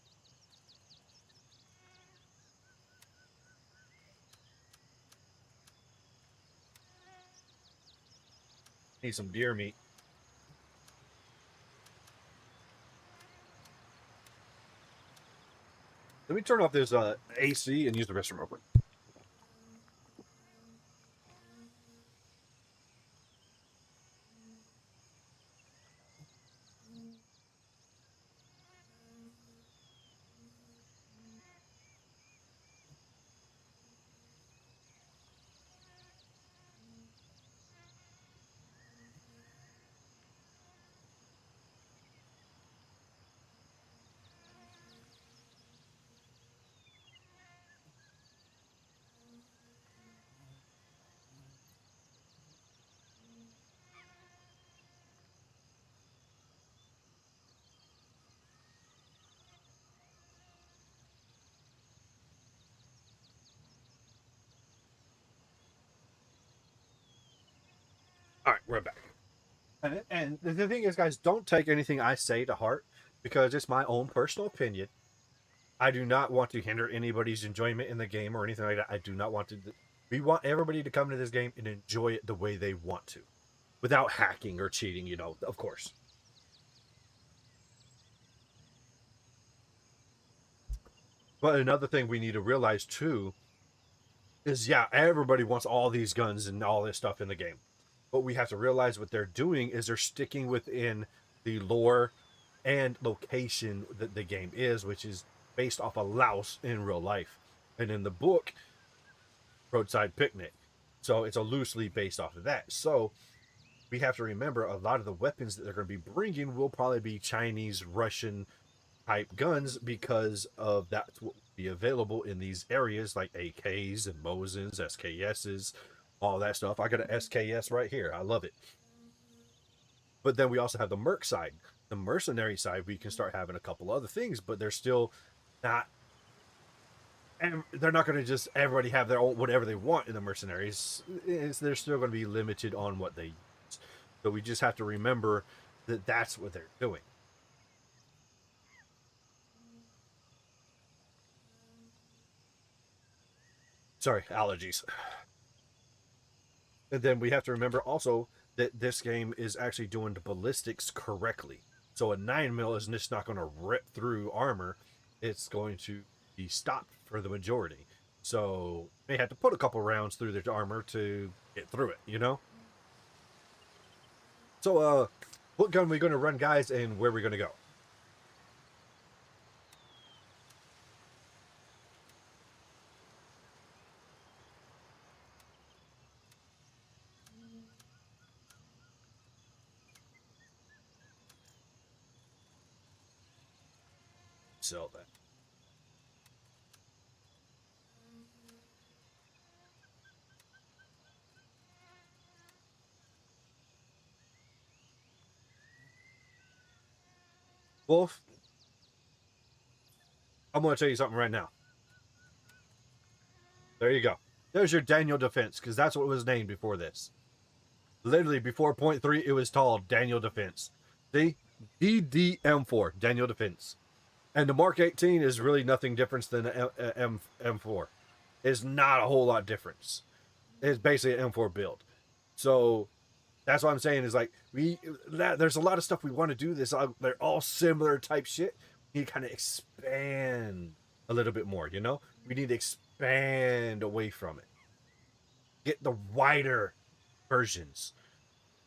Need some deer meat. Let me turn off this AC and use the restroom real quick. All right, we're back. And the thing is, guys, don't take anything I say to heart because it's my own personal opinion. I do not want to hinder anybody's enjoyment in the game or anything like that. I do not want to. We want everybody to come into this game and enjoy it the way they want to, without hacking or cheating, you know, of course. But another thing we need to realize too is, yeah, everybody wants all these guns and all this stuff in the game. But we have to realize what they're doing is they're sticking within the lore and location that the game is, which is based off of Laos in real life. And in the book, Roadside Picnic. So it's a loosely based off of that. So we have to remember a lot of the weapons that they're going to be bringing will probably be Chinese, Russian type guns because of that's what will be available in these areas like AKs and Mosins, SKSs, all that stuff. I got an SKS right here. I love it. But then we also have the merc side. The mercenary side, we can start having a couple other things, but they're still not, and they're not going to just everybody have their own whatever they want in the mercenaries. They're still going to be limited on what they use. So we just have to remember that that's what they're doing. Sorry, allergies. And then we have to remember also that this game is actually doing the ballistics correctly. So a 9mm is just not going to rip through armor. It's going to be stopped for the majority. So they had to put a couple rounds through their armor to get through it, you know? So, what gun are we going to run, guys, and where are we going to go? Sell that. Wolf, I'm going to tell you something right now. There you go. There's your Daniel Defense, because that's what it was named before this. Literally, before point 3, it was called Daniel Defense. See? DDM4, Daniel Defense. And the Mark 18 is really nothing different than the M4. It's not a whole lot difference. It's basically an M4 build. So that's what I'm saying is like there's a lot of stuff we want to do. They're all similar type shit. We need to kind of expand a little bit more. You know, we need to expand away from it. Get the wider versions,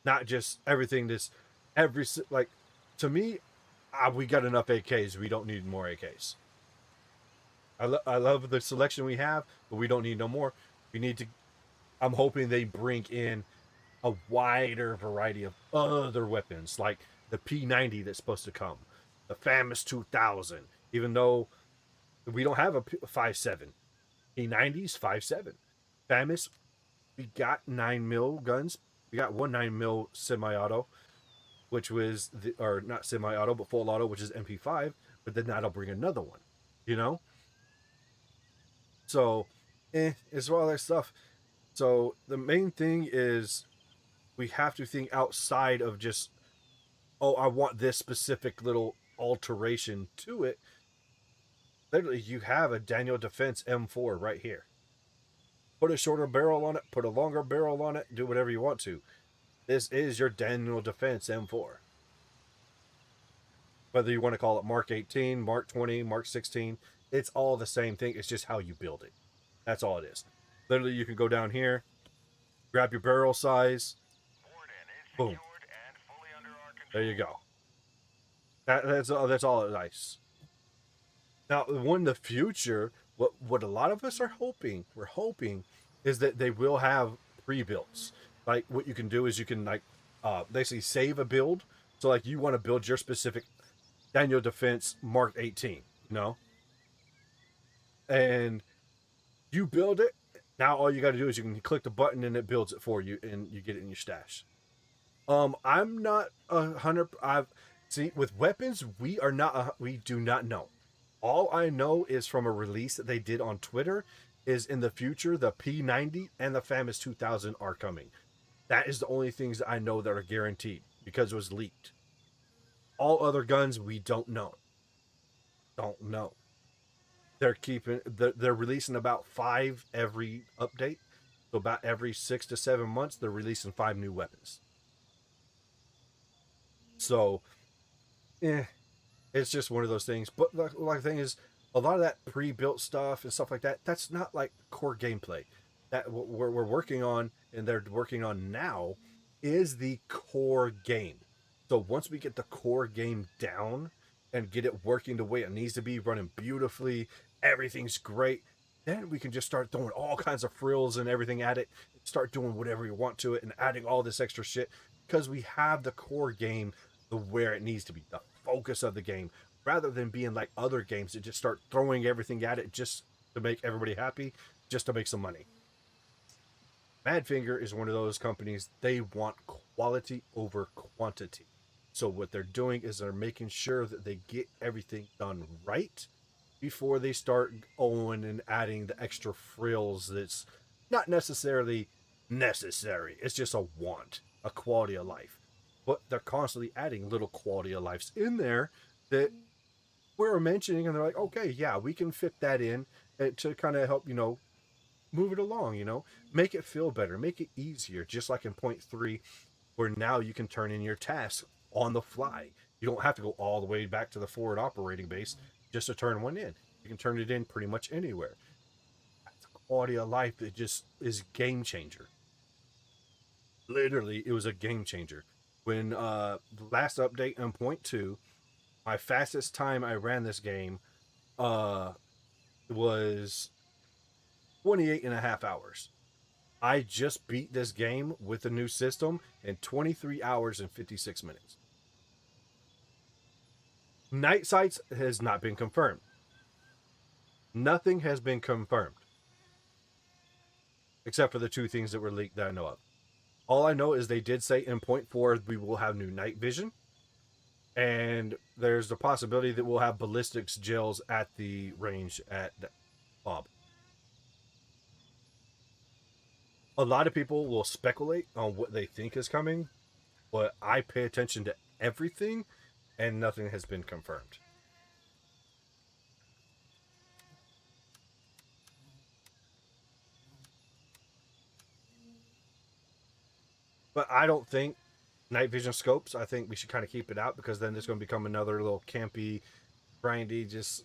not just everything. To me, we got enough AKs. We don't need more AKs. I love the selection we have, but we don't need no more. We need to. I'm hoping they bring in a wider variety of other weapons, like the P90 that's supposed to come, the FAMAS 2000. Even though we don't have a 5.7, P90's 5.7. FAMAS, we got 9mm guns. We got one 9mm semi-auto, which was or not semi-auto, but full auto, which is MP5. But then that'll bring another one, you know. So, it's all that stuff. So the main thing is we have to think outside of just, oh, I want this specific little alteration to it. Literally, you have a Daniel Defense M4 right here. Put a shorter barrel on it, put a longer barrel on it, do whatever you want to. This is your Daniel Defense M4. Whether you want to call it Mark 18, Mark 20, Mark 16, it's all the same thing. It's just how you build it. That's all it is. Literally, you can go down here, grab your barrel size, boom. There you go. That's all it's nice. Now, in the future, what a lot of us are hoping, is that they will have pre-builds. Like, what you can do is you can, like, basically save a build. So, like, you want to build your specific Daniel Defense Mark 18, you know? And you build it. Now all you got to do is you can click the button and it builds it for you, and you get it in your stash. I'm not 100. See, with weapons, we do not know. All I know is from a release that they did on Twitter is in the future the P90 and the FAMAS 2000 are coming. That is the only things that I know that are guaranteed because it was leaked. All other guns we don't know. Don't know. They're releasing about 5 every update. So about every 6 to 7 months they're releasing 5 new weapons. So it's just one of those things. But like the thing is, a lot of that pre-built stuff and stuff like that, that's not like core gameplay. That what we're working on and they're working on now is the core game. So once we get the core game down and get it working the way it needs to be, running beautifully, everything's great, then we can just start throwing all kinds of frills and everything at it, start doing whatever we want to it and adding all this extra shit because we have the core game the where it needs to be, the focus of the game, rather than being like other games that just start throwing everything at it just to make everybody happy, just to make some money. Badfinger is one of those companies, they want quality over quantity. So what they're doing is they're making sure that they get everything done right before they start going and adding the extra frills that's not necessarily necessary. It's just a want, a quality of life. But they're constantly adding little quality of lives in there that we're mentioning, and they're like, okay, yeah, we can fit that in to kind of help, move it along, make it feel better, make it easier, just like in point 3, where now you can turn in your tasks on the fly. You don't have to go all the way back to the forward operating base just to turn one in. You can turn it in pretty much anywhere. That's a quality of life that just is game changer. Literally, it was a game changer. When the last update on point 2, my fastest time I ran this game was 28 and a half hours. I just beat this game with the new system in 23 hours and 56 minutes. Night sights has not been confirmed. Nothing has been confirmed. Except for the 2 things that were leaked that I know of. All I know is they did say in point 4 we will have new night vision. And there's the possibility that we'll have ballistics gels at the range at Bob. A lot of people will speculate on what they think is coming, but I pay attention to everything, and nothing has been confirmed. But I don't think night vision scopes, I think we should kind of keep it out because then there's going to become another little campy, grindy,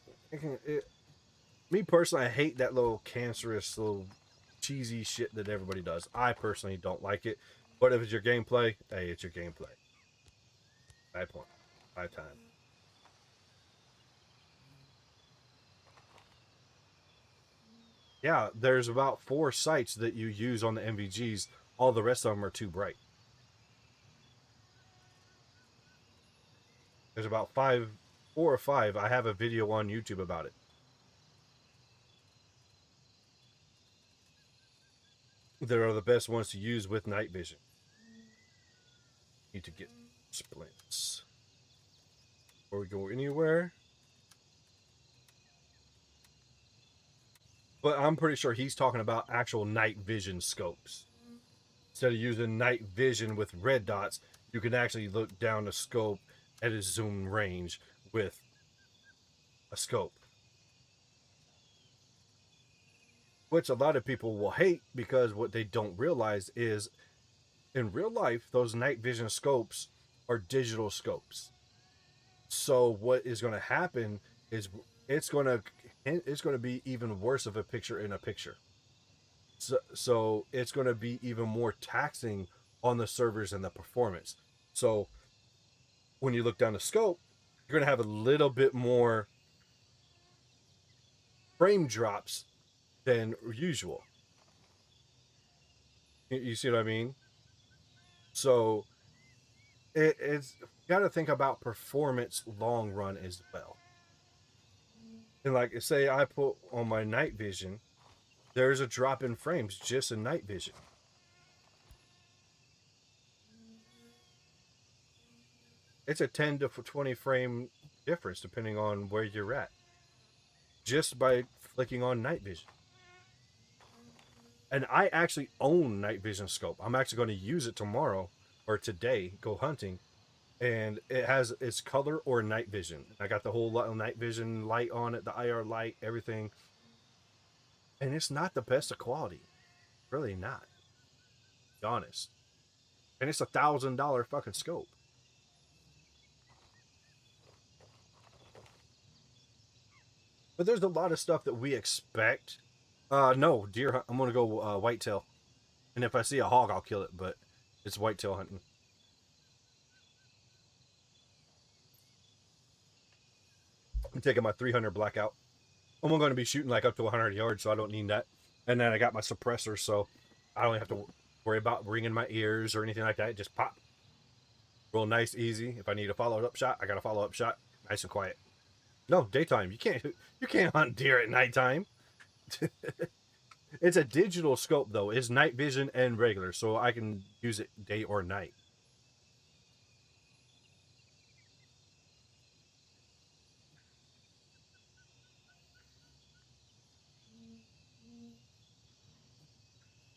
me personally, I hate that little cancerous, little cheesy shit that everybody does. I personally don't like it. But if it's your gameplay, hey, it's your gameplay. 5 point. 5 times. Yeah, there's about 4 sights that you use on the MVGs. All the rest of them are too bright. There's about 4 or 5. I have a video on YouTube about it. That are the best ones to use with night vision. Need to get splints. Before we go anywhere. But I'm pretty sure he's talking about actual night vision scopes. Instead of using night vision with red dots, you can actually look down the scope at a zoom range with a scope. Which a lot of people will hate because what they don't realize is in real life, those night vision scopes are digital scopes. So what is going to happen is it's going to be even worse of a picture in a picture. So it's going to be even more taxing on the servers and the performance. So when you look down the scope, you're going to have a little bit more frame drops than usual. You see what I mean? So it's got to think about performance long run as well. And like say I put on my night vision, there's a drop in frames just in night vision. It's a 10 to 20 frame difference depending on where you're at. Just by flicking on night vision. And I actually own night vision scope. I'm actually going to use it tomorrow or today, go hunting. And it has its color or night vision. I got the whole night vision light on it, the IR light, everything. And it's not the best of quality. Really not. To be honest. And it's $1,000 fucking scope. But there's a lot of stuff that we expect. No, deer hunt. I'm gonna go whitetail. And if I see a hog, I'll kill it, but it's whitetail hunting. I'm taking my 300 blackout. I'm going to be shooting like up to 100 yards, so I don't need that. And then I got my suppressor, so I don't have to worry about ringing my ears or anything like that. Just pop. Real nice, easy. If I need a follow-up shot, I got a follow-up shot. Nice and quiet. No, daytime. You can't hunt deer at nighttime. It's a digital scope though. It's night vision and regular, so I can use it day or night.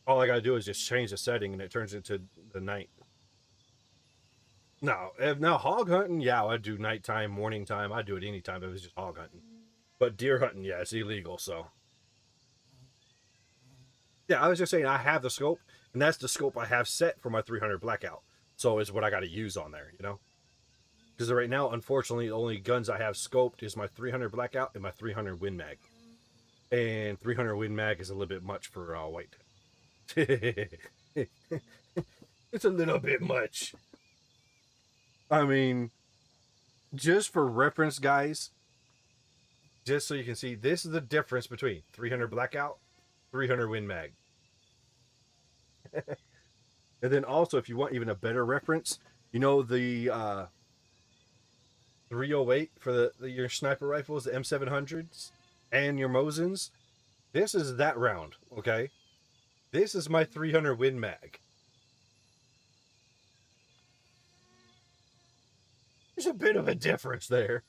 All I gotta do is just change the setting and it turns into the night. Now hog hunting, yeah, I do nighttime, morning time. I do it anytime if it's just hog hunting. But deer hunting, yeah, it's illegal. So yeah, I was just saying I have the scope, and that's the scope I have set for my 300 blackout. So it's what I got to use on there, you know. Because right now, unfortunately, the only guns I have scoped is my 300 blackout and my 300 Win Mag. And 300 Win Mag is a little bit much for white. It's a little bit much. I mean, just for reference, guys, just so you can see, this is the difference between 300 blackout, 300 Win Mag. And then also, if you want even a better reference, you know the 308 for your sniper rifles, the M700s, and your Mosins. This is that round, okay? This is my 300 Win Mag. There's a bit of a difference there.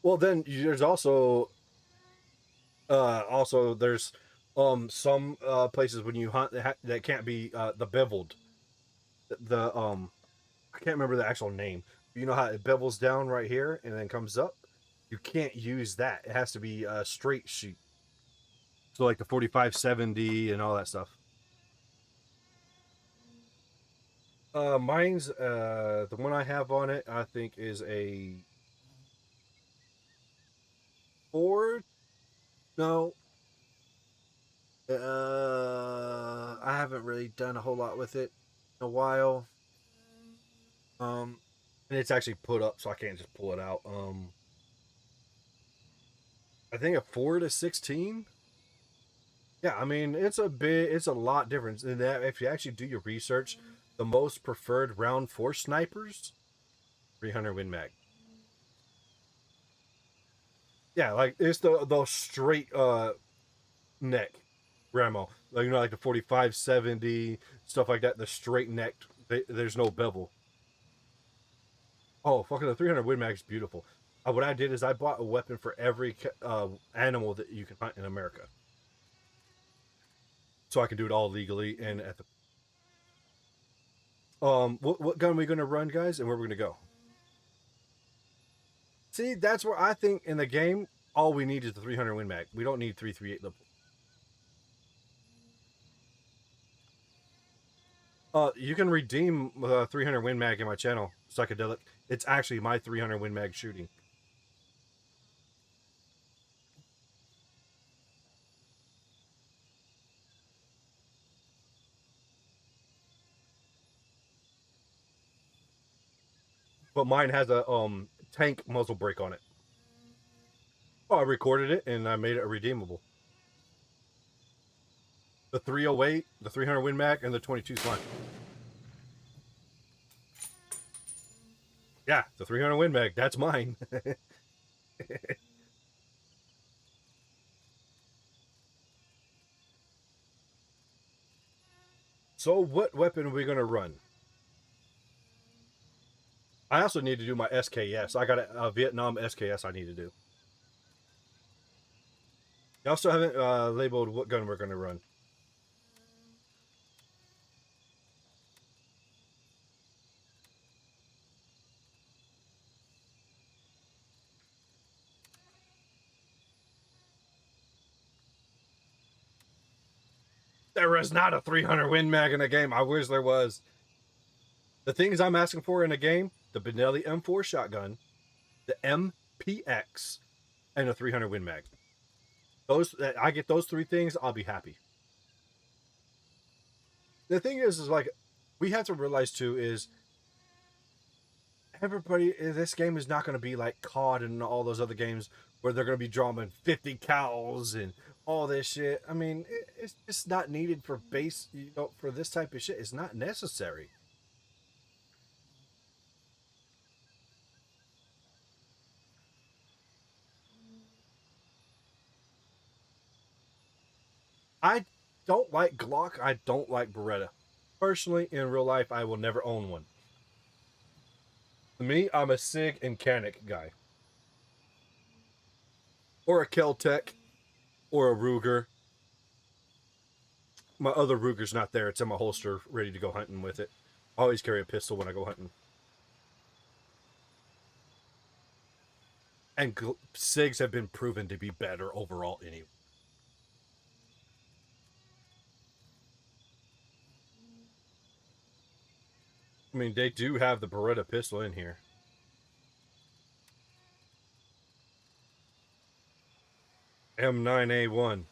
Well, then there's also there's some places when you hunt that can't be the beveled. The I can't remember the actual name. You know how it bevels down right here and then comes up? You can't use that. It has to be a straight shoot. So like the 4570 and all that stuff. Mine's the one I have on it, I think is a Ford. No. I haven't really done a whole lot with it in a while. And it's actually put up, so I can't just pull it out. I think a 4-16. Yeah, I mean it's a lot different. And that if you actually do your research, the most preferred round for snipers, 300 Win Mag. Yeah, like it's the straight neck Ramo, like like the 4570 stuff like that. The straight necked, there's no bevel. Oh, fucking the 300 Win Mag is beautiful. What I did is I bought a weapon for every animal that you can hunt in America, so I can do it all legally and at the. What gun are we gonna run, guys, and where we're gonna go? See, that's where I think in the game all we need is the 300 Win Mag. We don't need 338 level. You can redeem 300 Win Mag in my channel, Psychedelic. It's actually my 300 Win Mag shooting. But mine has a tank muzzle brake on it. Oh, I recorded it and I made it redeemable. The 308, the 300 Win Mag, and the 22 is mine. Yeah, the 300 Win Mag, that's mine. So what weapon are we going to run? I also need to do my SKS. I got a Vietnam SKS I need to do. I also haven't labeled what gun we're going to run. There is not a 300 Win Mag in a game. I wish there was. The things I'm asking for in a game: the Benelli M4 shotgun, the MPX, and a 300 Win Mag. Those, I get those three things, I'll be happy. The thing is like, we have to realize too is everybody. This game is not going to be like COD and all those other games where they're going to be drawing 50 cows and all this shit. I mean, it's just not needed for base. For this type of shit, it's not necessary. I don't like Glock. I don't like Beretta. Personally, in real life, I will never own one. To me, I'm a SIG and Canik guy. Or a Kel-Tec. Or a Ruger. My other Ruger's not there. It's in my holster, ready to go hunting with it. I always carry a pistol when I go hunting. And SIGs have been proven to be better overall anyway. I mean, they do have the Beretta pistol in here. M9A1.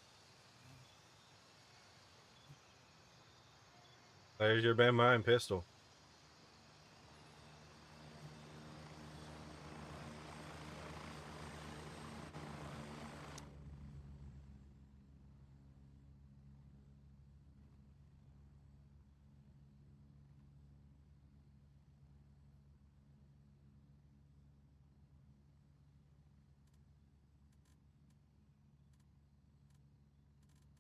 There's your Ben Mine pistol.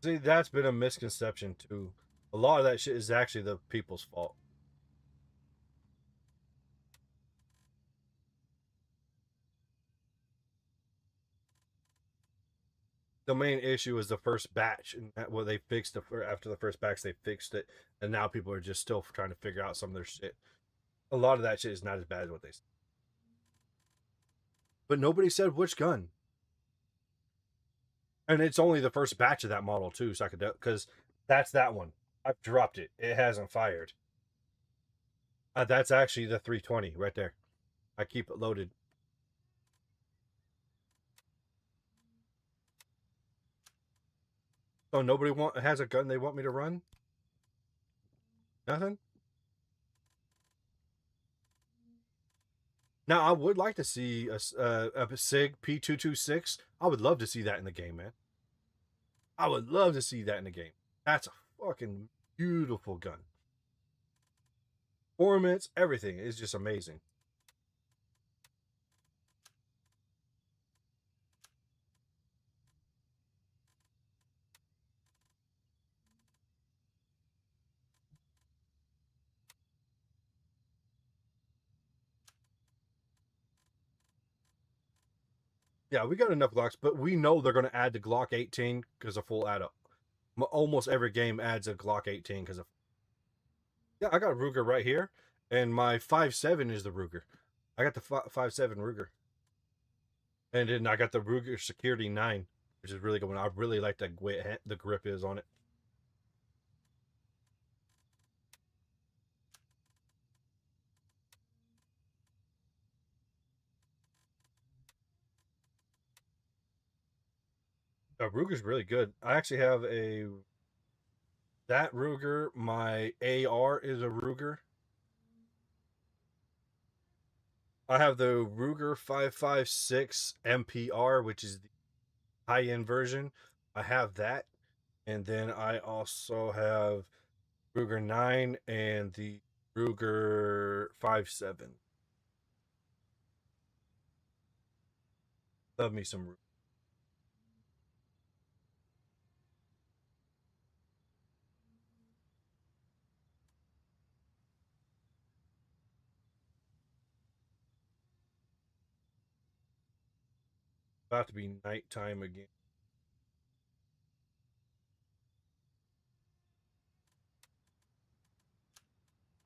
See, that's been a misconception too. A lot of that shit is actually the people's fault. The main issue is the first batch, and what they fixed after the first batch, they fixed it, and now people are just still trying to figure out some of their shit. A lot of that shit is not as bad as what they said. But nobody said which gun. And it's only the first batch of that model too, Psychedelic, because that's that one. I've dropped it. It hasn't fired. That's actually the 320 right there. I keep it loaded. So nobody has a gun they want me to run? Nothing? Now, I would like to see a SIG P226. I would love to see that in the game, man. I would love to see that in the game. That's a fucking beautiful gun. Performance, everything is just amazing. Yeah, we got enough Glocks, but we know they're going to add the Glock 18 because of full add up. Almost every game adds a Glock 18 because of. Yeah, I got a Ruger right here, and my 5.7 is the Ruger. I got the 5.7 Ruger, and then I got the Ruger Security 9, which is really good. I really like the way the grip is on it. Ruger's really good. I actually have that Ruger. My AR is a Ruger. I have the Ruger 5.56 MPR, which is the high-end version. I have that. And then I also have Ruger 9 and the Ruger 5.7. Love me some Ruger. About to be nighttime again.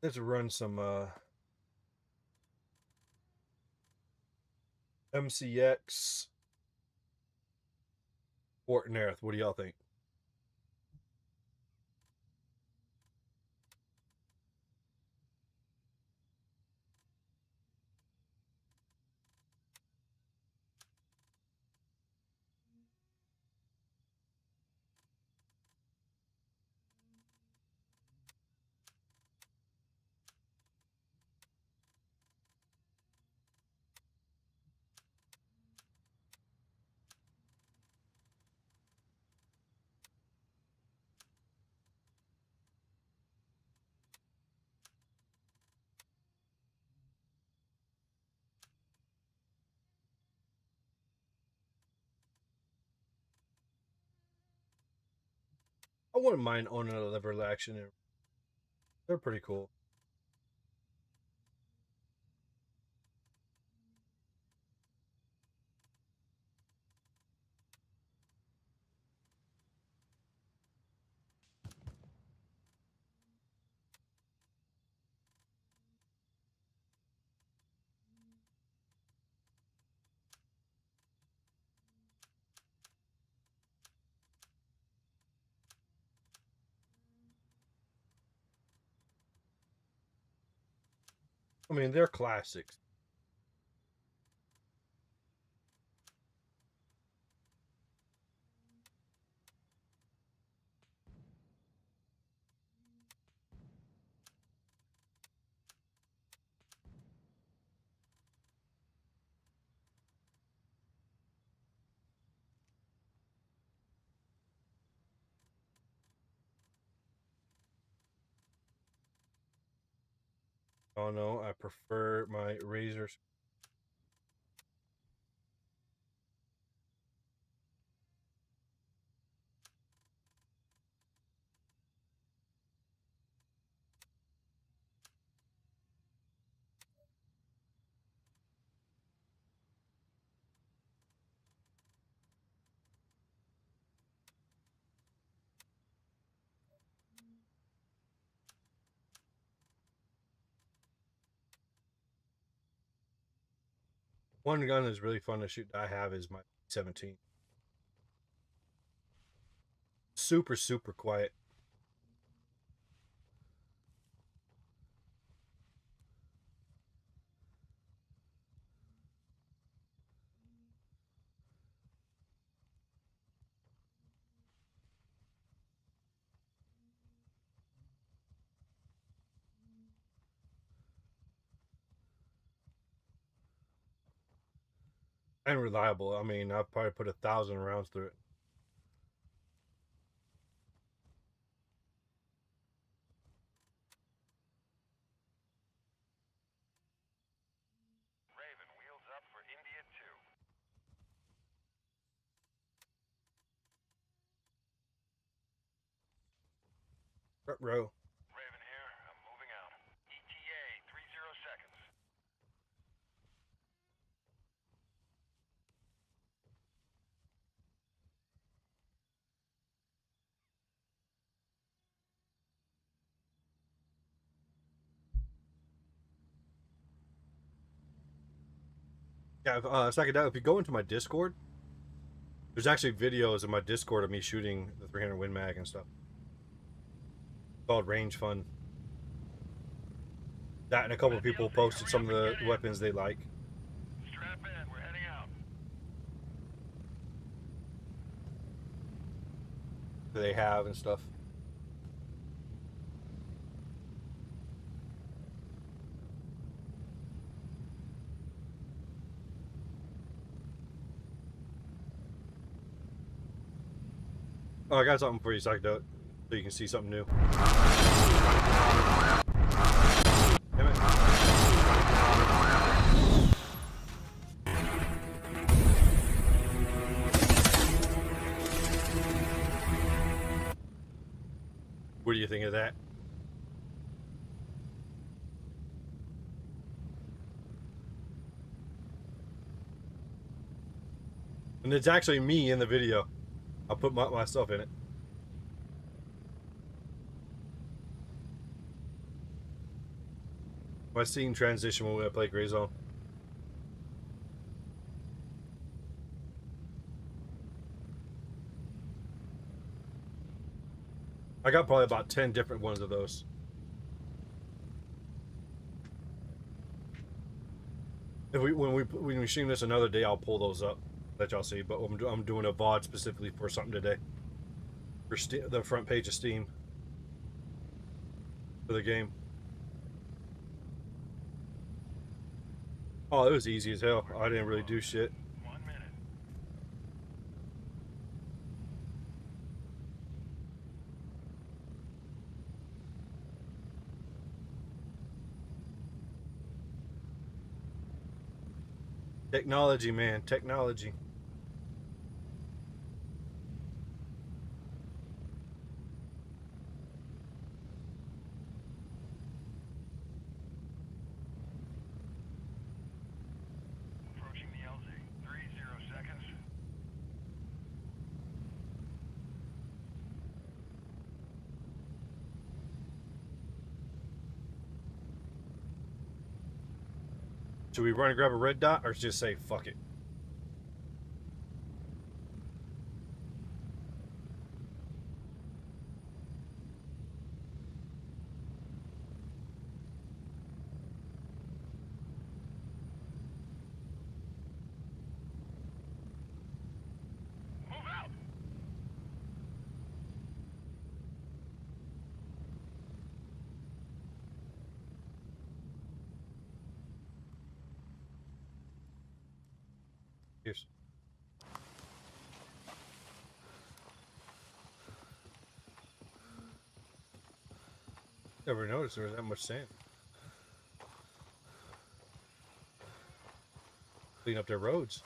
Let's run some MCX Fort Nerith. What do y'all think? I wouldn't mind owning a lever action. They're pretty cool. I mean, they're classics. Oh no, I prefer my razors. One gun that's really fun to shoot that I have is my 17. Super, super quiet. And reliable. I mean, I've probably put 1,000 rounds through it. Raven, wheels up for India 2. Front row. Raven here. I'm moving out. ETA 30 seconds. Yeah, check it out. If you go into my Discord, there's actually videos in my Discord of me shooting the 300 Win Mag and stuff. It's called Range Fun. That and a couple of people posted some of the weapons they like. Strap in. We're heading out. That they have and stuff. Oh, I got something for you, Psyched, so you can see something new. Damn it. What do you think of that? And it's actually me in the video. I'll put myself in it. My scene transition when I play Gray Zone. I got probably about 10 different ones of those. When we stream this another day, I'll pull those up, let y'all see. But I'm doing a VOD specifically for something today, for the front page of Steam for the game. Oh, it was easy as hell. I didn't really do shit. 1 minute. Technology, man, technology. Approaching the LZ. 30 seconds. Should we run and grab a red dot, or just say fuck it? Move out! Here's. Never noticed there was that much sand. Clean up their roads.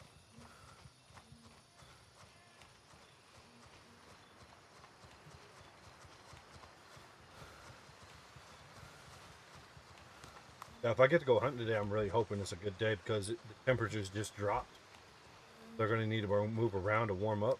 Now, if I get to go hunting today, I'm really hoping it's a good day because the temperatures just dropped. They're going to need to move around to warm up.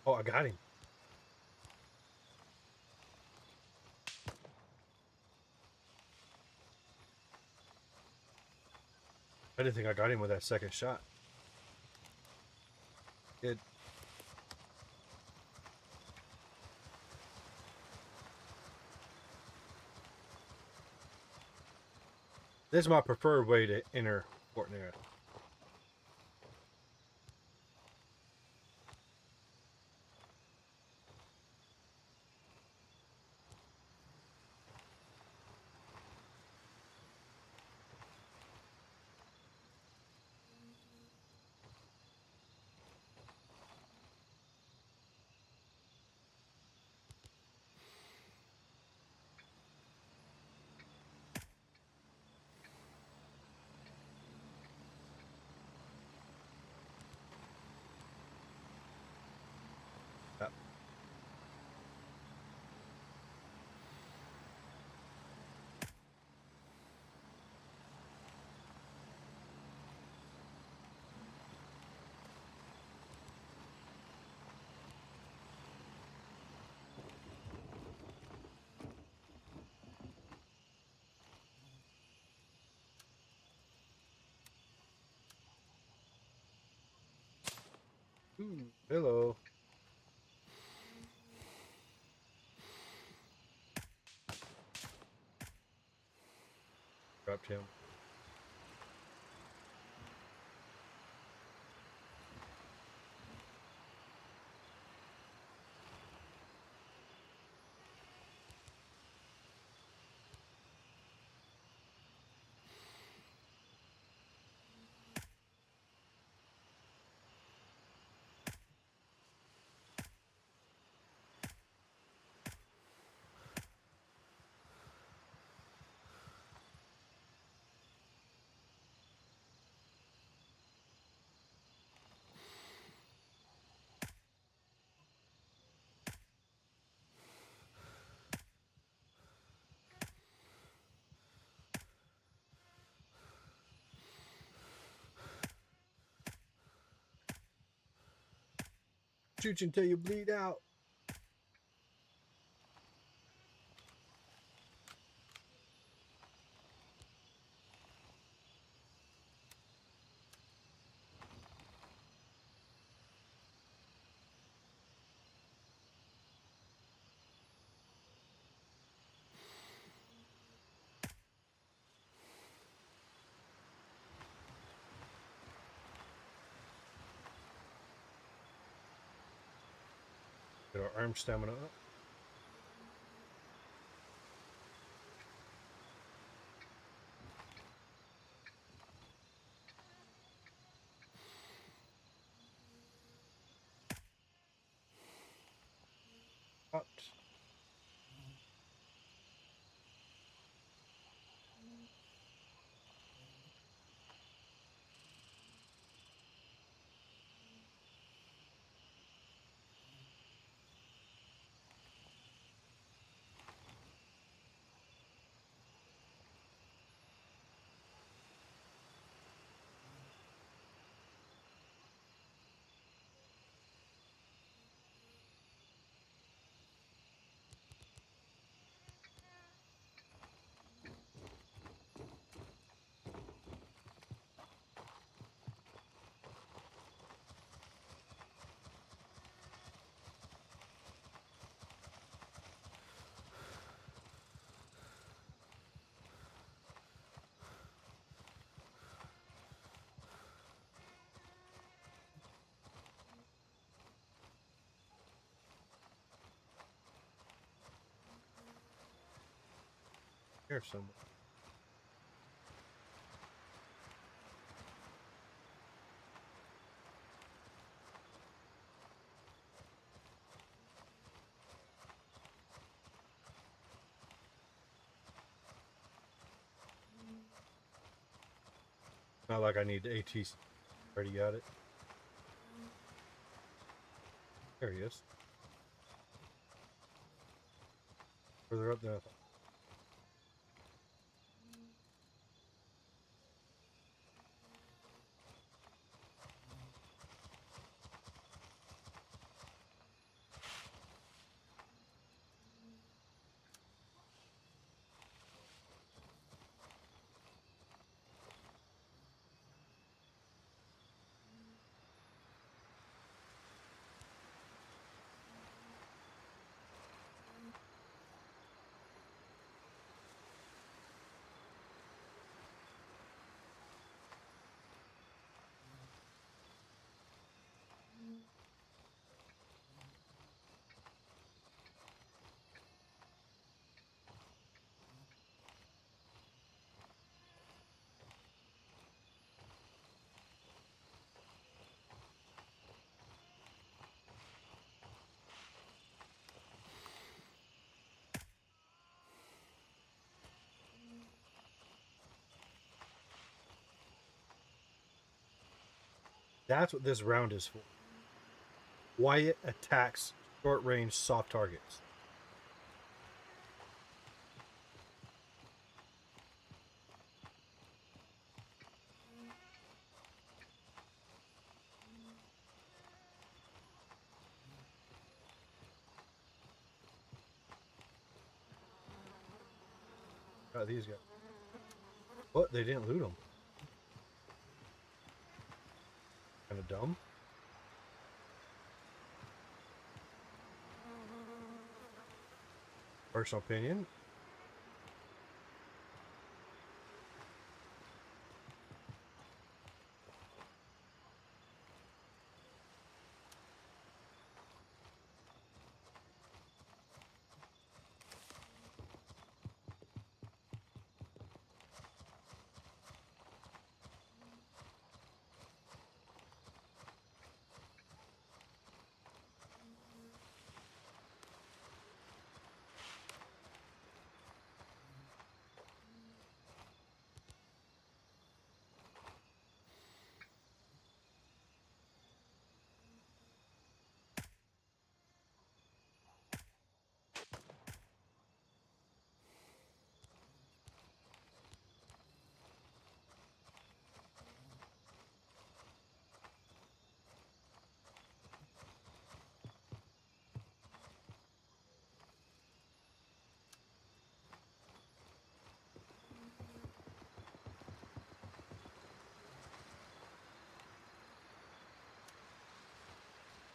Oh, I got him. I didn't think I got him with that second shot. Good. This is my preferred way to enter Fortnite. Ooh, hello. Dropped him. Shoot you until you bleed out. Get our arm stamina up. Out. Here somewhere. Not like I need the AT. Already got it. There he is. Further up than I thought. That's what this round is for. Wyatt attacks short range soft targets. These guys. What? They didn't loot them. Kind of dumb. Personal opinion.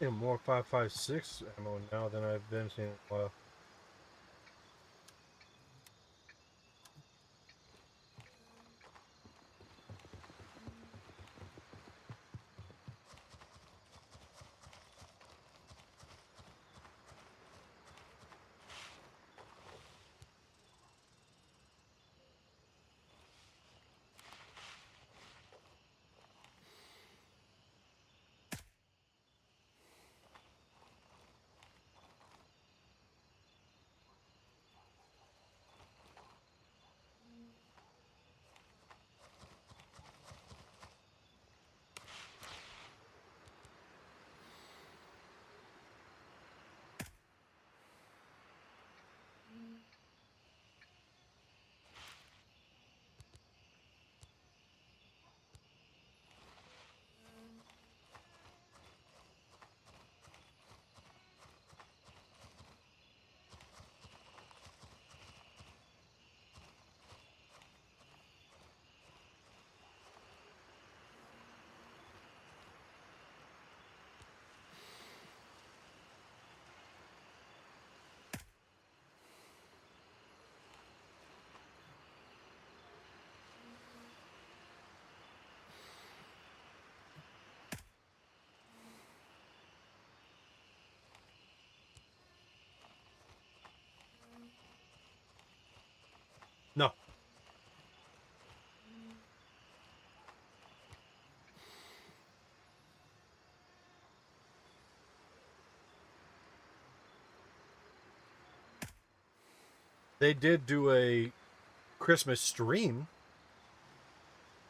Yeah, more 5.56 ammo now than I've been seeing in a while. No. They did do a Christmas stream,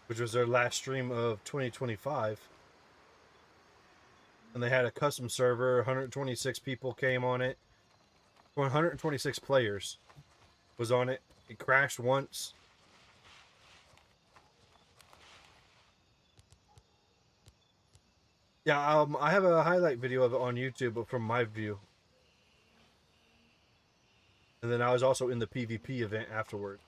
which was their last stream of 2025. And they had a custom server. 126 people came on it. 126 players was on it. It crashed once. Yeah, I have a highlight video of it on YouTube, but from my view. And then I was also in the PvP event afterward.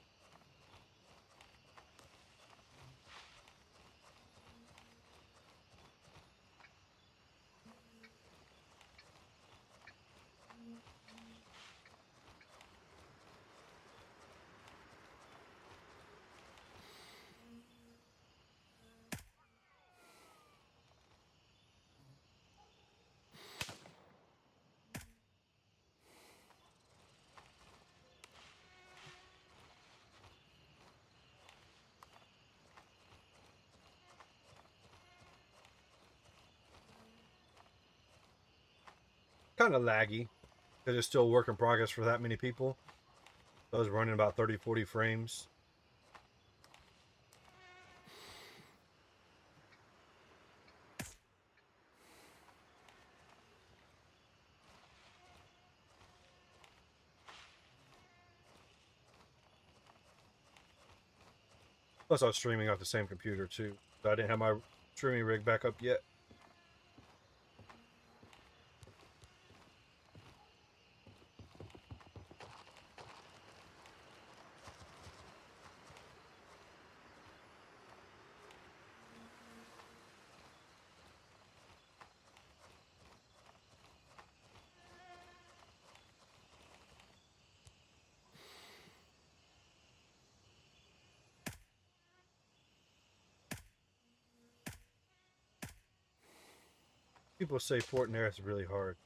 Kind of laggy because it's still work in progress for that many people. So I was running about 30, 40 frames. Plus, I was streaming off the same computer too. So I didn't have my streaming rig back up yet. People say Fortnite is really hard.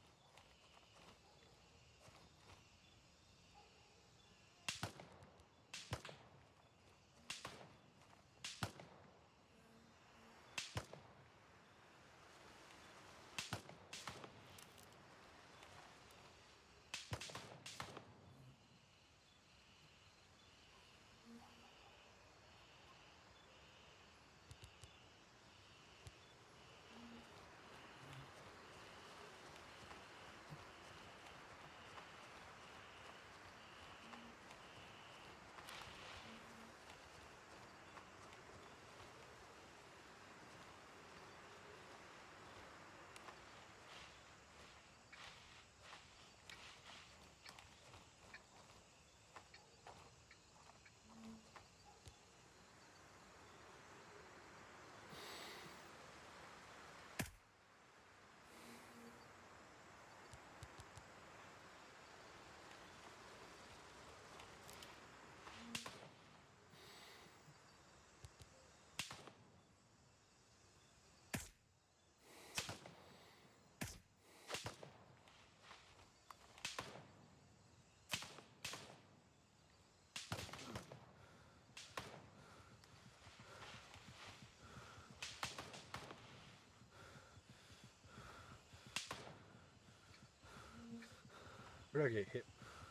Where did I get hit?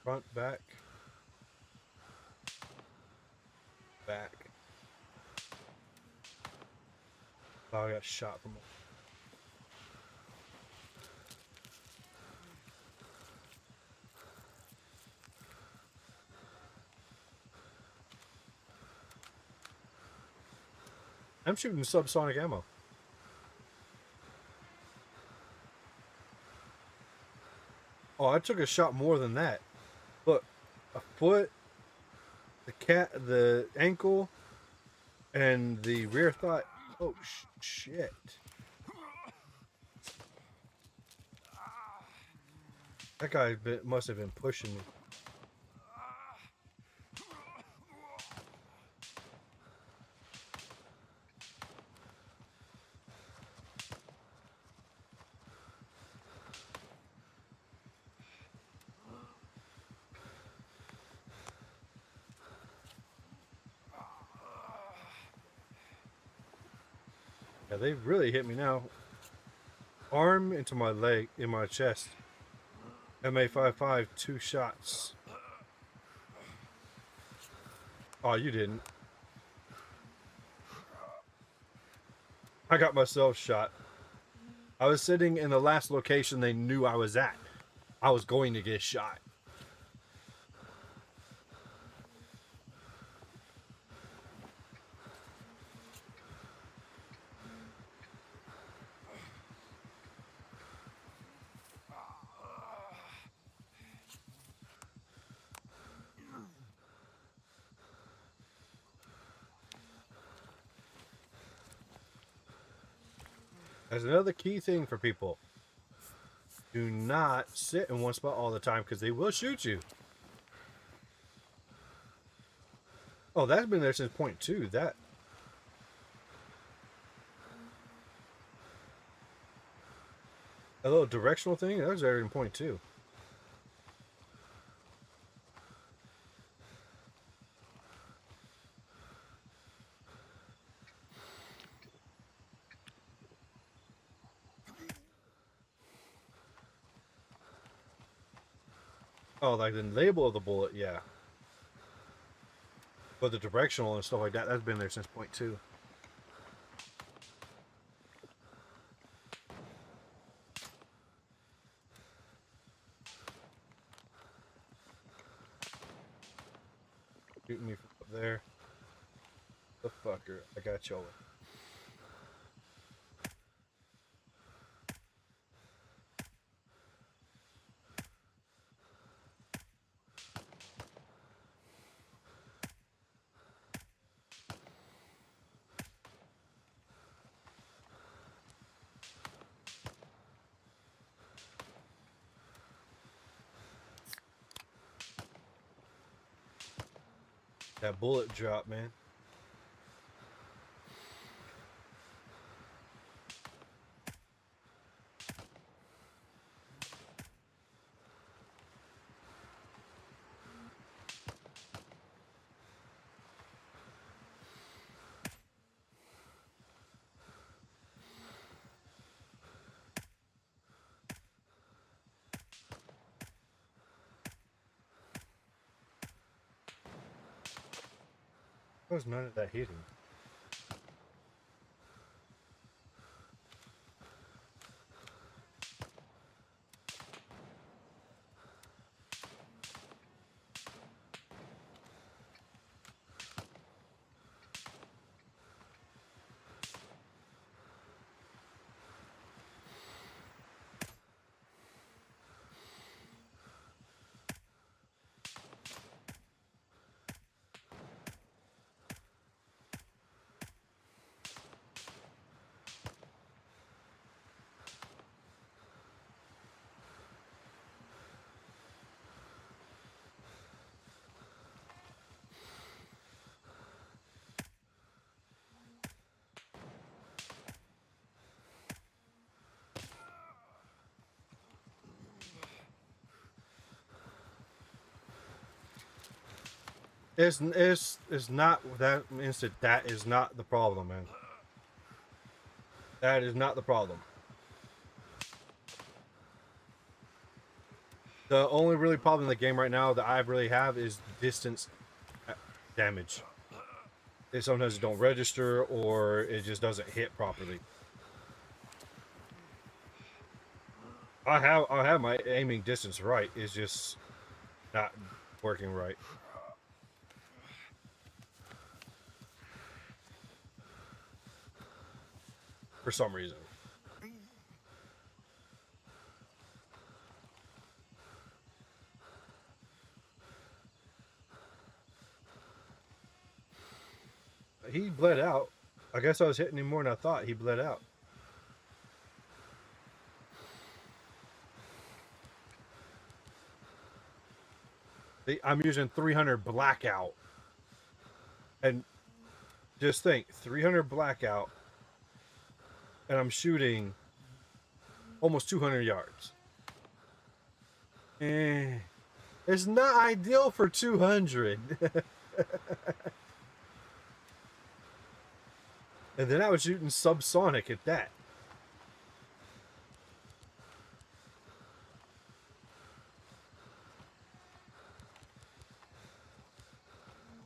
Front, back, back. Oh, I got shot from. I'm shooting subsonic ammo. Oh, I took a shot more than that. Look, a foot, the ankle, and the rear thigh. Oh shit! That guy must have been pushing me. Yeah, they really hit me now. Arm into my leg, in my chest. MA55, 2 shots. Oh, you didn't. I got myself shot. I was sitting in the last location they knew I was at. I was going to get shot. That's another key thing for people. Do not sit in one spot all the time because they will shoot you. Oh, that's been there since point 2. That. A little directional thing, that was there in point 2. Oh, like the label of the bullet, yeah. But the directional and stuff like that, that's been there since point 2. Shooting me from up there. The fucker, I got you over. That bullet drop, man. There was none of that hitting. It's not that instant. That is not the problem, man. That is not the problem. The only really problem in the game right now that I really have is distance damage. It sometimes don't register or it just doesn't hit properly. I have my aiming distance right. It's just not working right. For some reason. He bled out. I guess I was hitting him more than I thought. He bled out. See, I'm using 300 blackout. And just think, 300 blackout. And I'm shooting almost 200 yards. It's not ideal for 200. And then I was shooting subsonic at that.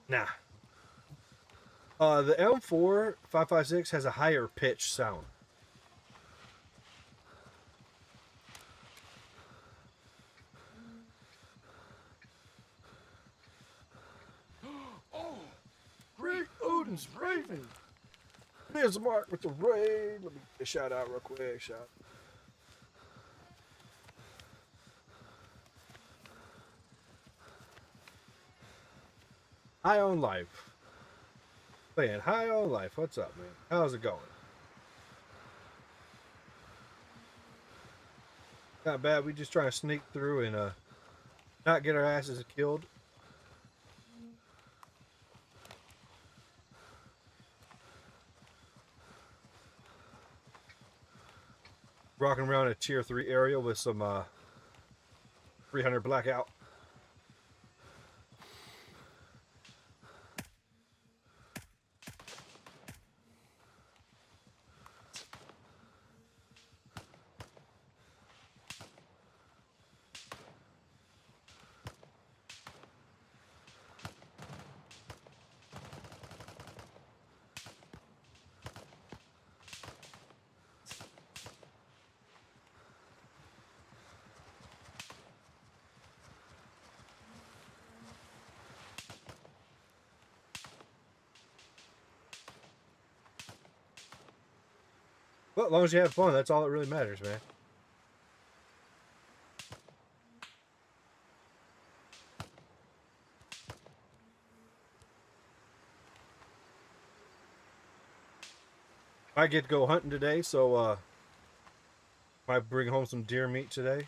Nah. The M4 5.56 has a higher pitch sound. Oh, Great Odin's Raven. Here's Mark with the raid. Let me get a shout out real quick. Shout. High on life. Man, high on life. What's up, man? How's it going? Not bad. We just trying to sneak through and not get our asses killed. Rocking around a tier 3 area with some 300 blackout. Well, as long as you have fun, that's all that really matters, man. I get to go hunting today, so might bring home some deer meat today.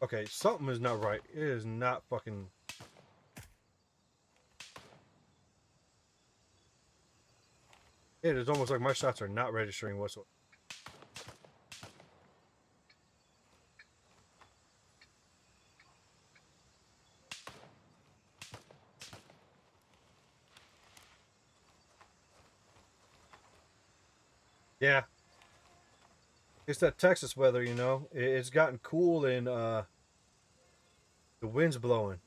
Okay, something is not right. It is not fucking... It is almost like my shots are not registering whatsoever. Yeah. It's that Texas weather, you know. It's gotten cool and the wind's blowing.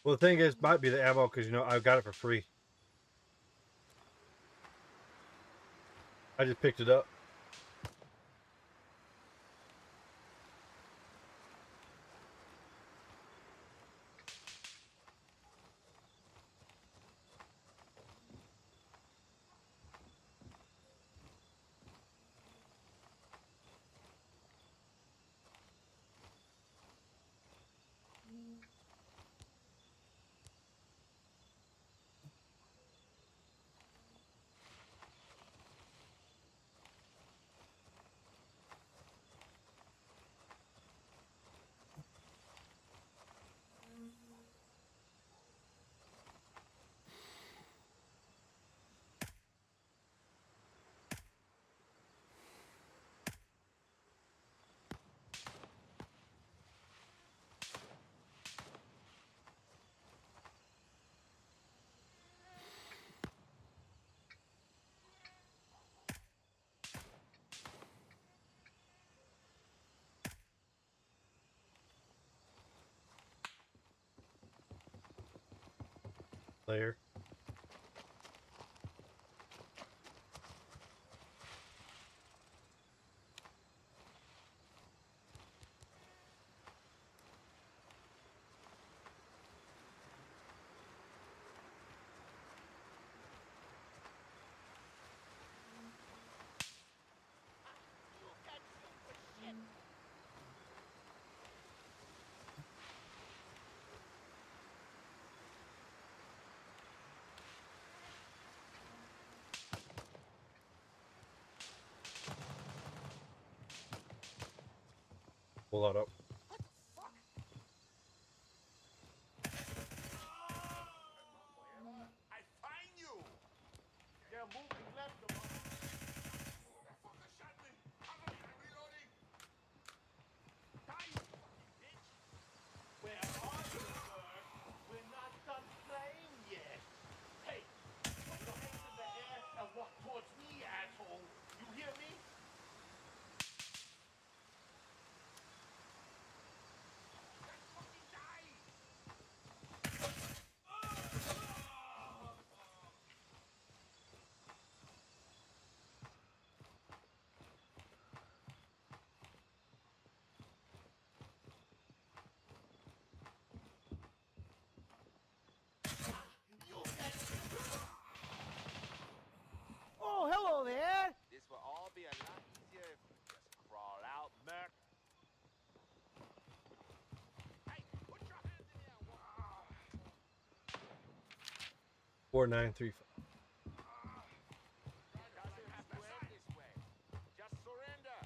Well, the thing is, might be the ammo because you know I got it for free. I just picked it up. Player. Pull that up. I find you! They're moving left, the Motherfucker shot me! Cover me, I'm reloading! Die, you fucking bitch! Where are you, Bert? We're not done playing yet. Hey, put your hands in the air and walk towards me, asshole. You hear me? Let's fucking die! Oh, hello there. This will all be a lot easier if you just crawl out, Merc. Hey, put your hands in the air and walk. 4935. Doesn't have to end this way. Just surrender.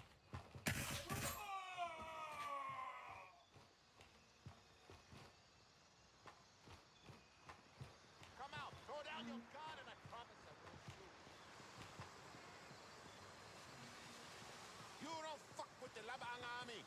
Come out, throw down your gun, and I promise I won't shoot. You don't fuck with the Labang army.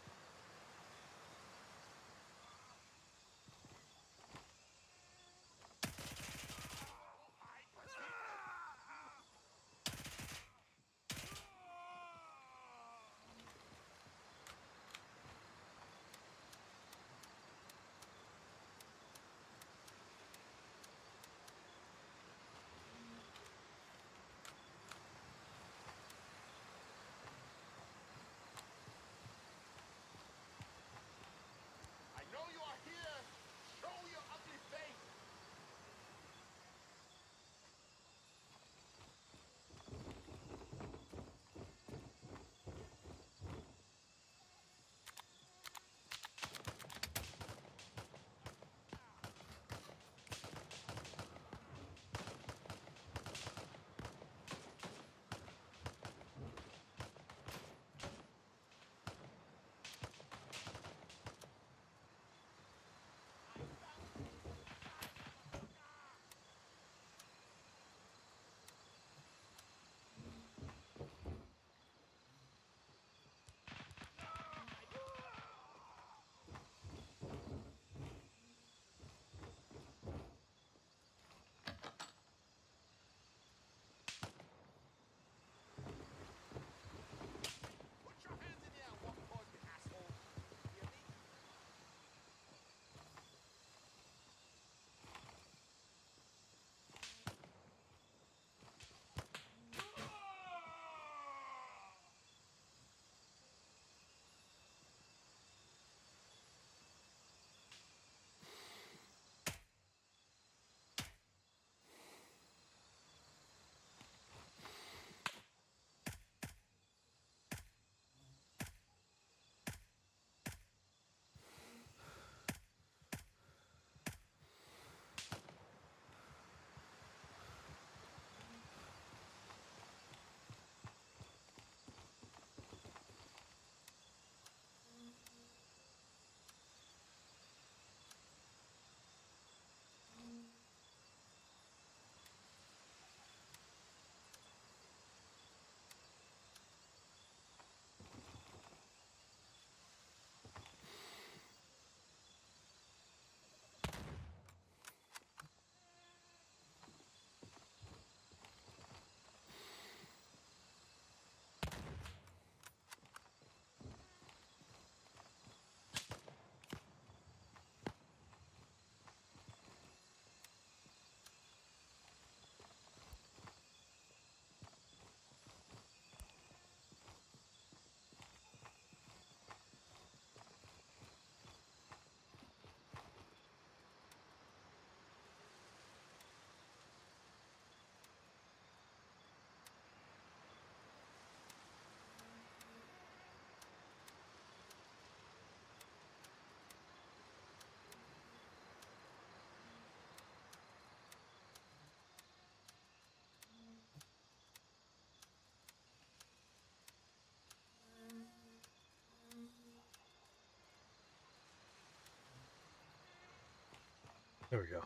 There we go.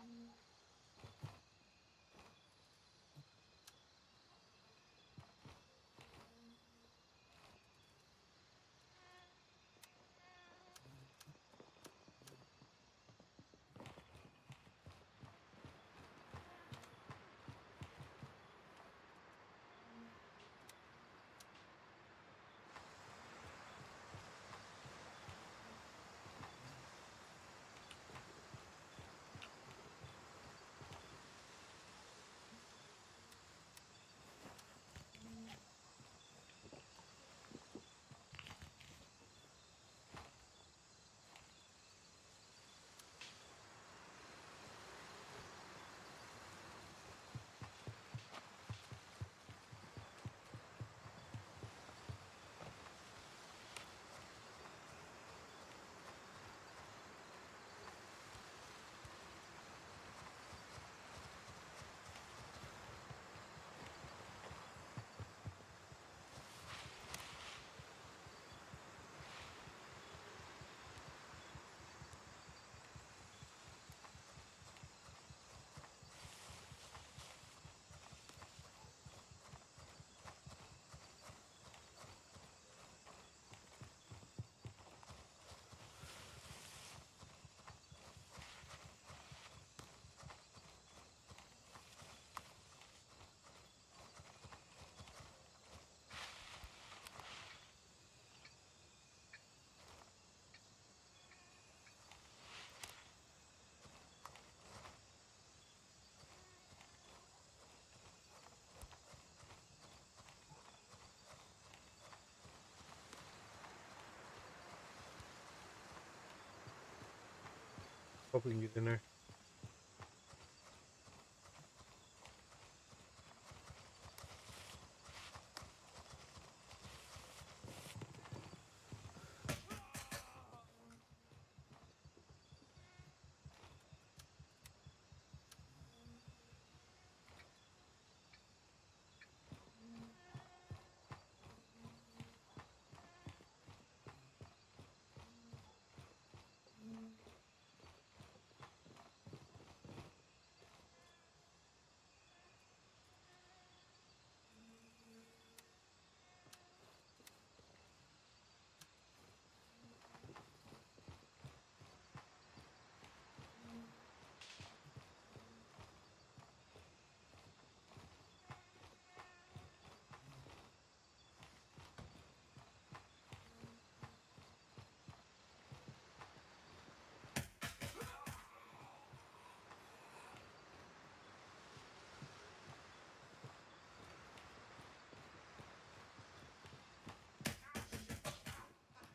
Hope we can get in there.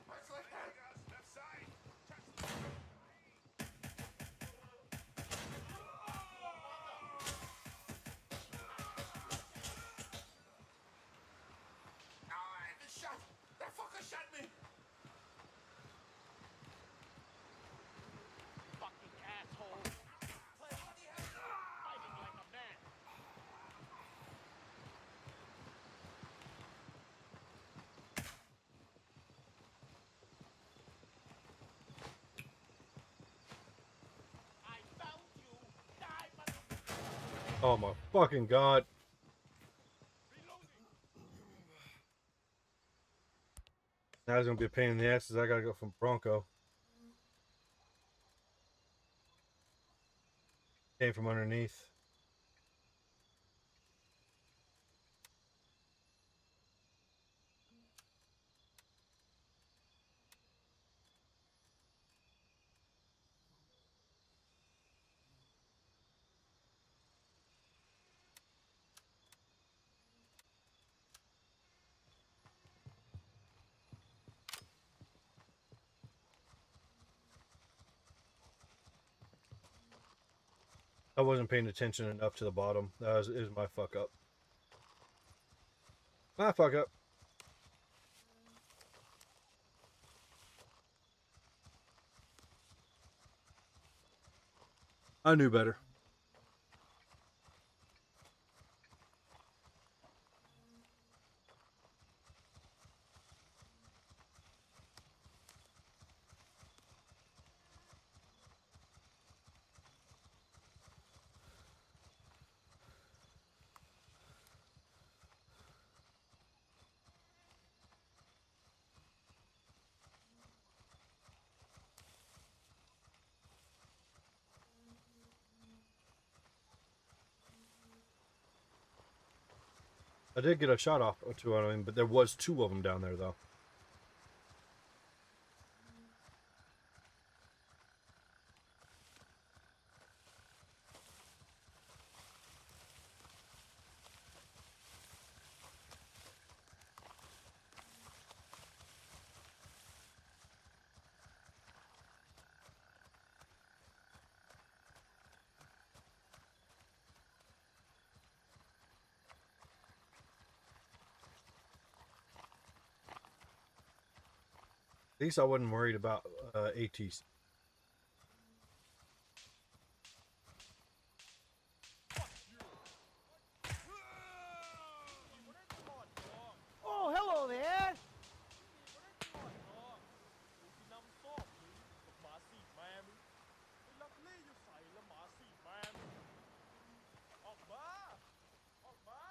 What's like that? Left side. They shot. That fucker shot me. Fucking asshole. Fighting like a man. I found you. Die, mother. Oh my fucking god. Now it's gonna be a pain in the ass as I gotta go from Bronco. Came from underneath. I wasn't paying attention enough to the bottom. Is my fuck up. My fuck up. I knew better. I did get a shot off or two on him, but there was two of them down there though. At least I wasn't worried about ATs. Oh, hello there. นำซอกมึงกับหมาสี่แม่มึงไอ้ลักลี่อยู่ใส่ละหมาสี่แม่มึงออกมาออกมา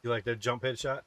You like that jump headshot?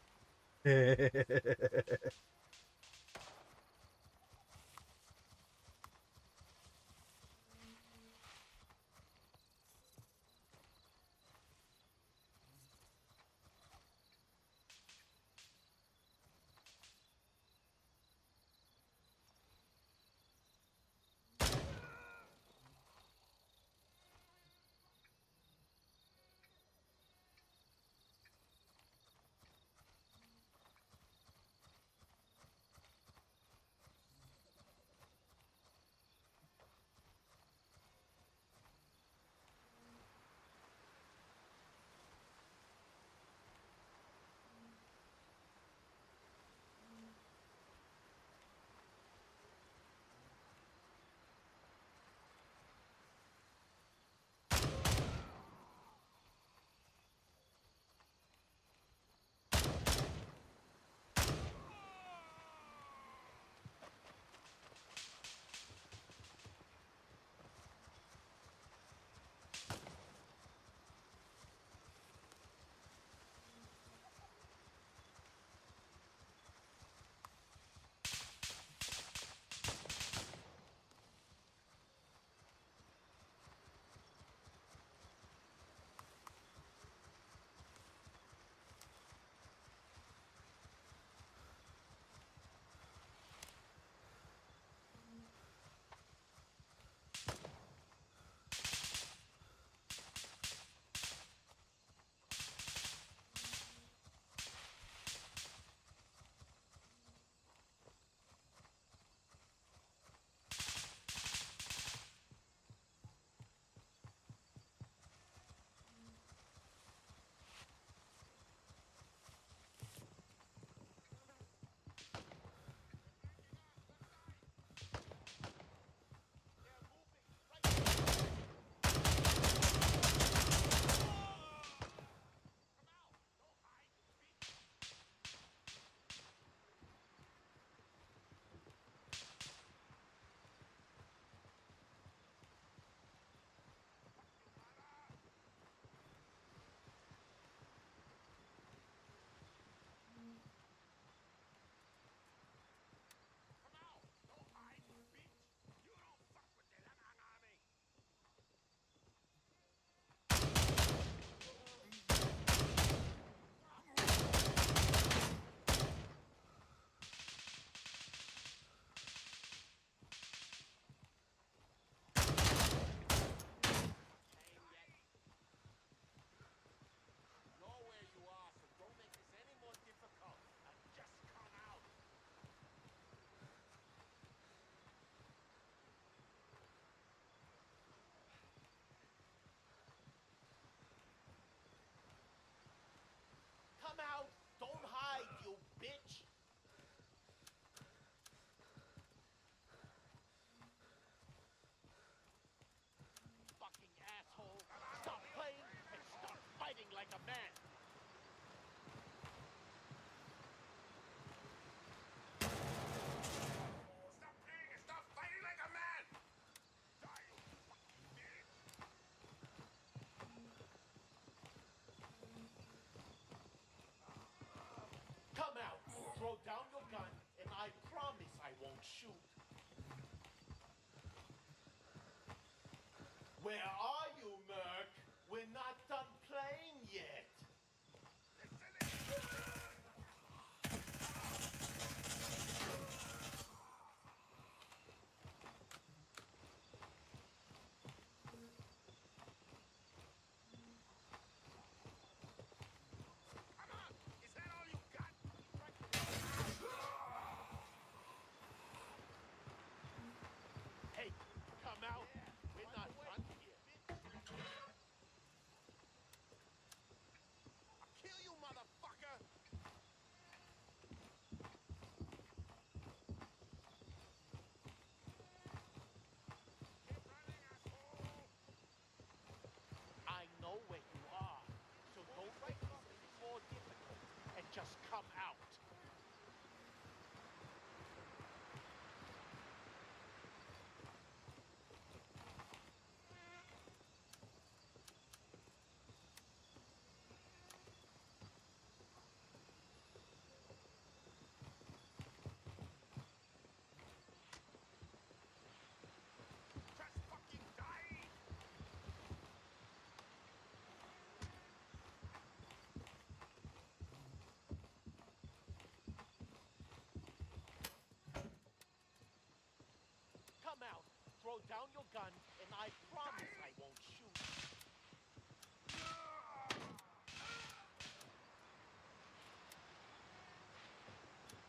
gun, and I promise I won't shoot.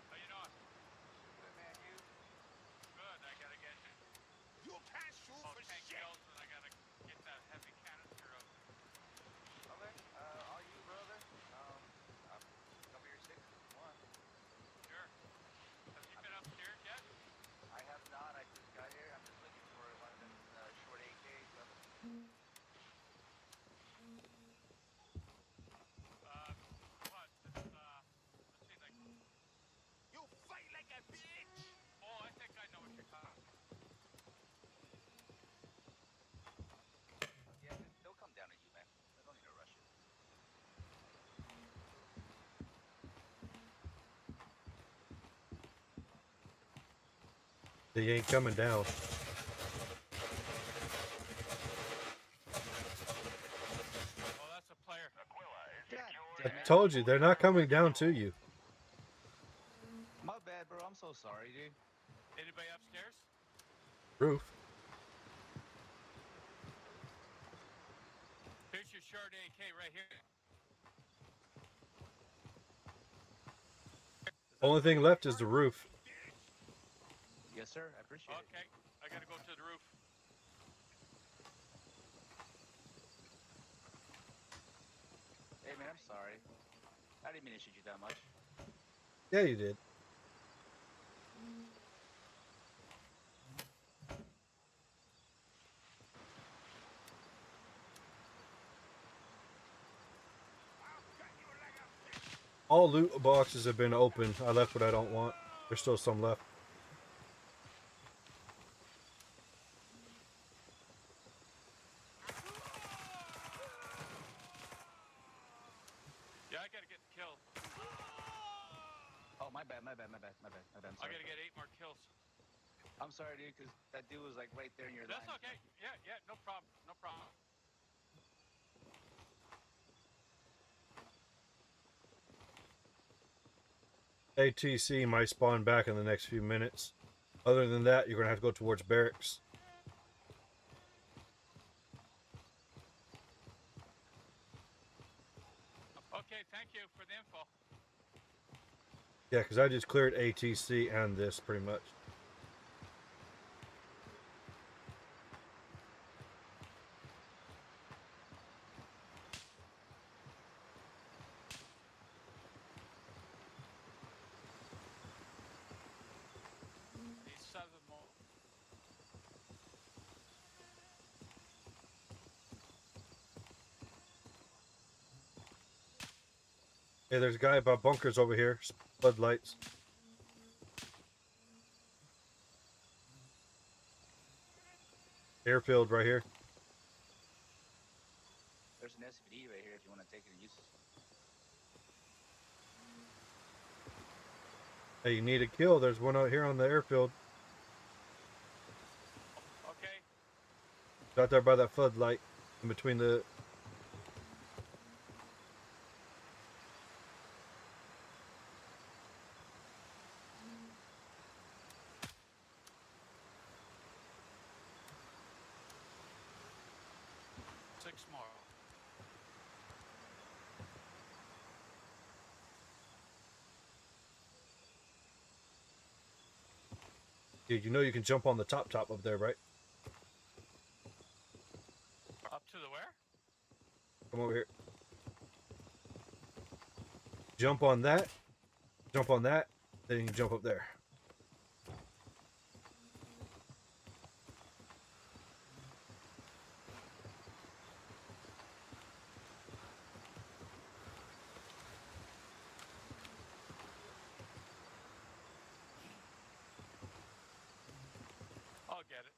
How you doing? Good man, you. Good. I gotta get You can't shoot all for 10 shit. kills, and I gotta get that heavy canister out. Okay. All you, brother. I'll cover your six if you want. Sure. Have you I'm been just. upstairs yet? I have not. I just got here. I'm just looking for one of them short AKs, brother. What? Let's see, like, You fight like a bitch. oh, I think I know what you're talking. Yeah, they'll come down to you, man. I don't need to rush it. They ain't coming down. Oh, that's a player. Aquila is God I damn it. told you, they're not coming down to you. My bad, bro. I'm so sorry, dude. Anybody upstairs? Roof. Here's your short AK right here. Only thing left is the roof. Yes, sir. I appreciate it. Okay, I gotta go to the roof. Hey, man, I'm sorry. I didn't mean to shoot you that much. Yeah, you did. All loot boxes have been opened. I left what I don't want. There's still some left. Yeah, I gotta get the kill. Oh, my bad. I'm I sorry. gotta get 8 more kills. I'm sorry, dude, because that dude was like right there in your That's line. okay. Yeah, no problem. No problem. ATC might spawn back in the next few minutes. Other than that, you're going to have to go towards barracks. Okay, thank you for the info. Yeah, because I just cleared ATC and this pretty much. These 7 more. Hey, there's a guy about bunkers over here. Floodlights. Airfield right here. There's an SVD right here if you want to take it and use it. Hey, you need a kill. There's one out here on the airfield. Okay. It's out there by that floodlight. In between the... Six more. Dude, you know you can jump on the top up there, right? Up to the where? Come over here. Jump on that. Jump on that. Then you can jump up there. I'll get it.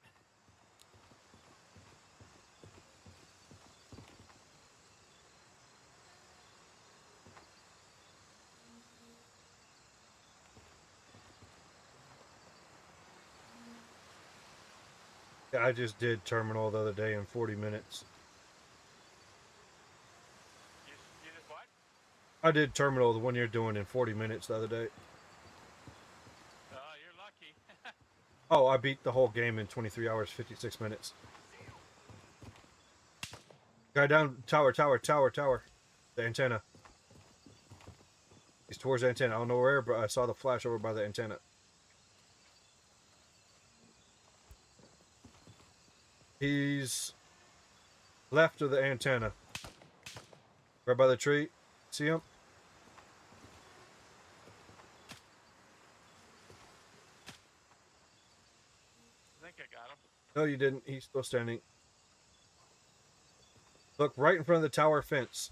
Yeah, I just did terminal the other day in 40 minutes. You just what? I did terminal, the one you're doing, in 40 minutes the other day. You're lucky. Oh, I beat the whole game in 23 hours, 56 minutes. Guy down, tower. The antenna. He's towards the antenna. I don't know where, but I saw the flash over by the antenna. He's left of the antenna. Right by the tree. See him? I think I got him. No, you didn't. He's still standing. Look right in front of the tower fence.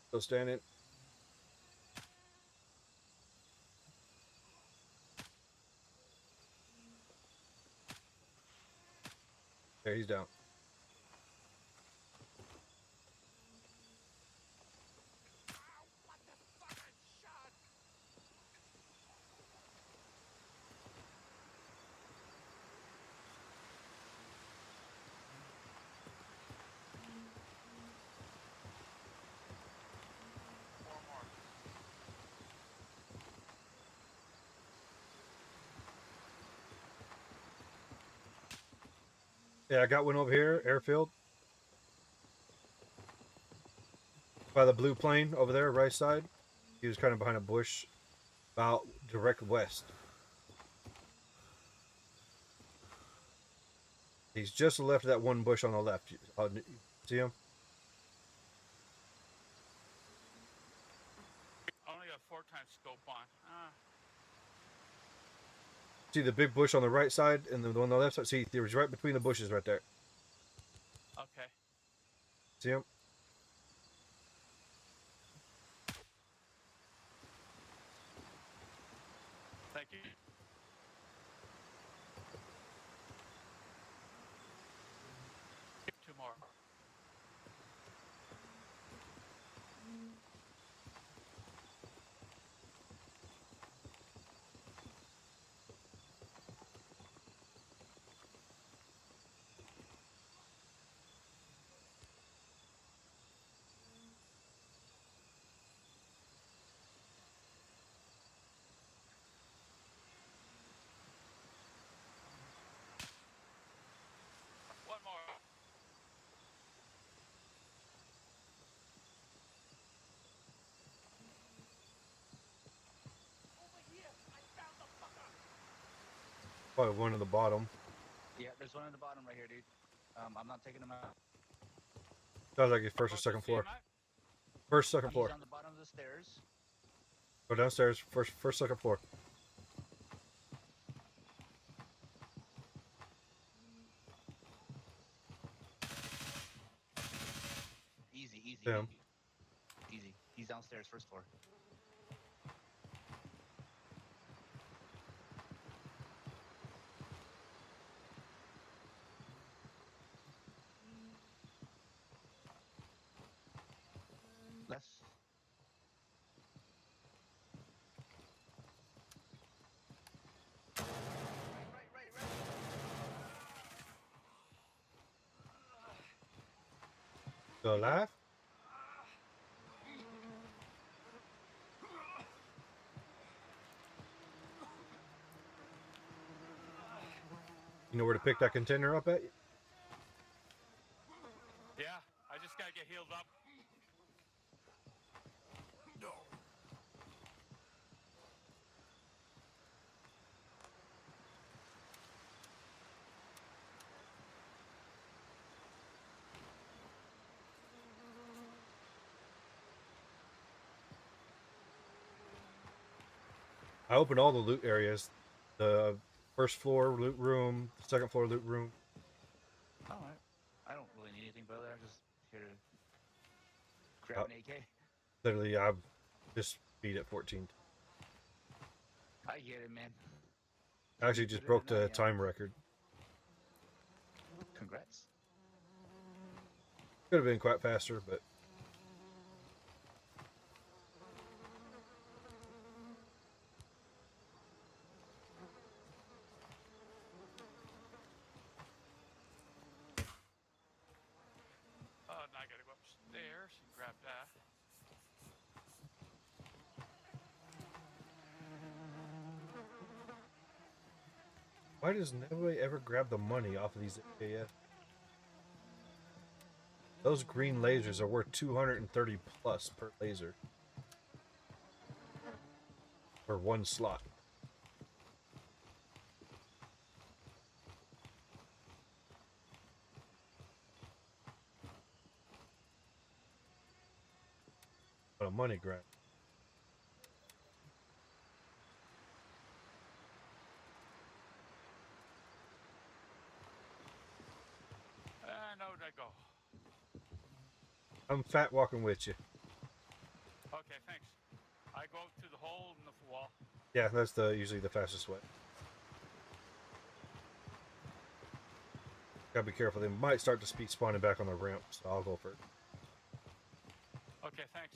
Still standing. There, he's down. What the fuck? I'm shot! Four more. Yeah, I got one over here, airfield. By the blue plane over there, right side. He was kind of behind a bush, about direct west. He's just left of that one bush on the left. See him? Only got 4x scope on. See the big bush on the right side and the one on the left side? See, he was right between the bushes right there. Okay. See him? Thank you. Two more. One more. Probably one at the bottom. Yeah, there's one on the bottom right here, dude. I'm not taking him out. Sounds like his first or Whereabouts second you see him floor. at? First, second He's floor. on the bottom of the stairs. Go downstairs. First, second floor. Easy, easy, Him. easy. Easy. He's downstairs, first floor. Left. Right. Still alive? You know where to pick that container up at? Yeah, I just gotta get healed up. I opened all the loot areas. The first floor loot room, second floor loot room. All right. I don't really need anything, brother. I'm just here to grab an AK. Literally, I just beat at 14. I get it, man. I actually just broke the time record. Congrats. Could have been quite faster, but Now I gotta go upstairs and grab that. Why does nobody ever grab the money off of these AKS? Those green lasers are worth 230 plus per laser. For one slot. What a money grab. And out I go. I'm fat walking with you. Okay, thanks. I go out through the hole in the wall. Yeah, that's usually the fastest way. Gotta be careful. They might start to speed spawning back on the ramp, so I'll go first. Okay, thanks.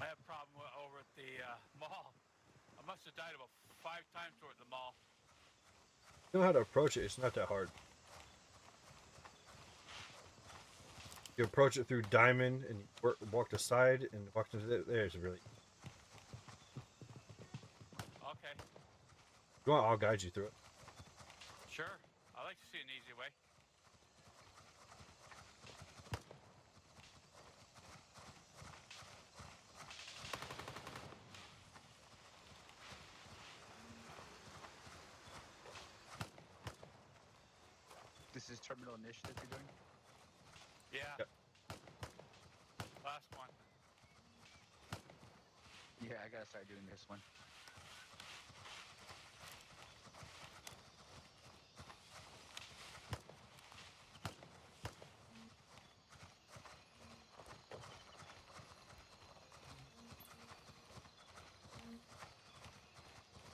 I have a problem over at the mall. I must have died about 5 times over at the mall. You know how to approach it. It's not that hard. You approach it through diamond and you walk the side and walk into there's really. Okay, If you want, I'll guide you through it. sure. I like to see an easy way. This is Terminal Initiative you're doing? Yeah. Yep. Last one. Yeah, I gotta start doing this one.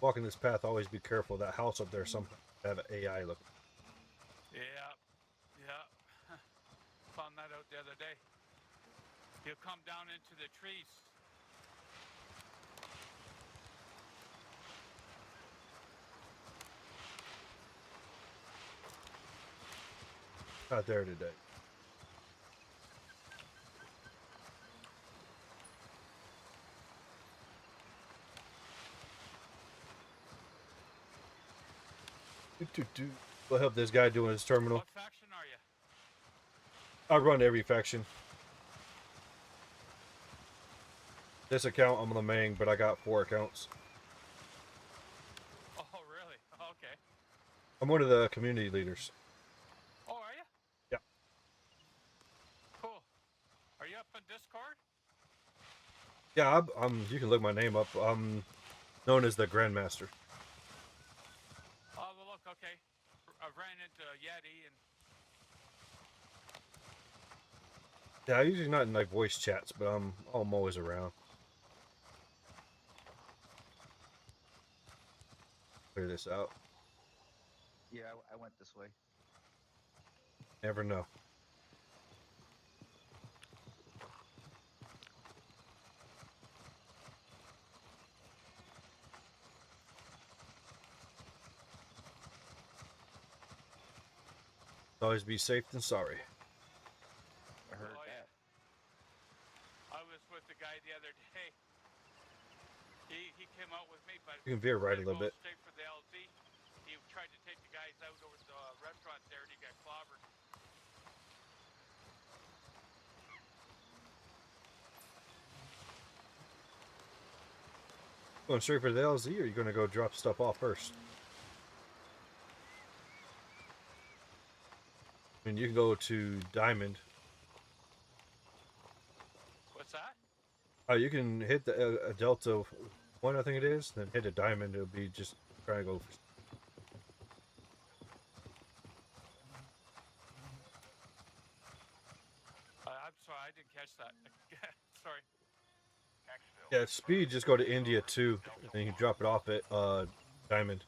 Walking this path, always be careful. That house up there, sometimes have an AI look. Yeah. Yeah. Found that out the other day. He'll come down into the trees. Not there today. We'll help this guy doing his terminal. What faction are you? I run every faction. This account, I'm on the main, but I got 4 accounts. Oh, really? Okay. I'm one of the community leaders. Oh, are you? Yeah. Cool. Are you up on Discord? Yeah, you can look my name up. I'm known as the Grandmaster. Oh, well, look, okay. I ran into Yeti and... Yeah, I'm usually not in like voice chats, but I'm always around. Clear this out. Yeah, I went this way. Never know. Always be safe than sorry. I heard Oh, yeah. that. I was with the guy the other day. He came out with me, but... You can veer right a instead of little bit. going straight for the LZ, he tried to take the guys out over the restaurant there, and he got clobbered. Going straight for the LZ, or are you going to go drop stuff off first? I mean, you can go to Diamond. What's that? You can hit the Delta 1, I think it is, then hit a Diamond. It'll be just trying to go for... I'm sorry, I didn't catch that. Sorry. Yeah, speed, just go to India 2, and then you can drop it off at Diamond.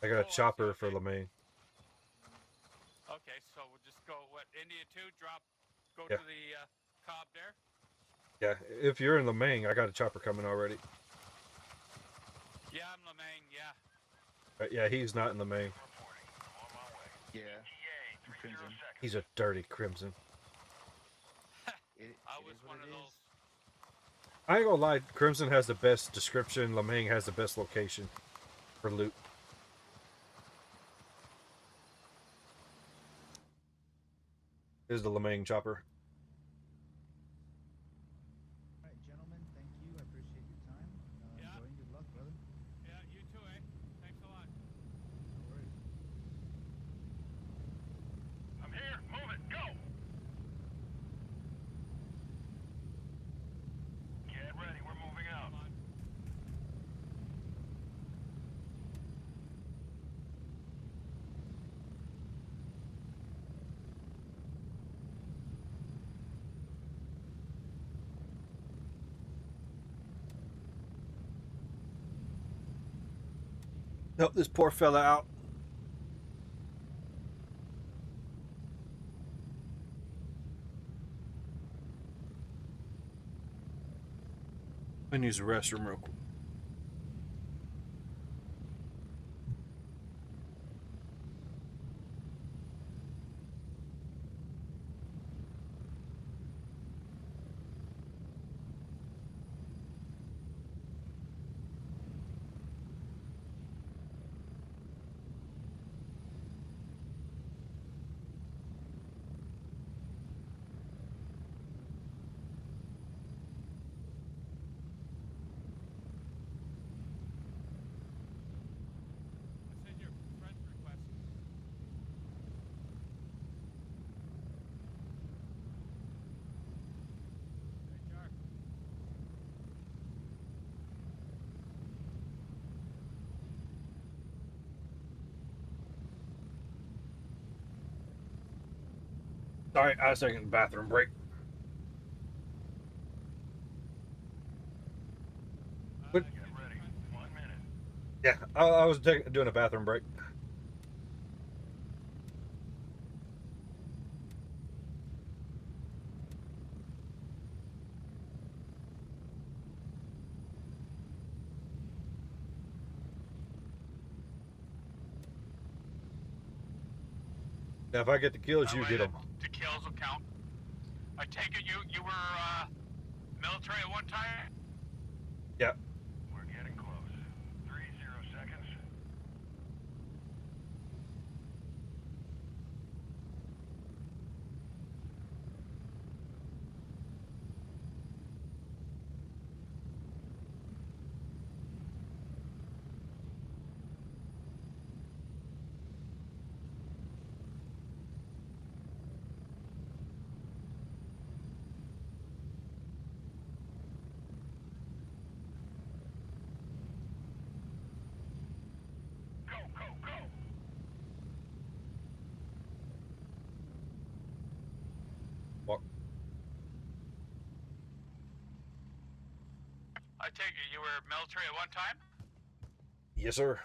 I got a Oh, I see, chopper for okay. LeMay. Okay, so we'll just go, what, India 2, go Yeah. to the Cobb there? Yeah, if you're in LeMay, I got a chopper coming already. Yeah, I'm Lemang, yeah. Yeah, he's not in LeMay. Yeah. Crimson. He's a dirty Crimson. I It was is one what of it those. is. I ain't gonna lie, Crimson has the best description, Lemang has the best location for loot. This is the Lemang chopper. All right, gentlemen, thank you. I appreciate your time. Yeah. Enjoy and good luck, brother. Yeah, you too, eh? Thanks a lot. No worries. I'm here. Move it. Go. Get ready. We're moving out. Come on. Help this poor fella out. I need to use the restroom real quick. Send your friend's request. Hey, Jar. Sorry, I was taking a bathroom break. What? Get ready. 1 minute. Yeah, I was doing a bathroom break. Now, if I get the kills, you get them. The kills will count. I take it you were military at one time? Yeah. We're getting close. 30 seconds. Go, go, go. Walk. I take it you were military at one time? Yes, sir.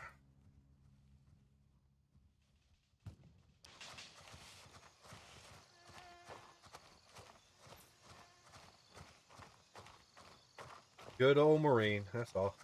Good old Marine, that's all.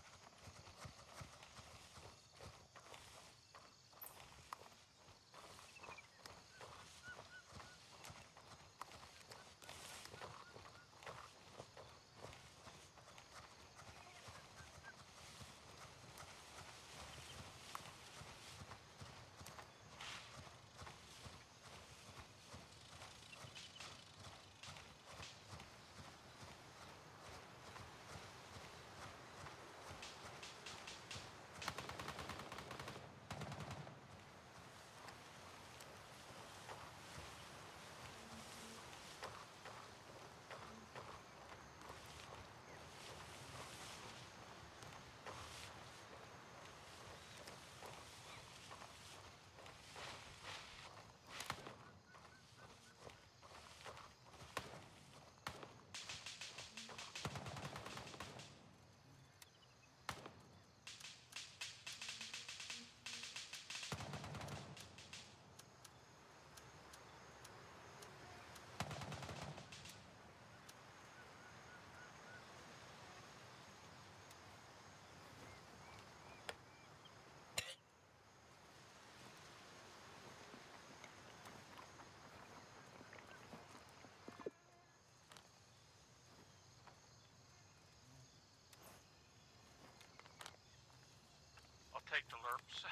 take the lerps.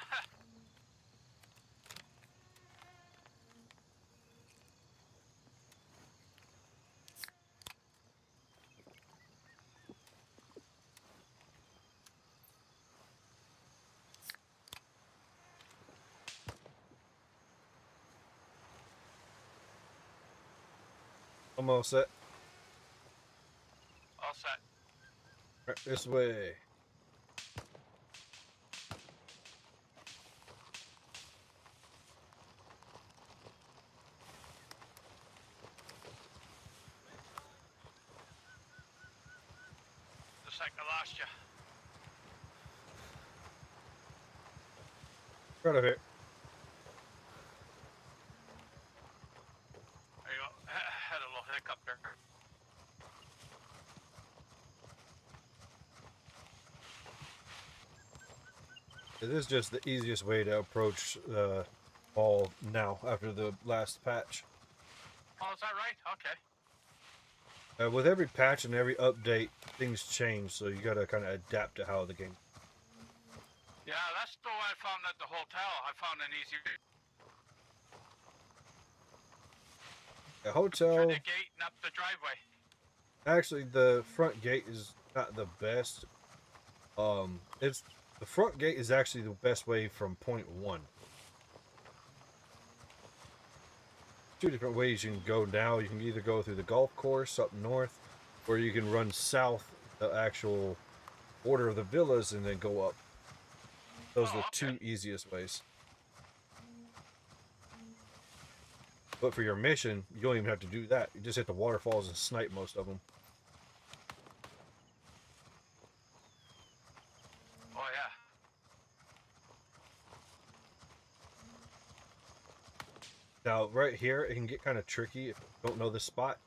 I'm all set. All set. Right this way. Looks like I lost you. Right over here. There you go. Had a little hiccup there. It is just the easiest way to approach all now after the last patch. Oh, is that right? Okay. With every patch and every update, things change, so you gotta kind of adapt to how the game. Yeah, that's the way I found at the hotel. I found an easy. The Through hotel, the gate and up the driveway. actually, the front gate is not the best. It's the front gate is actually the best way from point 1. Two different ways you can go now. You can either go through the golf course up north, or you can run south the actual order of the villas and then go up. Those are the two easiest ways. But for your mission, you don't even have to do that. You just hit the waterfalls and snipe most of them. Oh, yeah. Now, right here, it can get kind of tricky if you don't know the spot,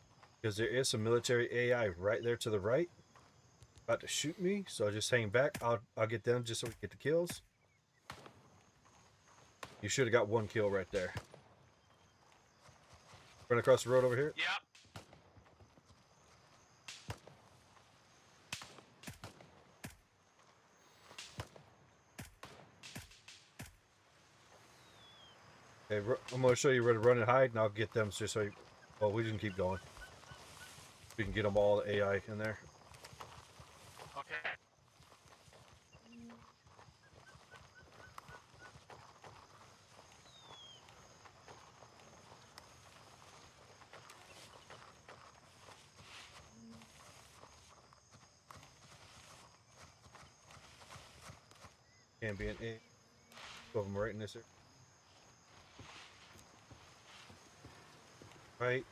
because there is some military AI right there to the right, about to shoot me. So just hang back. I'll get them just so we get the kills. You should have got 1 kill right there. Run across the road over here. Yep. Okay, I'm going to show you where to run and hide, and I'll get them just so you... Well, we can keep going. We can get them all the AI in there. Okay. Ambient 8. 2 of them right in this area. Right.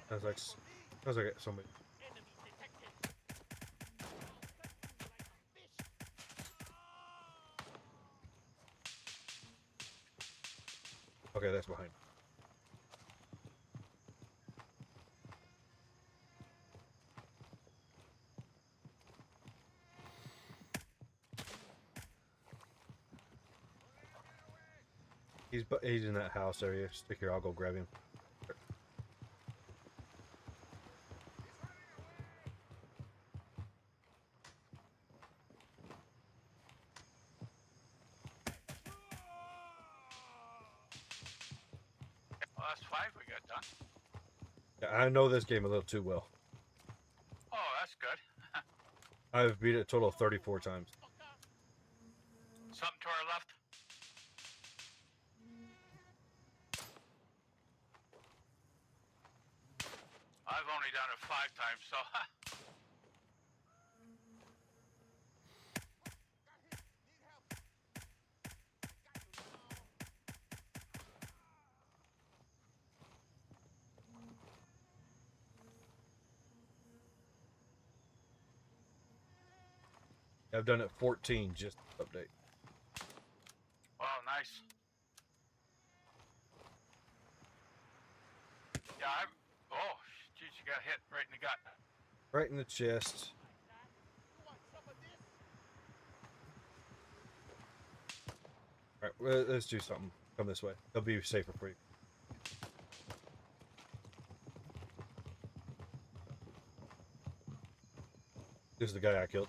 Sounds like somebody. Okay, that's behind. He's in that house area. Stick here, I'll go grab him. Well, that's 5 we got done. Yeah, I know this game a little too well. Oh, that's good. I've beat it a total of 34 times. Something to our left. I've only done it 5 times, so. I've done it 14 just to update. Oh, nice. Yeah, oh, geez, you got hit right in the gut. Right in the chest. All right, well, let's do something. Come this way. It'll be safer for you. This is the guy I killed.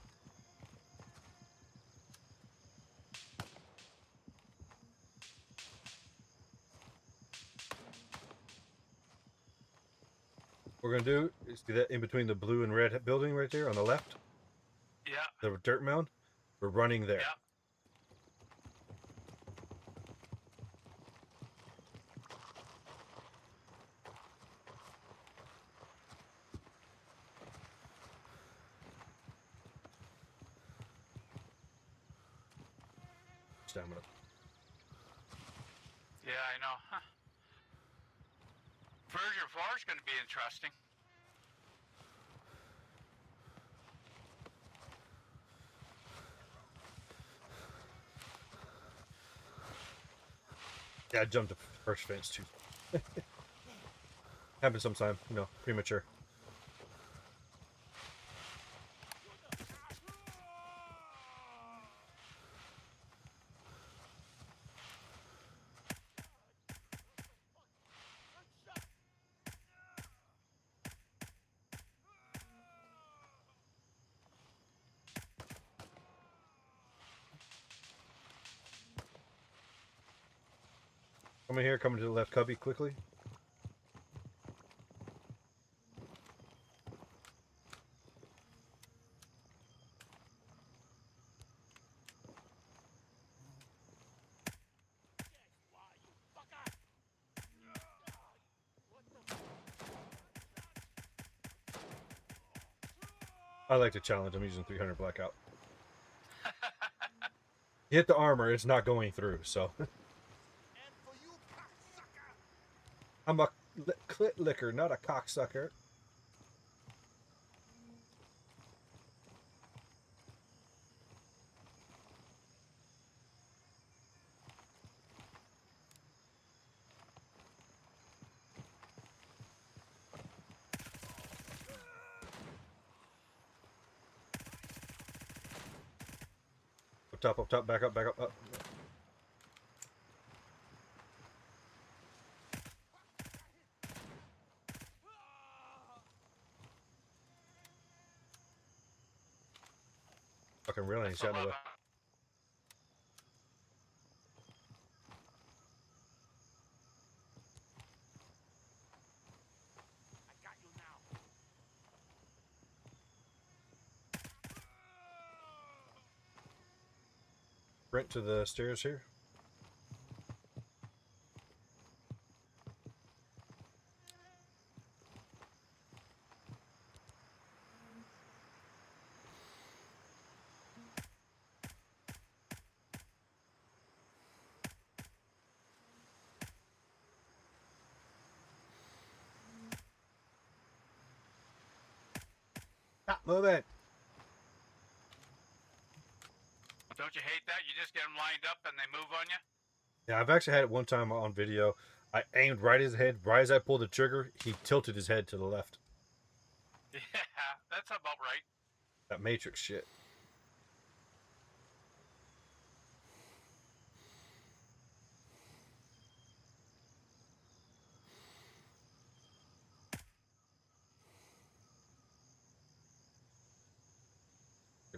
What we're gonna do is do that in between the blue and red building right there on the left, Yeah. the dirt mound. We're running there. Yeah. Stamina. Yeah, I know. Huh. Version 4 is going to be interesting. Yeah, I jumped the first fence too. Happens sometime, you know, premature. Come in here, coming to the left cubby quickly. I like to challenge. I'm using 300 blackout. Hit the armor, it's not going through, so. And for you, cocksucker! I'm a clit licker, not a cocksucker. Up top, back up, up. Fucking really ain't shot no way. I got you now. Sprint to the stairs here. Move it. Don't you hate that? You just get them lined up and they move on you? Yeah, I've actually had it one time on video. I aimed right at his head. Right as I pulled the trigger, he tilted his head to the left. Yeah, that's about right. That Matrix shit.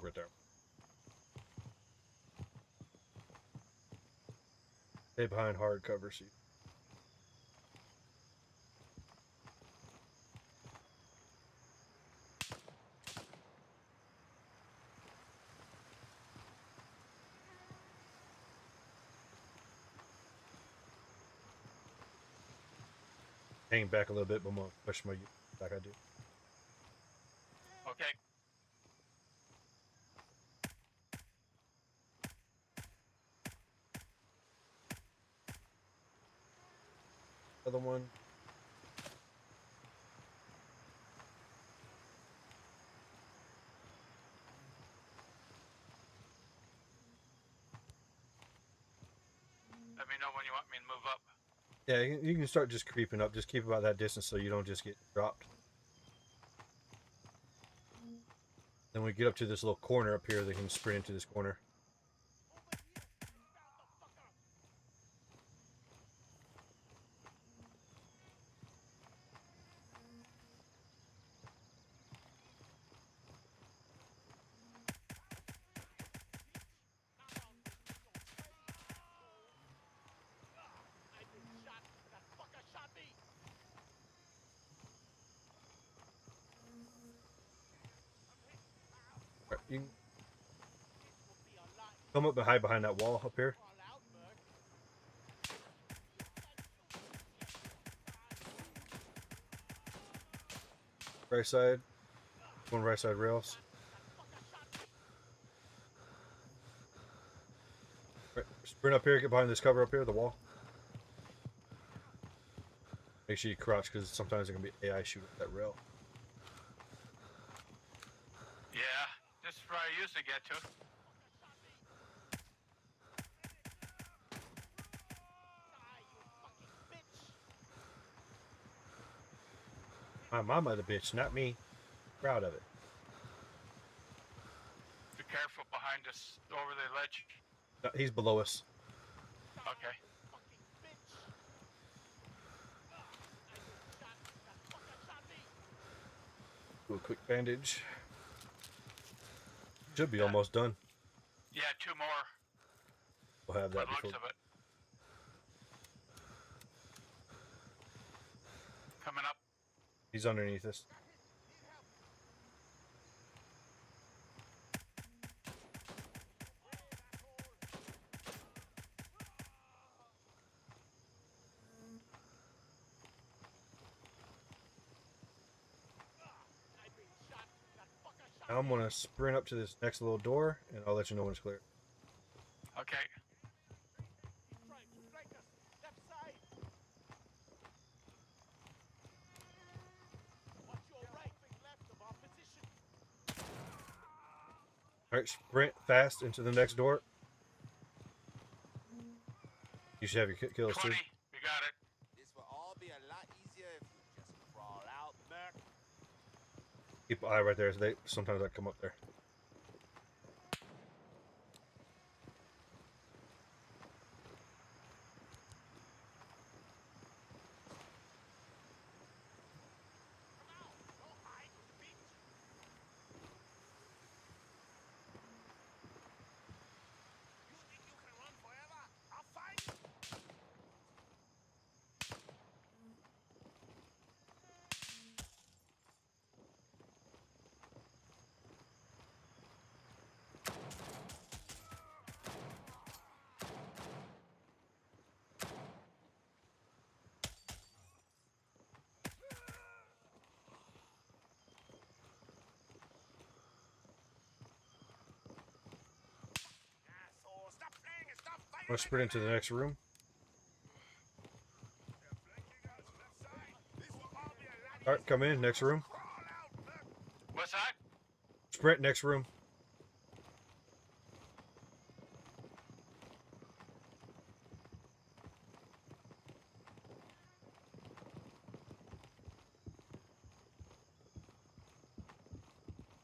Right there. Stay behind hard cover seat. Hang back a little bit, but I'm gonna push my like I do. Okay. Other one. Let me know when you want me to move up. Yeah, you can start just creeping up. Just keep about that distance so you don't just get dropped. Then we get up to this little corner up here, they can sprint into this corner. You can come up and hide behind that wall up here. Right side. One right side rails. Right, sprint up here, get behind this cover up here, the wall. Make sure you crouch because sometimes there can be AI shooting at that rail. Yeah, this is where I used to get to. My mama the bitch, not me. Proud of it. Be careful behind us over the ledge. No, he's below us. Okay. Do a quick bandage. Should be almost done. Yeah, 2 more. We'll have By that the looks before. of it. Coming up. He's underneath us. Now I'm gonna sprint up to this next little door, and I'll let you know when it's clear. Okay. All right, sprint fast into the next door. You should have your kills 20. too. We got it. This will all be a lot easier if you just crawl out, Merc. Keep an eye right there. They sometimes I come up there. You think you can run forever? I'll fight you. Asshole, stop playing and stop I'm fighting. gonna sprint into the next room. This will all be a lot All right, come in next room. crawl out, Merc. What's that? Sprint next room.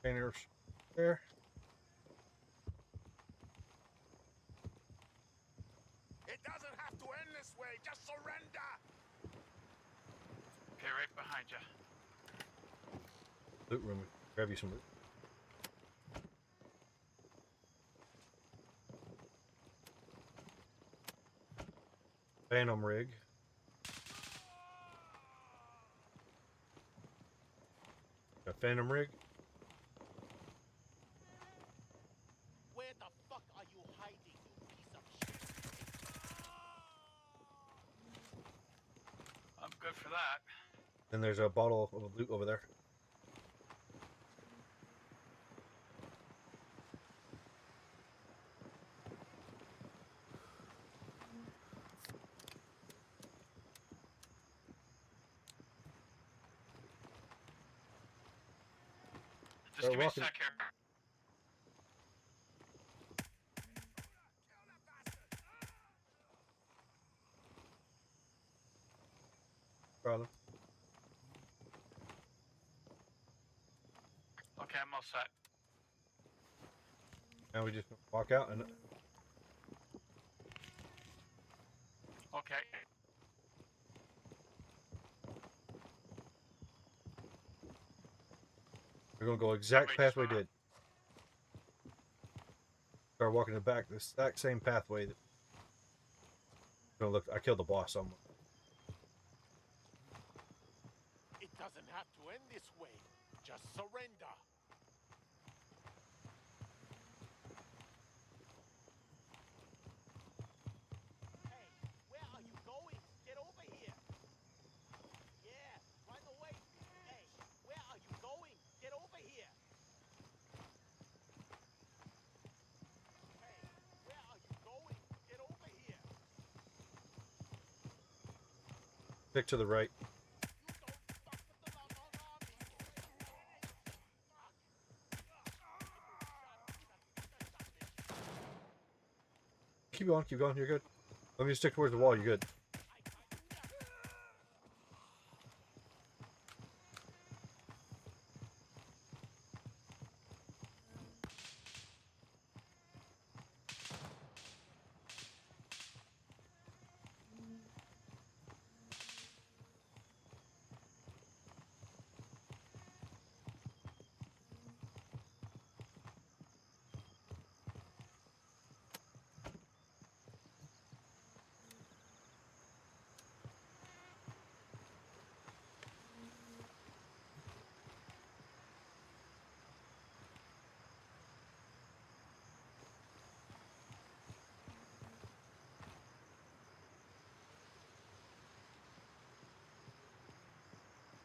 Containers there. It doesn't have to end this way. Just surrender. Okay, right behind you. Loot room. Grab you some loot. Phantom rig. Got phantom rig. Where the fuck are you hiding, you piece of shit? I'm good for that. Then there's a bottle of loot over there. Just They're give me a walking. sec here. Problem. Okay, I'm all set. Now we just walk out and Okay. we're gonna go exact Wait, path just we wanna- did. Start walking the back, the exact same pathway. Gonna look. I killed the boss. Somewhere. It doesn't have to end this way. Just surrender. Stick to the right. Keep going, keep going. You're good. Let me stick towards the wall. You're good.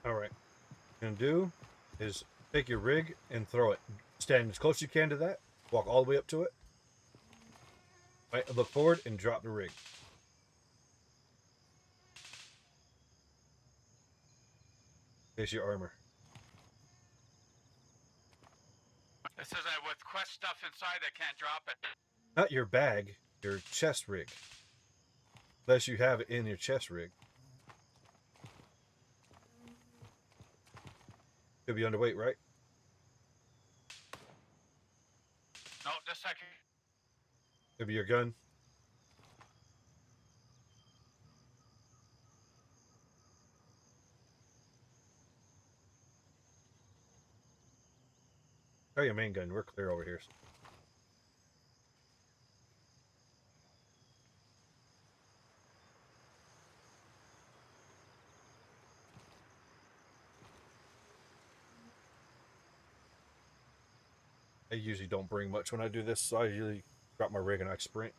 All right. What you're gonna do is take your rig and throw it. Stand as close as you can to that. Walk all the way up to it. Right, look forward and drop the rig. There's your armor. It says that with quest stuff inside, I can't drop it. Not your bag, your chest rig. Unless you have it in your chest rig. Could be underweight, right? No, just a second. Could be your gun. Try your main gun. We're clear over here. I usually don't bring much when I do this, so I usually drop my rig and I sprint.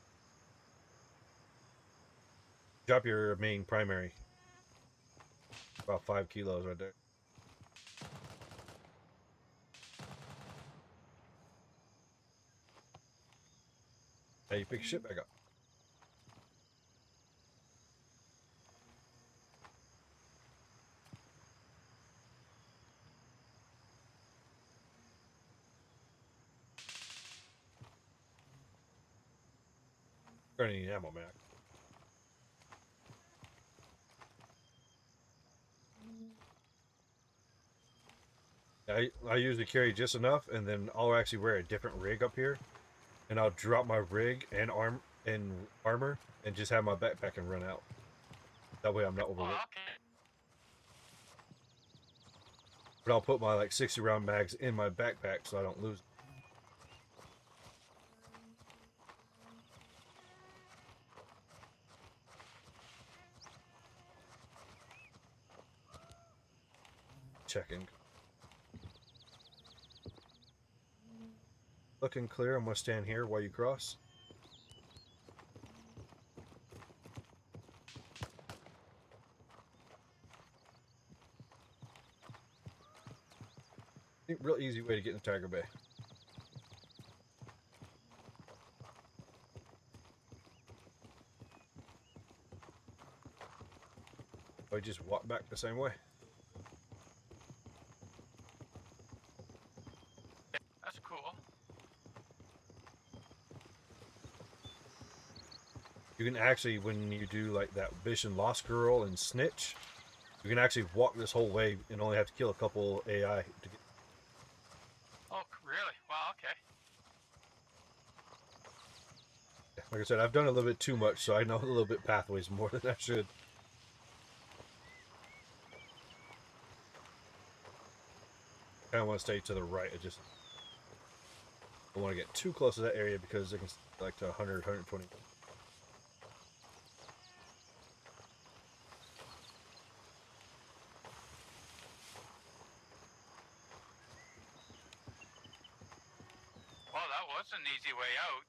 Drop your main primary. About 5 kilos right there. Now you pick your shit back up. Gonna need ammo, man. I usually carry just enough, and then I'll actually wear a different rig up here, and I'll drop my rig and armor, and just have my backpack and run out. That way I'm not overweight. Oh, okay. But I'll put my like 60 round mags in my backpack so I don't lose. Checking. Looking clear. I'm gonna stand here while you cross. Real easy way to get in Tiger Bay. I just walk back the same way. That's cool. You can actually, when you do like that mission Lost Girl and Snitch, you can actually walk this whole way and only have to kill a couple AI to get. Oh, really? Wow, okay. Like I said, I've done a little bit too much, so I know a little bit pathways more than I should. I kind of want to stay to the right. I don't want to get too close to that area because it can like to 100, 120. Well, that was an easy way out.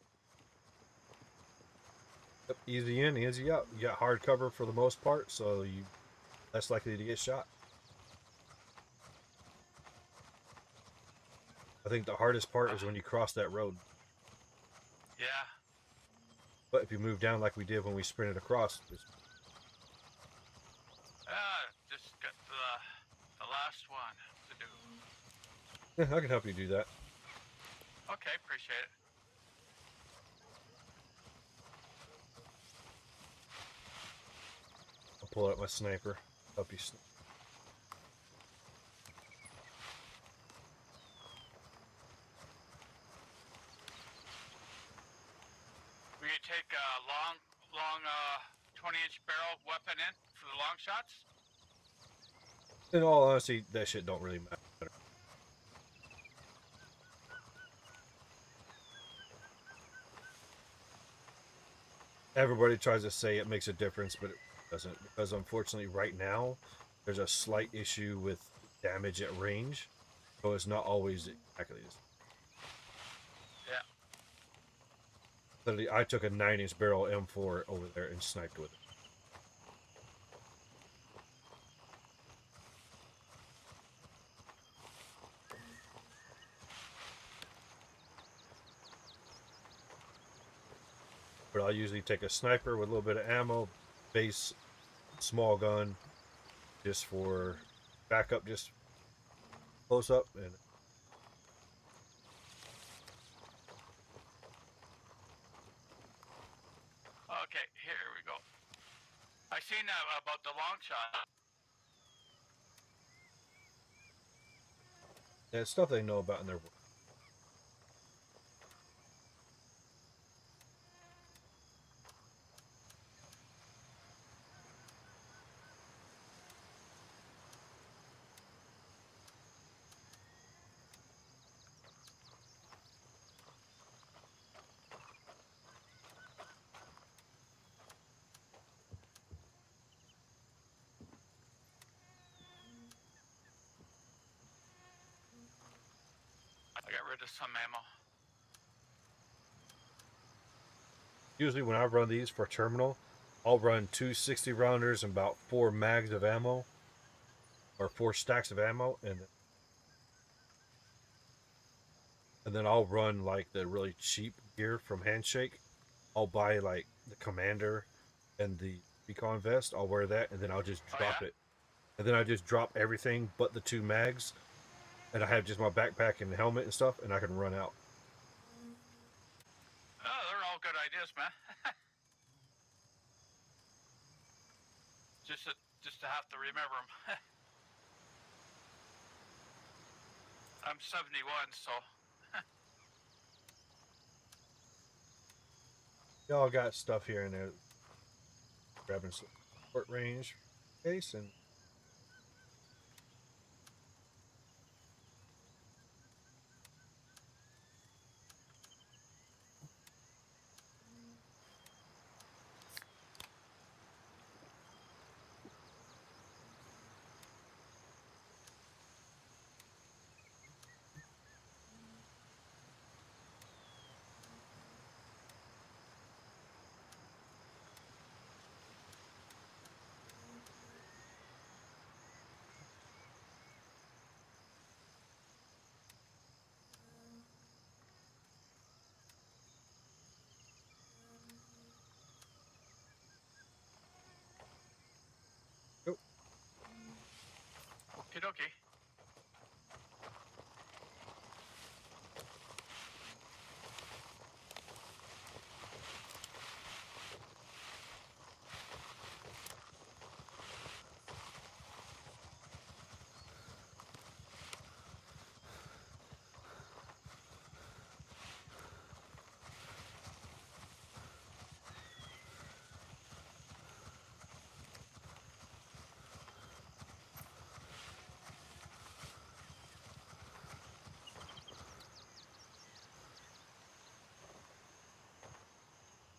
Yep, easy in, easy out. You got hard cover for the most part, so you less likely to get shot. I think the hardest part is when you cross that road. Yeah. But if you move down like we did when we sprinted across, Yeah, Yeah, I can help you do that. Okay, appreciate it. I'll pull out my sniper. Help you. Will you take a long 20-inch barrel weapon in for the long shots? In all honesty, that shit don't really matter. Everybody tries to say it makes a difference, but it doesn't, because unfortunately right now there's a slight issue with damage at range, so it's not always exactly the same. Yeah. Literally, I took a 9-inch barrel M4 over there and sniped with it. But I'll usually take a sniper with a little bit of ammo, base, small gun, just for backup, just close up, and Okay, here we go. I seen about the long shot. it's stuff they know about in their work. I got rid of some ammo. Usually when I run these for terminal, I'll run 2 60-rounders and about 4 mags of ammo, or 4 stacks of ammo, and then I'll run like the really cheap gear from Handshake. I'll buy like the Commander and the recon vest. I'll wear that, and then I'll just drop it. And then I just drop everything but the 2 mags, and I have just my backpack and helmet and stuff, and I can run out. Oh, they're all good ideas, man. just to have to remember them. I'm 71, so. Y'all got stuff here and there. Grabbing some short range case and Okie dokie.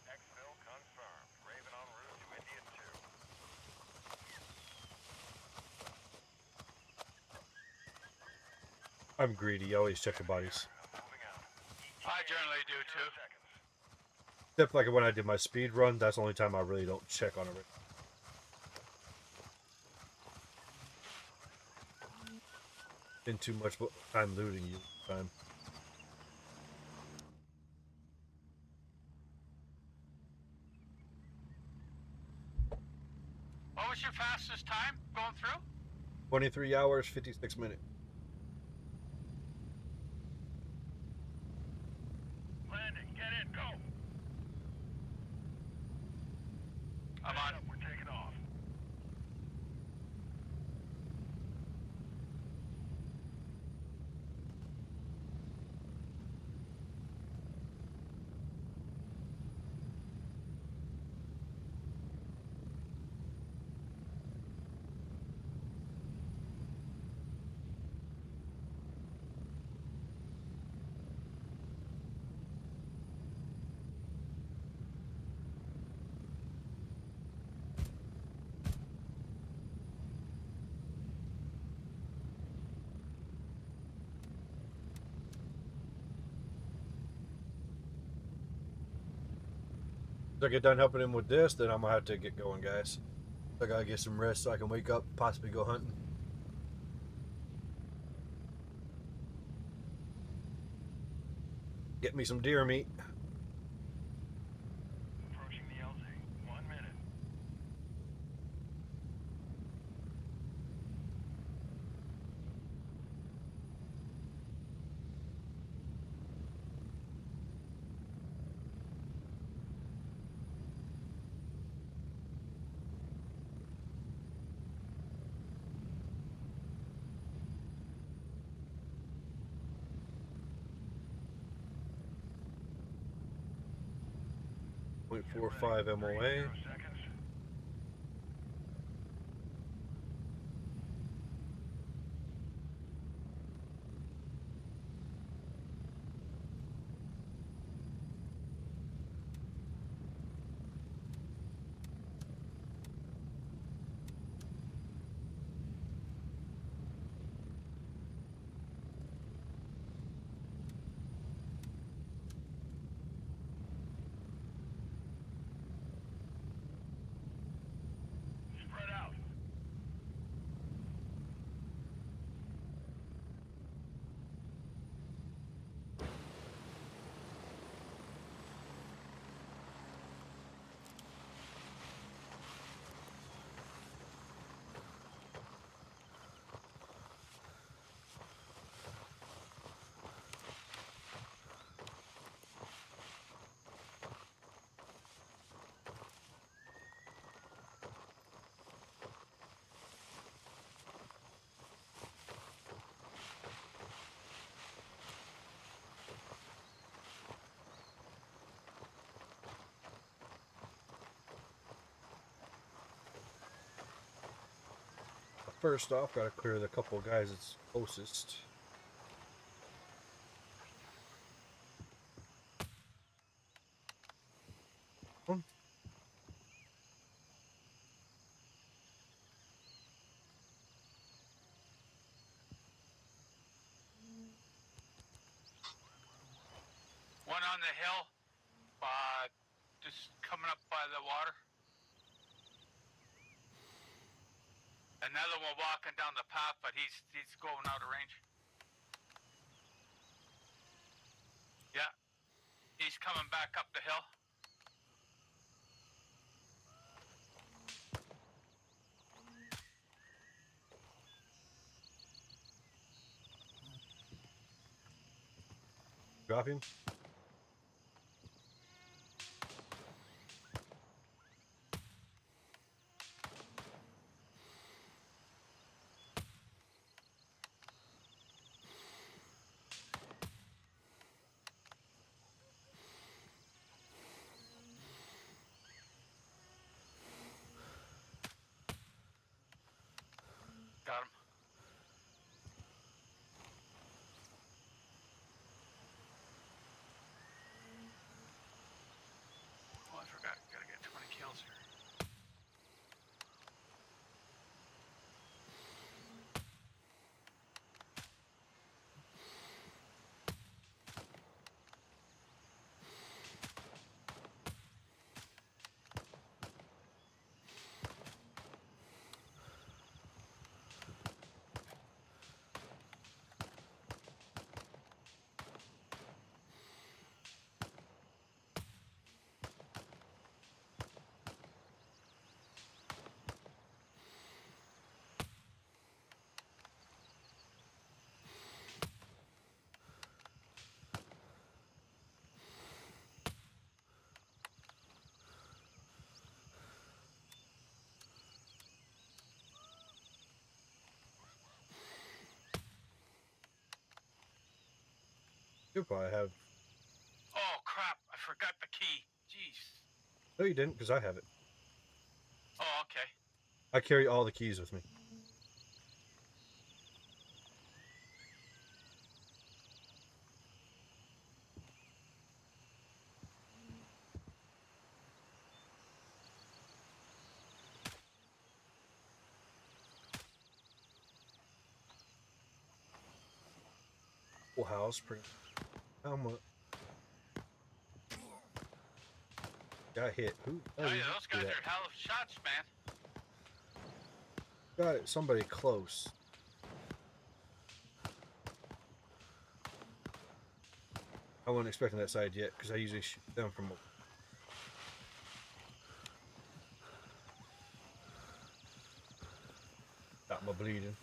Exfil confirmed. Raven en route to India 2. I'm greedy. I always check the bodies. Moving out. I generally do too. Seconds. Except like when I did my speed run, that's the only time I really don't check on it. Been too much time looting you time. What was your fastest time going through? 23 hours, 56 minutes. I get done helping him with this, then I'm gonna have to get going, guys. I gotta get some rest so I can wake up, possibly go hunting. Get me some deer meat. Approaching the LZ. 1 minute. .45 MOA. 0 seconds. Spread out. First off, gotta clear the couple of guys that's closest. One on the hill, just coming up by the water. Another one walking down the path, but he's going out of range. Yeah, he's coming back up the hill. Drop him. Got him. Oh, I forgot. Gotta get 20 kills here. You'll probably have. Oh crap! I forgot the key. Jeez. No, you didn't, because I have it. Oh, okay. I carry all the keys with me. Full house, pretty. How much? Got hit. Who? Oh yeah, those guys are hell of shots, man. Got somebody close. I wasn't expecting that side yet because I usually shoot them from. Got my bleeding.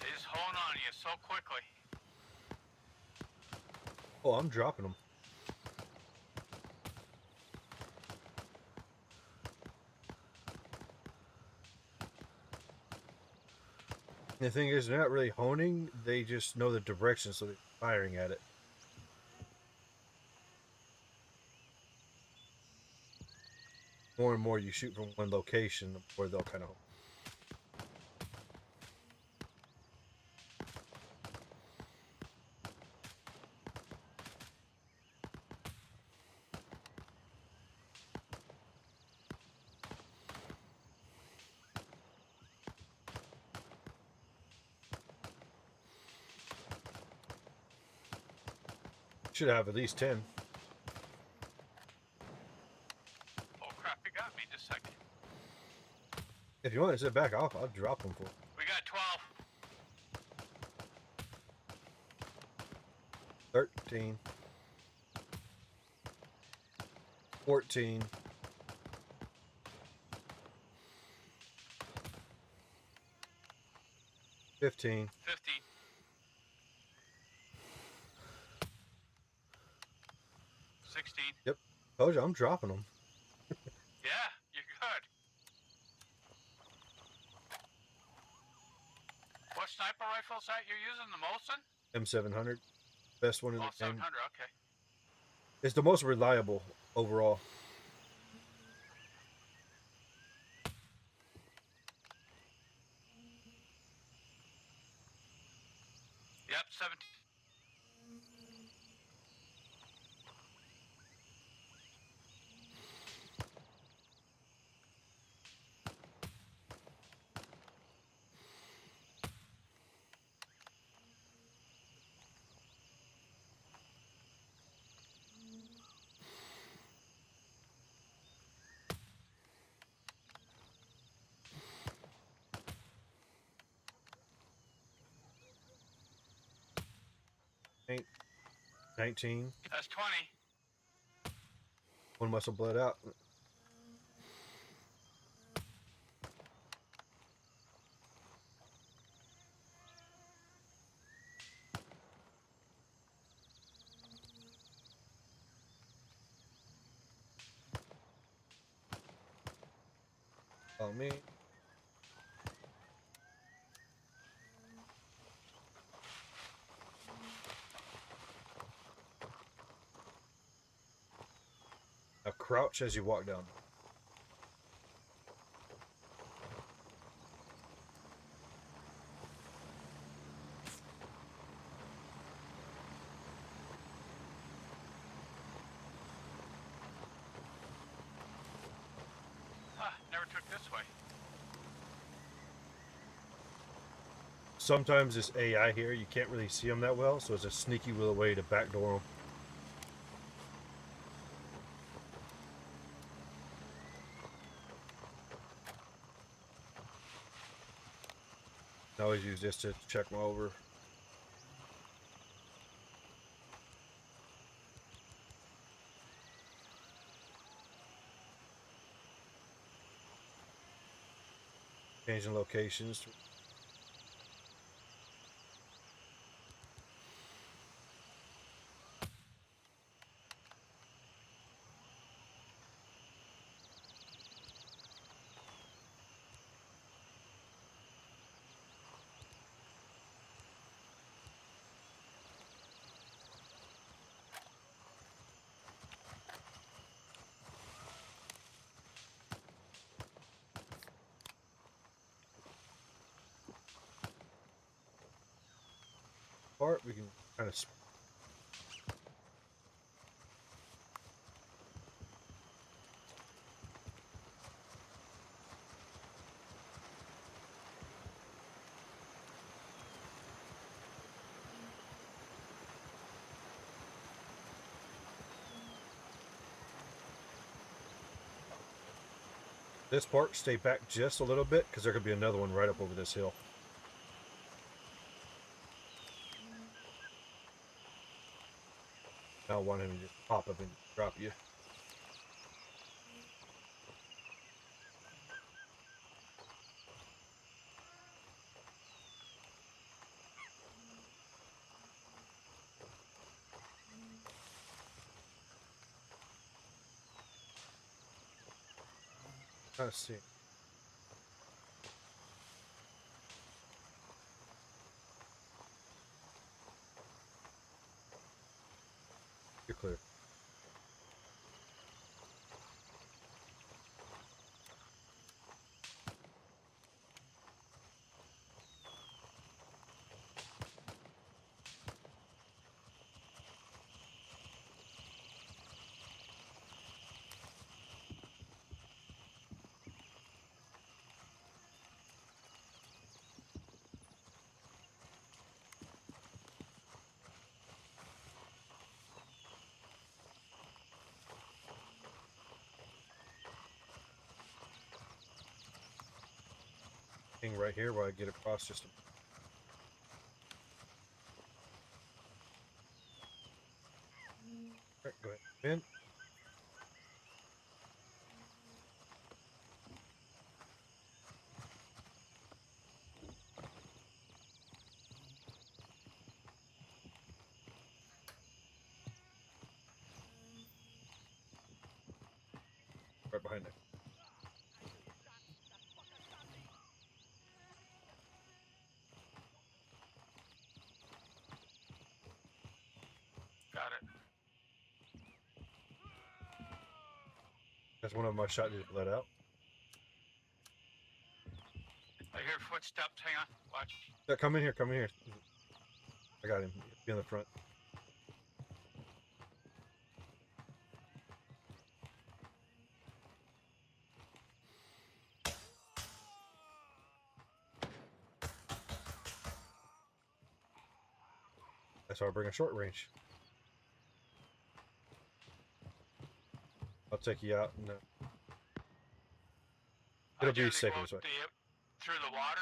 They just hold on to you so quickly. Oh, I'm dropping them. The thing is, they're not really honing. They just know the direction, so they're firing at it. More and more you shoot from one location, the more they'll kind of. Should have at least 10. Oh crap, you got me just a second. If you want to sit back, I'll drop them for you. We got 12. 13. 14. 15. 15. 16. Yep. Told you, I'm dropping them. Yeah, you're good. What sniper rifle is that you're using the Mosin? M700. Best one in Oh, the game. 700, okay. It's the most reliable overall. Yep, 17. Ain't 19. That's 20. One muscle bled out. Oh, me. Now crouch as you walk down. Huh, never took this way. Sometimes this AI here, you can't really see them that well, so it's a sneaky little way to backdoor them. I always use this to check my over. Changing locations. part, we can kind of. This part, stay back just a little bit because there could be another one right up over this hill. I don't want him to just pop up and drop you. Let's see. You're clear. Hang right here while I get across just a... Right, go ahead. Ben. Right behind it. Got it. That's one of my shot just let out. I hear footsteps. Hang on. Watch. Yeah, come in here, come in here. I got him. Be in the front. That's why I bring a short range. I'll take you out and it'll be Ideally safer go this way. through the water.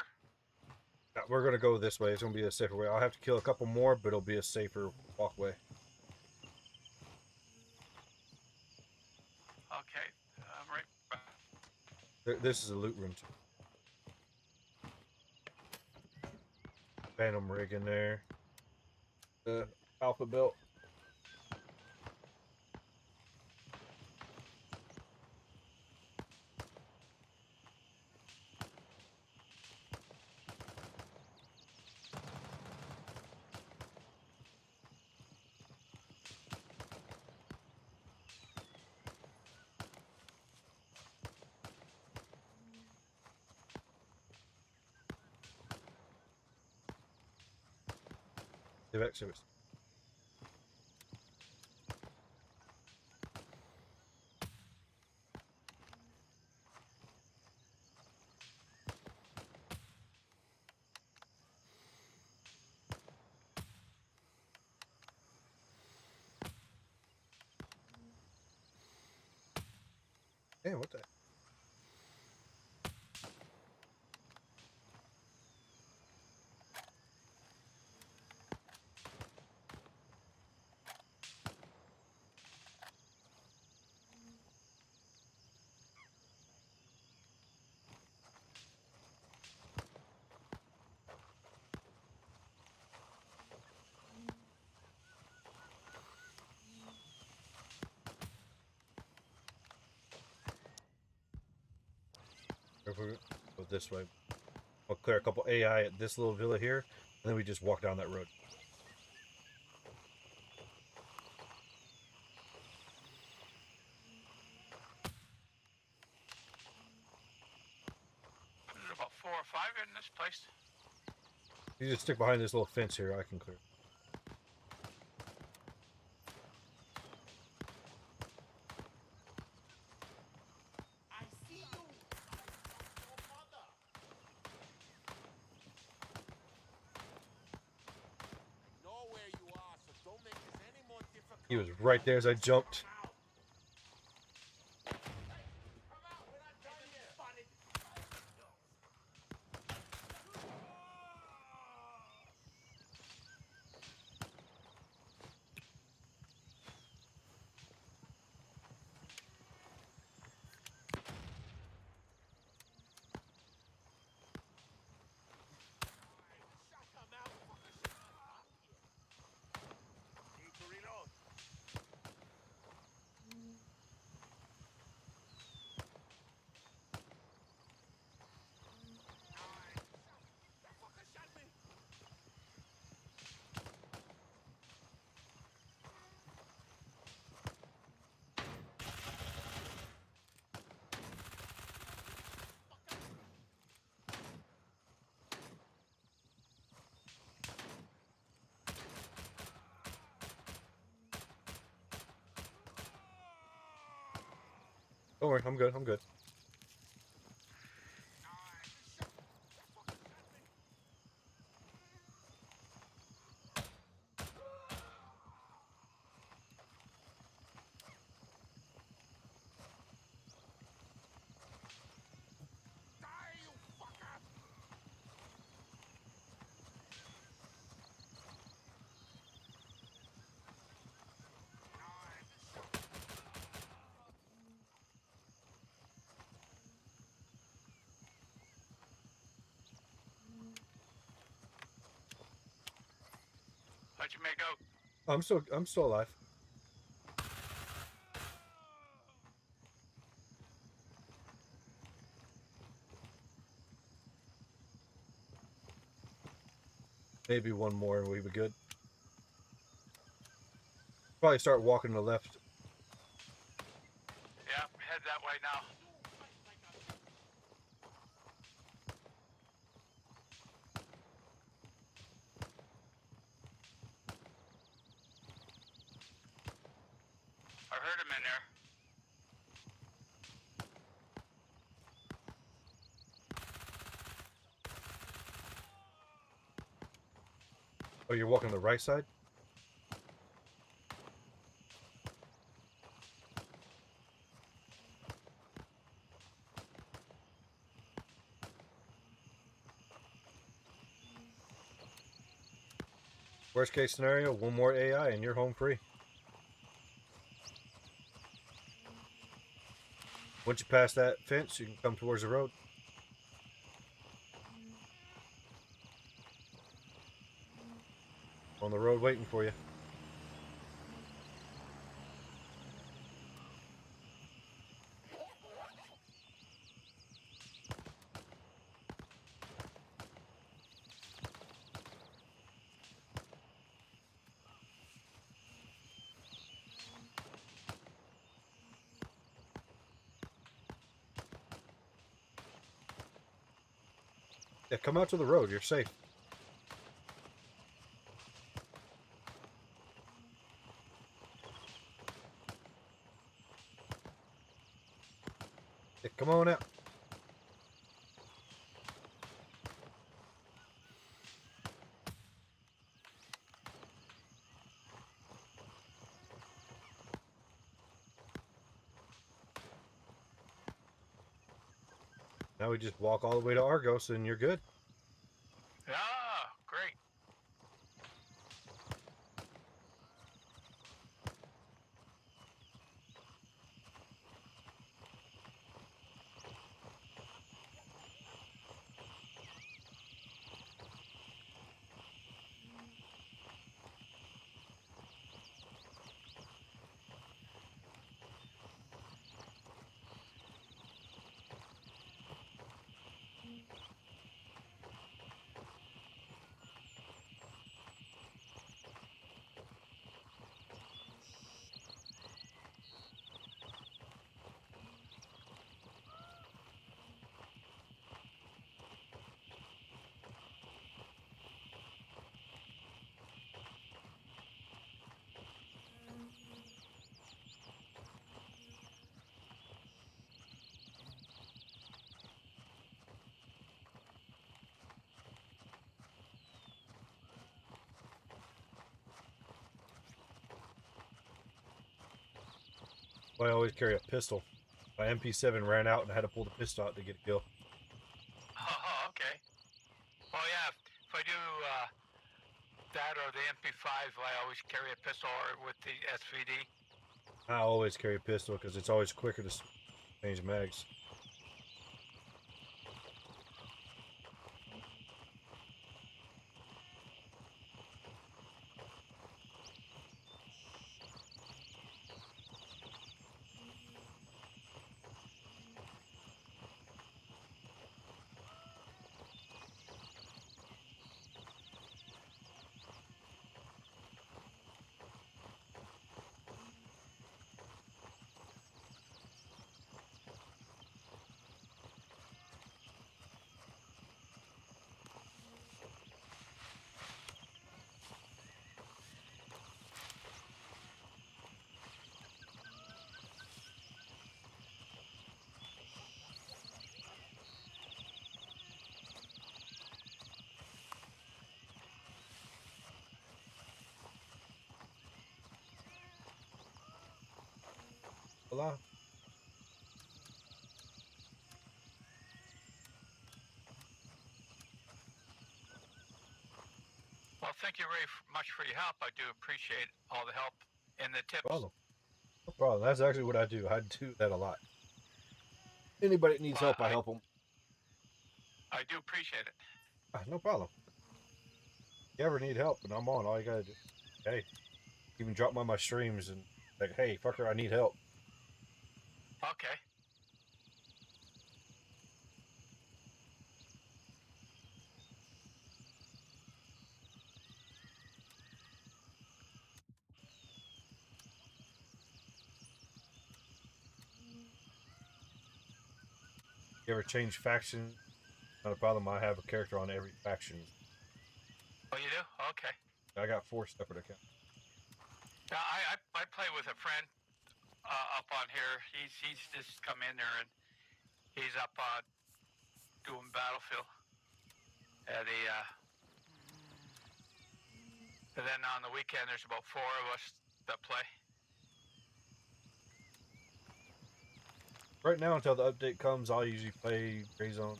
Yeah, we're gonna go this way. It's gonna be a safer way. I'll have to kill a couple more, but it'll be a safer walkway. Okay. I'm right back. This is a loot room too. Phantom rig in there. The alpha belt. Evac service. Damn, what the? If we go this way, we'll clear a couple AI at this little villa here, and then we just walk down that road. There's about 4 or 5 in this place. You just stick behind this little fence here. I can clear. He was right there as I jumped. Need to reload. That fucker shot me. Don't worry, I'm good. I'm good. Die, you fucker! How'd you make out? I'm still alive. Maybe one more and we'll be good. Probably start walking to the left. Yeah, head that way now. I heard him in there. Oh, you're walking the right side? Worst case scenario, one more AI and you're home free. Once you pass that fence, you can come towards the road. On the road waiting for you. Yeah, come out to the road. You're safe. Yeah, come on out. Now we just walk all the way to Argos and you're good. Yeah, great. I always carry a pistol. My MP7 ran out and I had to pull the pistol out to get a kill. Oh, okay. Well, yeah. If I do that or the MP5, I always carry a pistol or with the SVD. I always carry a pistol because it's always quicker to change mags. Hola. Well, thank you very much for your help. I do appreciate all the help and the tips. Problem. No problem. That's actually what I do. I do that a lot. Anybody that needs Well, help, I help them. I do appreciate it. No problem. If you ever need help and I'm on, all you gotta do, hey, even drop by my streams and like, hey, fucker, I need help. Okay. You ever change faction? Not a problem. I have a character on every faction. Oh, you do? Okay. I got 4 separate accounts. Yeah, I play with a friend up on here. He's just come in there and he's up doing Battlefield. And then on the weekend there's about 4 of us that play. Right now, until the update comes, I'll usually play Gray Zone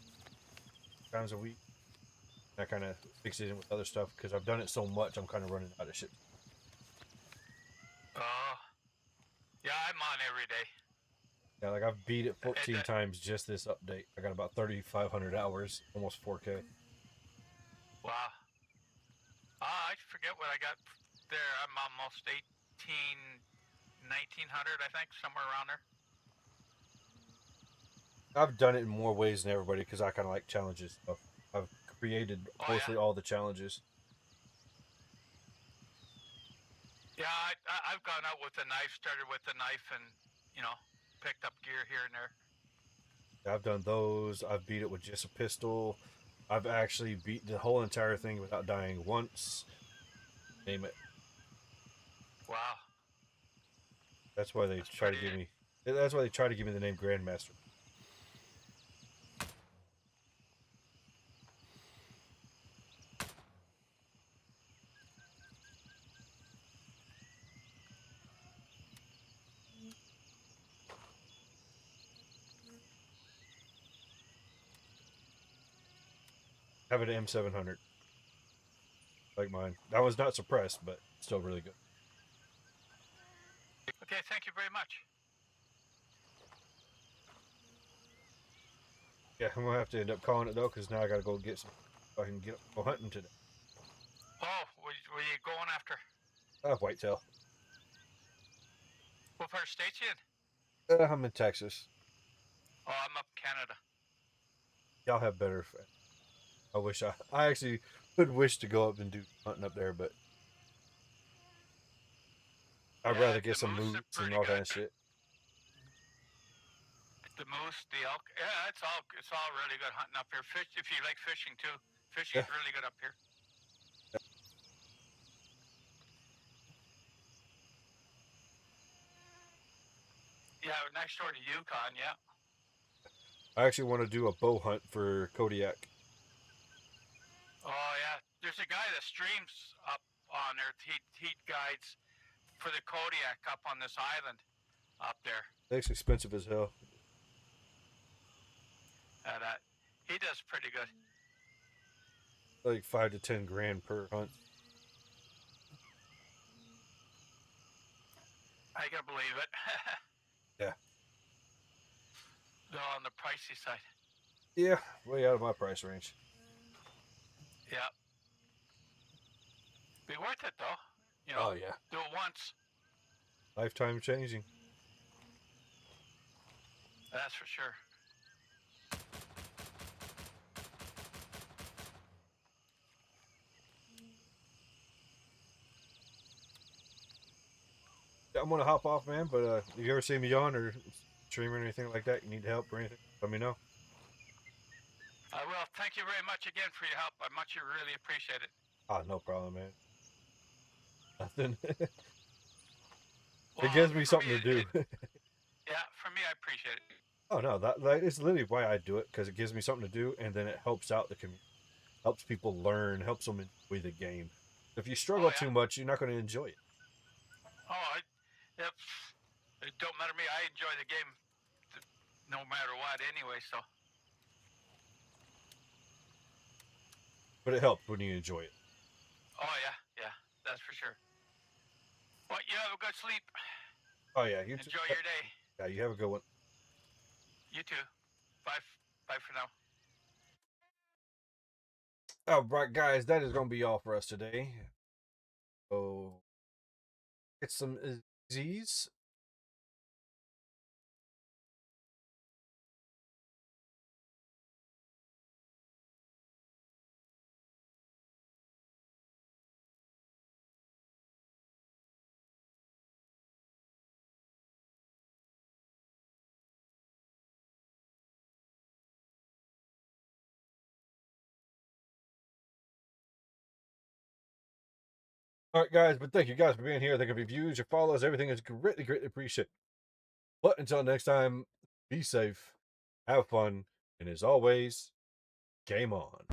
times a week. I kind of mix it in with other stuff because I've done it so much, I'm kind of running out of shit. Yeah, I'm on every day. Yeah, like I've beat it 14 times just this update. I got about 3,500 hours, almost 4K. Wow. I forget what I got there. I'm almost 1900, I think, somewhere around there. I've done it in more ways than everybody because I kind of like challenges. I've created mostly all the challenges. Yeah, I've gone out with a knife, started with a knife, and picked up gear here and there. I've done those. I've beat it with just a pistol. I've actually beat the whole entire thing without dying once. Name it. Wow. That's why they try to give me. That's why they try to give me the name Grandmaster. Have an M700. Like mine. That was not suppressed, but still really good. Okay, thank you very much. Yeah, I'm gonna have to end up calling it though, because now I gotta go get some. I can go hunting today. Oh, were you going after? Whitetail. What part of states you in? I'm in Texas. Oh, I'm up Canada. Y'all have better. I wish I actually would wish to go up and do hunting up there, but I'd rather get some moose and all kind of shit. The moose, the elk, yeah, it's all really good hunting up here. Fish, if you like fishing too, fishing is really good up here. Yeah, next door to Yukon, yeah. I actually want to do a bow hunt for Kodiak. Oh yeah, there's a guy that streams up on there. He guides for the Kodiak up on this island. up there. It's expensive as hell. And he does pretty good. Like 5 to 10 grand per hunt. I can believe it. Yeah. Though on the pricey side. Yeah, way out of my price range. Yeah. Be worth it though. You know, Oh yeah, do it once. lifetime changing. That's for sure. I'm gonna hop off, man. But if you ever see me on or streaming or anything like that, you need help or anything, let me know. I will. Thank you very much again for your help. I much really appreciate it. Ah, no problem, man. Nothing. It Well, gives me for something to it- do. Yeah, for me, I appreciate it. Oh no, that is literally why I do it, because it gives me something to do, and then it helps out the community, helps people learn, helps them enjoy the game. If you struggle yeah. too much, you're not going to enjoy it. Oh, it don't matter to me. I enjoy the game, no matter what. Anyway, so. But it helps when you enjoy it. Oh yeah, that's for sure. Well, you have a good sleep. Oh yeah, you too. Enjoy your day. Yeah, you have a good one. You too. Bye for now. All right, guys, that is going to be all for us today. So, get some Z's. All right, guys, but thank you guys for being here. Thank you for your views, your follows, everything is greatly, greatly appreciated. But until next time, be safe, have fun, and as always, game on.